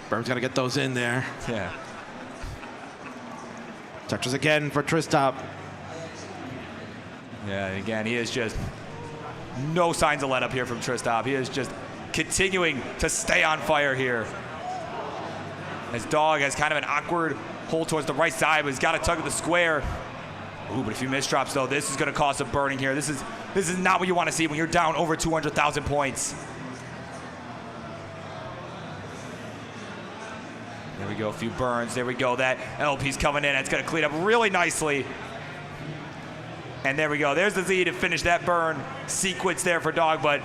Bird's got to get those in there. Yeah. Tetris again for Tristop. Yeah, again, he is just no signs of let up here from Tristop. He is just continuing to stay on fire here. As Dog has kind of an awkward hole towards the right side, but he's got to tug at the square. Ooh, but a few misdrops though. This is going to cause some burning here. This is not what you want to see when you're down over 200,000 points. There we go, a few burns. There we go. That LP's coming in. It's going to clean up really nicely. And there we go. There's the Z to finish that burn sequence there for Dog, but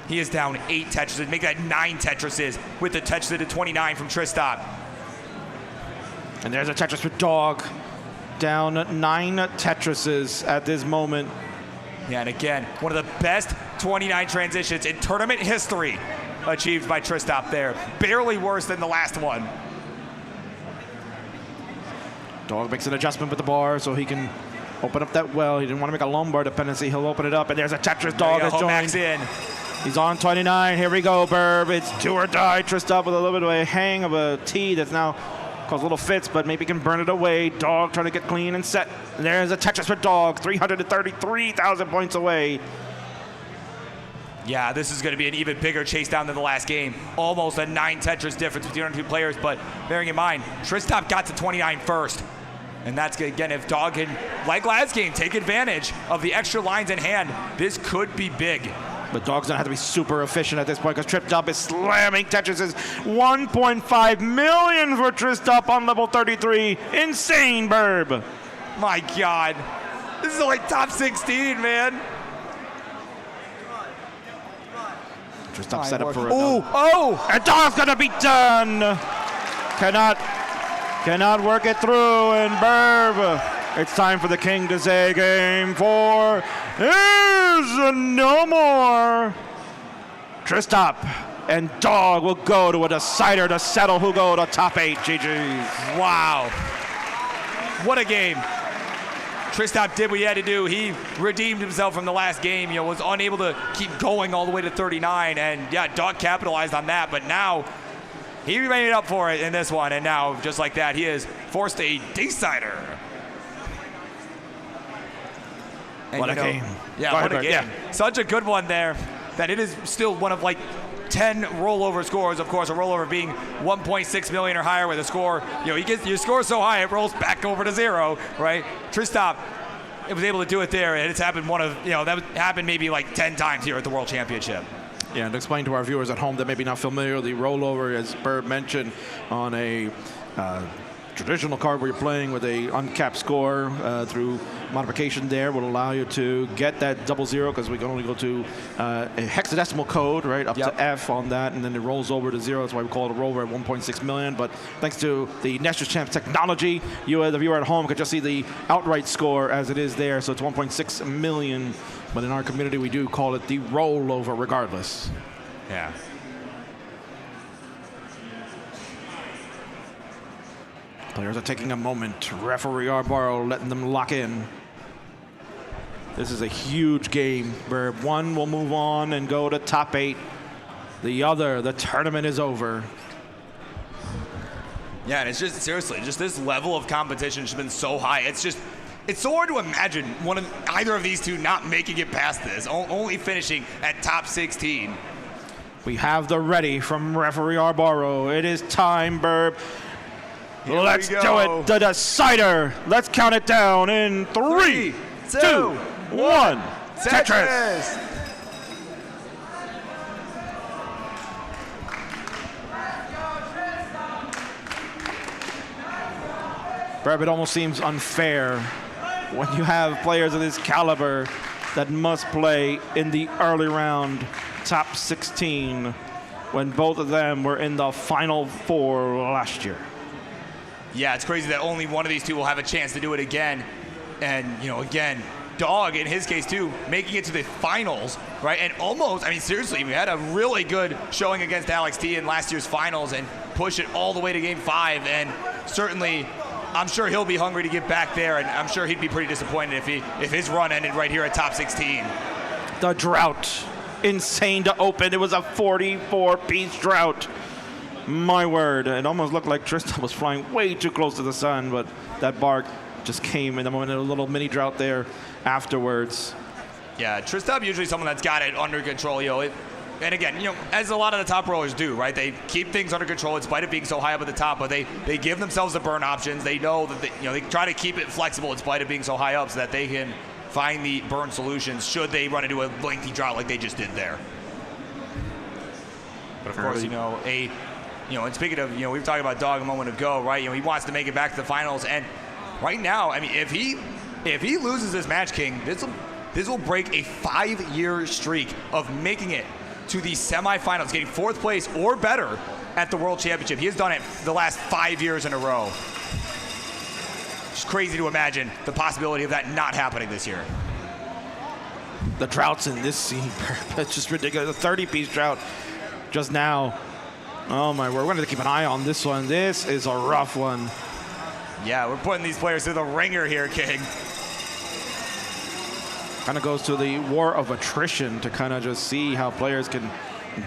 he is down 8 Tetrises. Make that 9 Tetrises with the Tetris to 29 from Tristop. And there's a Tetris for Dog. Down 9 Tetrises at this moment. Yeah, and again, one of the best 29 transitions in tournament history achieved by Tristop there. Barely worse than the last one. Dog makes an adjustment with the bar so he can open up that well. He didn't want to make a lumbar dependency. He'll open it up, and there's a Tetris. Dog has joined. In. He's on 29. Here we go, Burb. It's do or die. Tristop with a little bit of a hang of a T that's now caused little fits, but maybe can burn it away. Dog trying to get clean and set. And there's a Tetris for Dog. 333,000 points away. Yeah, this is going to be an even bigger chase down than the last game. Almost a 9 Tetris difference between our two players, but bearing in mind, Tristop got to 29 first. And that's good. Again, if Dog can, like last game, take advantage of the extra lines in hand, this could be big. But Dog's going to have to be super efficient at this point because Tristop is slamming Tetrises. 1.5 million for Tristop on level 33. Insane, Burb. My God. This is like top 16, man. Tristop set up for it. Oh! And Dog's going to be done. Cannot work it through, and Burb. It's time for the King to say game 4 is no more. Tristop and Dog will go to a decider to settle who go to top 8. GG's. Wow. What a game. Tristop did what he had to do. He redeemed himself from the last game. Was unable to keep going all the way to 39. And yeah, Dog capitalized on that. But now he made up for it in this one. And now, just like that, he has forced a decider. And, What a game. Yeah, Go what ahead, a Bert. game. Yeah. Such a good one there that it is still one of like 10 rollover scores. Of course, a rollover being 1.6 million or higher with a score. You get your score so high it rolls back over to 0, right? Tristop, it was able to do it there, and it's happened that happened maybe like 10 times here at the World Championship. Yeah, and explain to our viewers at home that maybe not familiar, the rollover, as Bert mentioned, on a traditional card where you're playing with a uncapped score through modification there will allow you to get that 00 because we can only go to a hexadecimal code, right, up to F on that, and then it rolls over to 0. That's why we call it a rollover at 1.6 million. But thanks to the National Champs technology, you, the viewer at home, could just see the outright score as it is there. So it's 1.6 million. But in our community, we do call it the rollover regardless. Yeah. Players are taking a moment. Referee Arbaro letting them lock in. This is a huge game where one will move on and go to top 8. The other, the tournament is over. Yeah, and it's just, seriously, just this level of competition has been so high. It's so hard to imagine either of these two not making it past this, only finishing at top 16. We have the ready from referee Arbaro. It is time, Burb. Let's do it. The decider. Let's count it down in 3, 2, 1. Tetris. Burb, it almost seems unfair when you have players of this caliber that must play in the early round top 16 when both of them were in the Final Four last year. Yeah, it's crazy that only one of these two will have a chance to do it again. And, again, Dog, in his case, too, making it to the finals, right? And almost, seriously, we had a really good showing against Alex T in last year's finals and push it all the way to Game 5. And certainly, I'm sure he'll be hungry to get back there, and I'm sure he'd be pretty disappointed if his run ended right here at top 16. The drought, insane to open. It was a 44-piece drought. My word, it almost looked like Tristan was flying way too close to the sun, but that bark just came in the moment, a little mini drought there afterwards. Yeah, Tristan usually someone that's got it under control, and again, as a lot of the top rollers do, right? They keep things under control in spite of being so high up at the top, but they give themselves the burn options. They know that they try to keep it flexible in spite of being so high up so that they can find the burn solutions should they run into a lengthy drought like they just did there. But of course, and speaking of, we were talking about Dog a moment ago, right? He wants to make it back to the finals, and right now, if he loses this match, King, this will break a 5-year streak of making it to the semifinals, getting 4th place or better at the World Championship. He has done it the last 5 years in a row. It's crazy to imagine the possibility of that not happening this year. The droughts in this scene, it's just ridiculous. A 30-piece drought just now. Oh my word, we're going to keep an eye on this one. This is a rough one. Yeah, we're putting these players through the ringer here, King. Kind of goes to the war of attrition to kind of just see how players can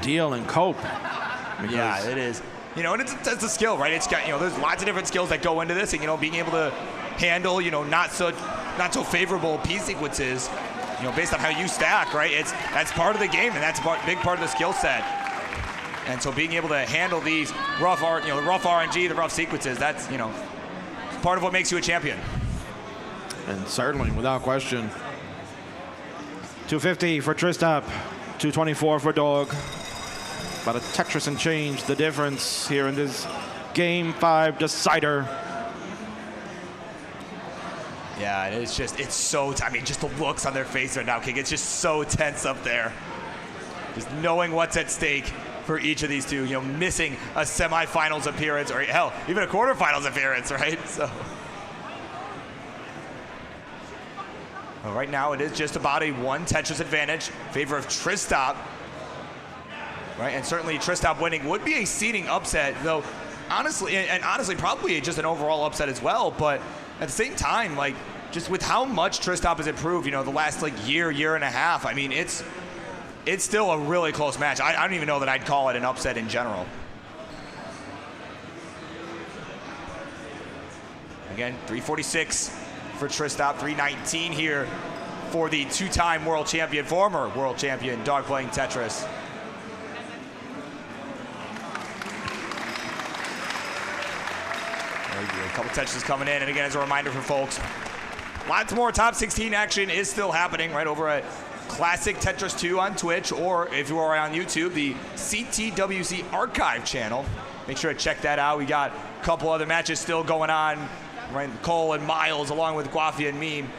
deal and cope. Yeah, it is. And it's a skill, right? It's got, there's lots of different skills that go into this, and being able to handle, not so favorable piece sequences, based on how you stack, right? That's part of the game, and that's a big part of the skill set. And so being able to handle these the rough RNG, the rough sequences, that's part of what makes you a champion. And certainly, without question. 250 for Tristop, 224 for Dog. About a Tetris and change, the difference here in this Game 5 decider. Yeah, it's so, just the looks on their face right now, King. It's just so tense up there. Just knowing what's at stake for each of these two, missing a semifinals appearance, or hell, even a quarterfinals appearance, right? So. Well, right now, it is just about a 1 Tetris advantage in favor of Tristop. Right, and certainly Tristop winning would be a seeding upset, though honestly, probably just an overall upset as well. But at the same time, just with how much Tristop has improved, the last year and a half, it's still a really close match. I don't even know that I'd call it an upset in general. Again, 346 for Tristop, 319 here for the two-time world champion, former world champion, Dog playing Tetris. A couple Tetris coming in, and again, as a reminder for folks, lots more top 16 action is still happening right over at Classic Tetris 2 on Twitch, or if you are on YouTube, the CTWC archive channel. Make sure to check that out. We got a couple other matches still going on, right? Cole and Miles along with Guafia and Meme.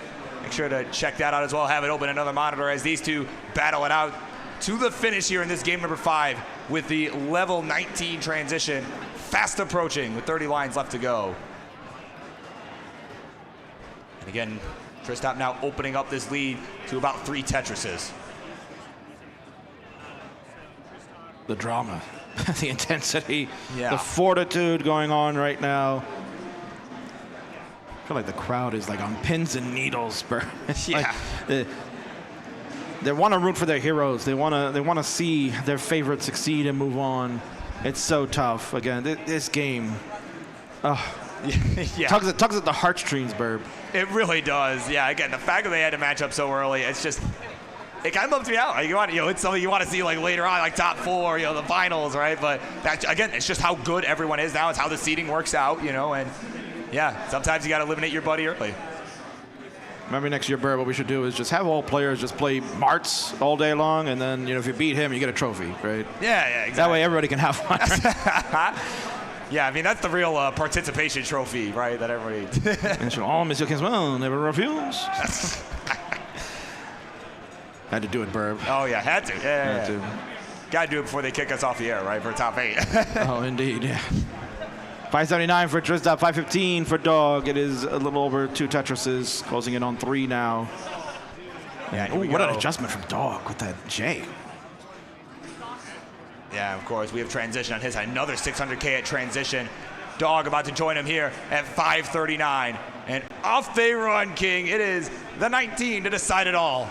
Make sure to check that out as well. Have it open another monitor as these two battle it out to the finish here in this game number 5 with the level 19 transition fast approaching with 30 lines left to go. And again, Tristop now opening up this lead to about 3 Tetrises. The drama, the intensity, Yeah. the fortitude going on right now. I feel like the crowd is like on pins and needles, bro. Yeah. They want to root for their heroes. They want to see their favorite succeed and move on. It's so tough. Again, this game. Yeah. Tugs at the heartstrings, Burb. It really does. Yeah, again, the fact that they had to match up so early, it's just, it kind of bums me out. Like, it's something you want to see like later on, like top 4, the finals, right? But that, again, it's just how good everyone is now. It's how the seeding works out, and yeah, sometimes you got to eliminate your buddy early. Maybe next year, Burb, what we should do is just have all players just play Marts all day long, and then, if you beat him, you get a trophy, right? Yeah, exactly. That way everybody can have fun. Yeah, I mean, that's the real participation trophy, right, that everybody... Oh, Monsieur Kingsman, never refuse. Had to do it, Burb. Oh, yeah, had to. Yeah, Had to. Got to do it before they kick us off the air, right, for top 8. Oh, indeed, yeah. 579 for Tristop, 515 for Dog. It is a little over 2 Tetrises, closing in on 3 now. Yeah, Ooh, what an adjustment from Dog with that J. Yeah, of course, we have transition on his side. Another 600K at transition. Dog about to join him here at 539. And off they run, King. It is the 19 to decide it all.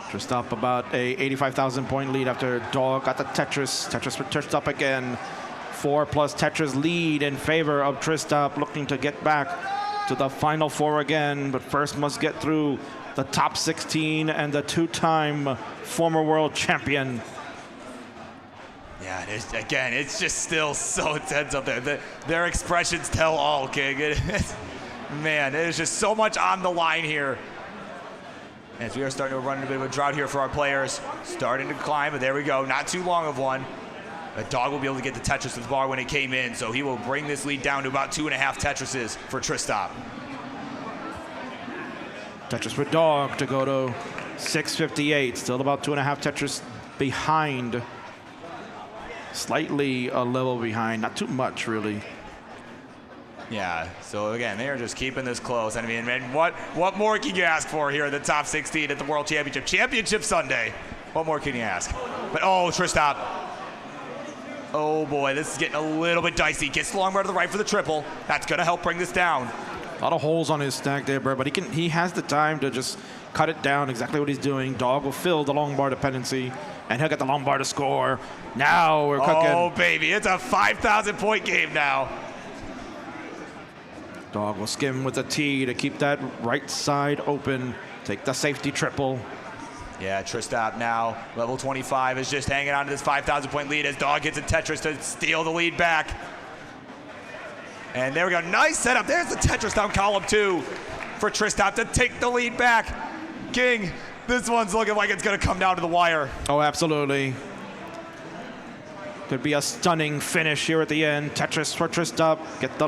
Tristop about a 85,000 point lead after Dog got the Tetris. Tetris for Tristop again. 4+ Tetris lead in favor of Tristop, looking to get back to the final 4 again, but first must get through the top 16 and the 2-time former world champion. Yeah, it's just still so intense up there. Their expressions tell all, King. Man, there's just so much on the line here. As we are starting to run into a bit of a drought here for our players. Starting to climb, but there we go. Not too long of one. A Dog will be able to get the Tetris to the bar when it came in, so he will bring this lead down to about 2.5 Tetrises for Tristop. Tetris for Dog to go to 658. Still about 2.5 Tetris behind. Slightly a level behind. Not too much, really. Yeah, so again, they are just keeping this close. I mean, man, what more can you ask for here in the top 16 at the World Championship? Championship Sunday. What more can you ask? But, Tristop. Oh, boy, this is getting a little bit dicey. Gets the long bar to the right for the triple. That's going to help bring this down. A lot of holes on his stack there, Burr, but he has the time to just cut it down, exactly what he's doing. Dog will fill the long bar dependency, and he'll get the long bar to score. Now we're cooking. Oh, baby, it's a 5,000 point game now. Dog will skim with a T to keep that right side open. Take the safety triple. Yeah, Tristop now, level 25, is just hanging on to this 5,000 point lead as Dog gets a Tetris to steal the lead back. And there we go, nice setup. There's the Tetris down column 2 for Tristop to take the lead back. King, this one's looking like it's gonna come down to the wire. Oh, absolutely. Could be a stunning finish here at the end. Tetris for Tristop, get the